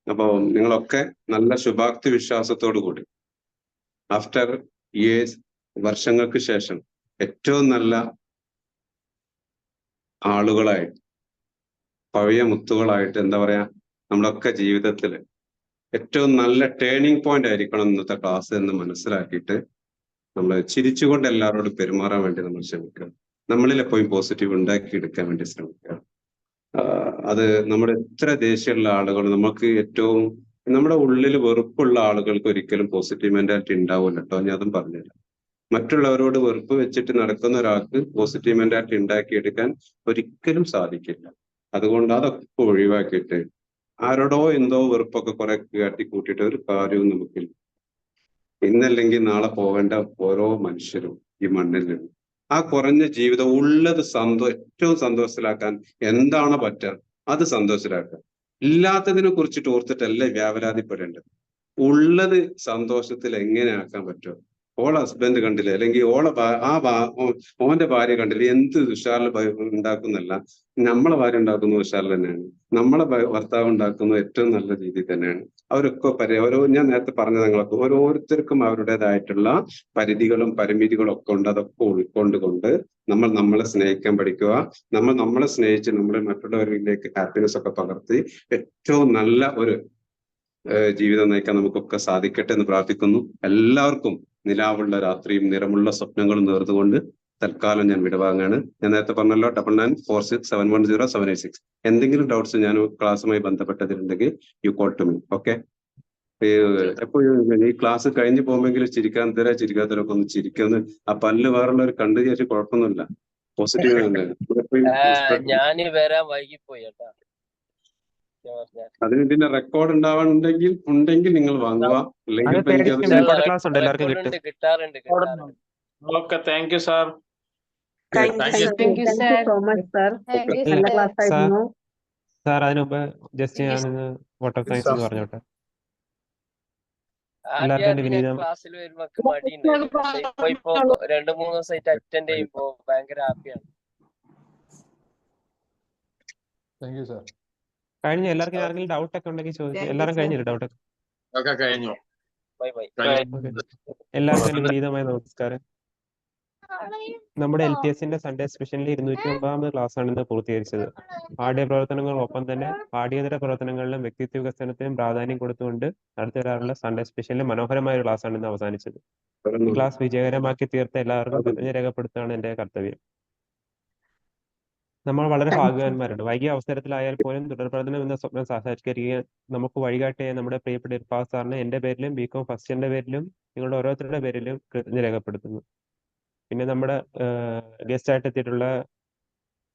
അപ്പോൾ നിങ്ങളൊക്കെ നല്ല ശുഭാപ്തി വിശ്വാസത്തോടു കൂടി ആഫ്റ്റർ ഇയേഴ്സ്, വർഷങ്ങൾക്ക് ശേഷം ഏറ്റവും നല്ല ആളുകളായിട്ട്, പഴയ മുത്തുകളായിട്ട്, എന്താ പറയാ, നമ്മളൊക്കെ ജീവിതത്തിൽ ഏറ്റവും നല്ല ടേണിംഗ് പോയിന്റ് ആയിരിക്കണം ഇന്നത്തെ ക്ലാസ് എന്ന് മനസ്സിലാക്കിയിട്ട് നമ്മൾ ചിരിച്ചുകൊണ്ട് എല്ലാവരോടും പെരുമാറാൻ വേണ്ടി നമ്മൾ ശ്രമിക്കുക. നമ്മളിൽ എപ്പോഴും പോസിറ്റീവ് ഉണ്ടാക്കിയെടുക്കാൻ വേണ്ടി ശ്രമിക്കുക. അത് നമ്മുടെ എത്ര ദേഷ്യമുള്ള ആളുകൾ, നമുക്ക് ഏറ്റവും നമ്മുടെ ഉള്ളിൽ വെറുപ്പുള്ള ആളുകൾക്ക് ഒരിക്കലും പോസിറ്റീവ് മെന്റാലിറ്റി ഉണ്ടാവില്ല കേട്ടോ. ഞാൻ അതും പറഞ്ഞുതരാം. മറ്റുള്ളവരോട് വെറുപ്പ് വെച്ചിട്ട് നടക്കുന്ന ഒരാൾക്ക് പോസിറ്റീവ് മെന്റാലിറ്റി ഉണ്ടാക്കിയെടുക്കാൻ ഒരിക്കലും സാധിക്കില്ല. അതുകൊണ്ട് അതൊക്കെ ഒഴിവാക്കിയിട്ട് ആരോടോ എന്തോ വെറുപ്പൊക്കെ കുറെ കാട്ടിക്കൂട്ടിയിട്ട് ഒരു കാര്യവും നമുക്കില്ല. ഇന്നല്ലെങ്കിൽ നാളെ പോകേണ്ട ഓരോ മനുഷ്യരും ഈ മണ്ണിൽ ആ കുറഞ്ഞ ജീവിതം ഉള്ളത് ഏറ്റവും സന്തോഷത്തിലാക്കാൻ എന്താണ് പറ്റുക അത് സന്തോഷത്തിലാക്കുക. ഇല്ലാത്തതിനെ കുറിച്ചിട്ട് ഓർത്തിട്ടല്ലേ വ്യാപരാതിപ്പെടേണ്ടത്. ഉള്ളത് സന്തോഷത്തിൽ എങ്ങനെ ആക്കാൻ പറ്റുമോ? ഓളെ ഹസ്ബൻഡ് കണ്ടില്ലേ, അല്ലെങ്കിൽ ഓന്റെ ഭാര്യ കണ്ടില്ലേ, എന്ത് ഉഷാറിൽ ഉണ്ടാക്കുന്നല്ല, നമ്മളെ ഭാര്യ ഉണ്ടാക്കുന്ന ഉഷാറിൽ തന്നെയാണ്, നമ്മളെ ഭർത്താവ് ഉണ്ടാക്കുന്ന ഏറ്റവും നല്ല രീതിയിൽ തന്നെയാണ്. അവരൊക്കെ ഞാൻ നേരത്തെ പറഞ്ഞ നിങ്ങളൊക്കെ ഓരോരുത്തർക്കും അവരുടേതായിട്ടുള്ള പരിധികളും പരിമിതികളും ഒക്കെ ഉണ്ട്. അതൊക്കെ ഉൾക്കൊണ്ടുകൊണ്ട് നമ്മൾ നമ്മളെ സ്നേഹിക്കാൻ പഠിക്കുക. നമ്മൾ നമ്മളെ സ്നേഹിച്ച് നമ്മളെ മറ്റുള്ളവരിലേക്ക് ഹാപ്പിനെസ് ഒക്കെ പകർത്തി ഏറ്റവും നല്ല ഒരു ജീവിതം നയിക്കാൻ നമുക്കൊക്കെ സാധിക്കട്ടെ എന്ന് പ്രാർത്ഥിക്കുന്നു. എല്ലാവർക്കും നിലാവുള്ള രാത്രിയും നിറമുള്ള സ്വപ്നങ്ങളും നേർന്നുകൊണ്ട് തൽക്കാലം ഞാൻ വിടവാങ്ങാണ്. ഞാൻ നേരത്തെ പറഞ്ഞല്ലോ 9946710786. എന്തെങ്കിലും ഡൗട്ട്സ് ഞാൻ ക്ലാസ്സുമായി ബന്ധപ്പെട്ടതിലുണ്ടെങ്കിൽ you call to me. Okay. എപ്പോഴും ഈ ക്ലാസ് കഴിഞ്ഞ് പോകുമെങ്കിൽ ചിരിക്കാത്തവരൊക്കെ ഒന്ന് ചിരിക്കുന്നു. ആ പല്ല് വേറുള്ളവർ കണ്ടു വിചാരിച്ച് കുഴപ്പമൊന്നുമില്ല. പോസിറ്റീവ് ഞാന് വരാൻ വൈകിപ്പോയി കേട്ടാ. അതിന് ഇതിന്റെ റെക്കോർഡ് ഉണ്ടെങ്കിൽ നിങ്ങൾ വാങ്ങുക. അല്ലെങ്കിൽ കിട്ടാറുണ്ട്. Okay, thank you sir. Thank you so much sir. നല്ല ക്ലാസ് ആയിരുന്നു സാർ. അതിന് മുമ്പ് ജസ്റ്റ് ഞാനൊന്ന് വോട്ട് ഓഫ് താങ്ക്സ് എന്ന് പറഞ്ഞോട്ടെ. ക്ലാസ്സിൽ വരുമ്പോ മടിയുണ്ടായിരുന്നു. പക്ഷെ ഇപ്പൊ 2-3 ദിവസമായിട്ട് അറ്റൻഡ് ചെയ്യുമ്പോ ഭയങ്കര ഹാപ്പിയാണ്. കഴിഞ്ഞ എല്ലാവർക്കും ആരെങ്കിലും ഡൗട്ട് ഒക്കെ ഉണ്ടെങ്കിൽ ചോദിക്കും. എല്ലാവരും കഴിഞ്ഞില്ല ഡൗട്ട് ഒക്കെ? കഴിഞ്ഞു. Bye bye. എല്ലാവർക്കും വിനീതമായ നമസ്കാരം. നമ്മുടെ LTSന്റെ സൺഡേ സ്പെഷ്യലിൽ 209ാമത് ക്ലാസ് ആണ് ഇന്ന് പൂർത്തീകരിച്ചത്. പാഠ്യ പ്രവർത്തനങ്ങളൊപ്പം തന്നെ പാഠ്യേതര പ്രവർത്തനങ്ങളിലും വ്യക്തിത്വ വികസനത്തിനും പ്രാധാന്യം കൊടുത്തുകൊണ്ട് നടത്തിവരാറുള്ള സൺഡേ സ്പെഷ്യലിലെ മനോഹരമായ ഒരു ക്ലാസ് ആണ് ഇന്ന് അവസാനിച്ചത്. ഈ ക്ലാസ് വിജയകരമാക്കി തീർത്ത എല്ലാവർക്കും കൃതജ്ഞത രേഖപ്പെടുത്തുകയാണ് എന്റെ കർത്തവ്യം. നമ്മൾ വളരെ ഭാഗ്യവാന്മാരുണ്ട്. വൈകിയ അവസരത്തിലായാൽ പോലും തുടർപ്രവർത്തനം എന്ന സ്വപ്നം സാക്ഷാത്കരിക്കാൻ നമുക്ക് വഴികാട്ടിയ നമ്മുടെ പ്രിയപ്പെട്ട ഇർഫാൻ സാറിന് എന്റെ പേരിലും ബികോം ഫസ്റ്റ് ഇയറിന്റെ പേരിലും നിങ്ങളുടെ ഓരോരുത്തരുടെ പേരിലും കൃതജ്ഞത രേഖപ്പെടുത്തുന്നു. പിന്നെ നമ്മുടെ ഗസ്റ്റ് ആയിട്ട് എത്തിയിട്ടുള്ള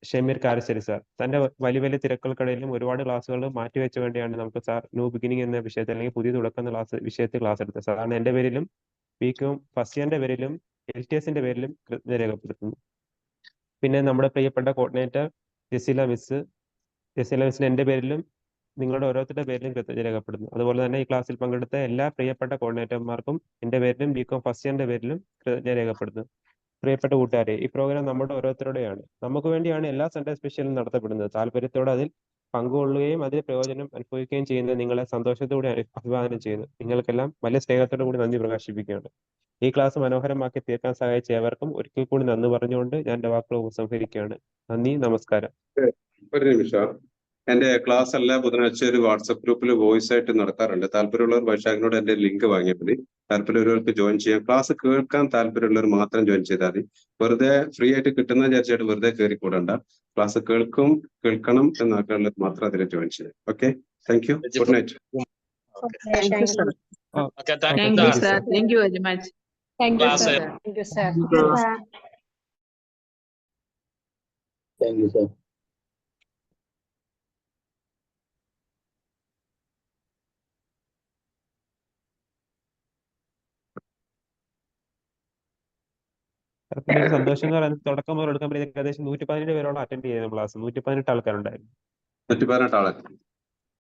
ഷമീർ കാരശ്ശേരി സാർ, തന്റെ വലിയ വലിയ തിരക്കുകൾക്കിടയിലും ഒരുപാട് ക്ലാസ്സുകൾ മാറ്റിവെച്ചു വേണ്ടിയാണ് നമുക്ക് സാർ ന്യൂ ബിഗിനിങ് എന്ന വിഷയത്തിൽ അല്ലെങ്കിൽ പുതിയ തുടക്കം എന്ന വിഷയത്തിൽ ക്ലാസ് എടുത്തത്. സാറിന് എന്റെ പേരിലും ബികോം ഫസ്റ്റ് ഇയറിന്റെ പേരിലും LTSന്റെ പേരിലും കൃതജ്ഞത രേഖപ്പെടുത്തുന്നു. പിന്നെ നമ്മുടെ പ്രിയപ്പെട്ട കോർഡിനേറ്റർ ജസീല മിസ്സിന് എന്റെ പേരിലും നിങ്ങളുടെ ഓരോരുത്തരുടെ പേരിലും കൃതജ്ഞത രേഖപ്പെടുന്നു. അതുപോലെ തന്നെ ഈ ക്ലാസ്സിൽ പങ്കെടുത്ത എല്ലാ പ്രിയപ്പെട്ട കോർഡിനേറ്റർമാർക്കും എന്റെ പേരിലും ബികോം ഫസ്റ്റ് ഇയറിന്റെ പേരിലും കൃതജ്ഞത രേഖപ്പെടുന്നു. പ്രിയപ്പെട്ട കൂട്ടുകാരെ, ഈ പ്രോഗ്രാം നമ്മുടെ ഓരോരുത്തരുടെയാണ്. നമുക്ക് വേണ്ടിയാണ് എല്ലാ സൺഡേ സ്പെഷ്യലും നടത്തപ്പെടുന്നത്. താല്പര്യത്തോടെ അതിൽ പങ്കുകൊള്ളുകയും അതിൽ പ്രയോജനം അനുഭവിക്കുകയും ചെയ്യുന്ന നിങ്ങളെ സന്തോഷത്തോടെ അഭിവാദനം ചെയ്യുന്നു. നിങ്ങൾക്കെല്ലാം വലിയ സ്നേഹത്തോടു കൂടി നന്ദി പ്രകാശിപ്പിക്കുകയാണ്. ഈ ക്ലാസ് മനോഹരമാക്കി തീർക്കാൻ സഹായിച്ച ഏവർക്കും ഒരിക്കൽ കൂടി നന്ദി പറഞ്ഞുകൊണ്ട് ഞാൻ എന്റെ വാക്കുകൾ ഉപസംഹരിക്കുകയാണ്. നന്ദി, നമസ്കാരം. ഒരു നിമിഷം. എന്റെ ക്ലാസ് എല്ലാ ബുധനാഴ്ച ഒരു വാട്സപ്പ് ഗ്രൂപ്പിൽ വോയിസ് ആയിട്ട് നടക്കാറുണ്ട്. താല്പര്യമുള്ളവർ വൈശാഖിനോട് എന്റെ ലിങ്ക് വാങ്ങിയാൽ മതി. താല്പര്യമുള്ളവർക്ക് ജോയിൻ ചെയ്യാം. ക്ലാസ് കേൾക്കാൻ താല്പര്യമുള്ളവർ മാത്രം ജോയിൻ ചെയ്താൽ മതി. വെറുതെ ഫ്രീ ആയിട്ട് കിട്ടുന്ന വിചാരിച്ചായിട്ട് വെറുതെ കയറി കൂടണ്ട. ക്ലാസ് കേൾക്കണം എന്നാക്കാനുള്ളത് മാത്രം അതിൽ ജോയിൻ ചെയ്യാം. Okay, thank you. Good night. Thank you sir. Thank you very much. Thank you sir. Thank you, sir. പിന്നെ ഒരു സന്തോഷം എന്ന് പറയുന്നത് തുടക്കം മുതൽ എടുക്കുമ്പോഴേക്കും ഏകദേശം 117 പേരോളം അറ്റൻഡ് ചെയ്തു ക്ലാസ്. 118 ആൾക്കാരുണ്ടായിരുന്നു. 118 ആളെ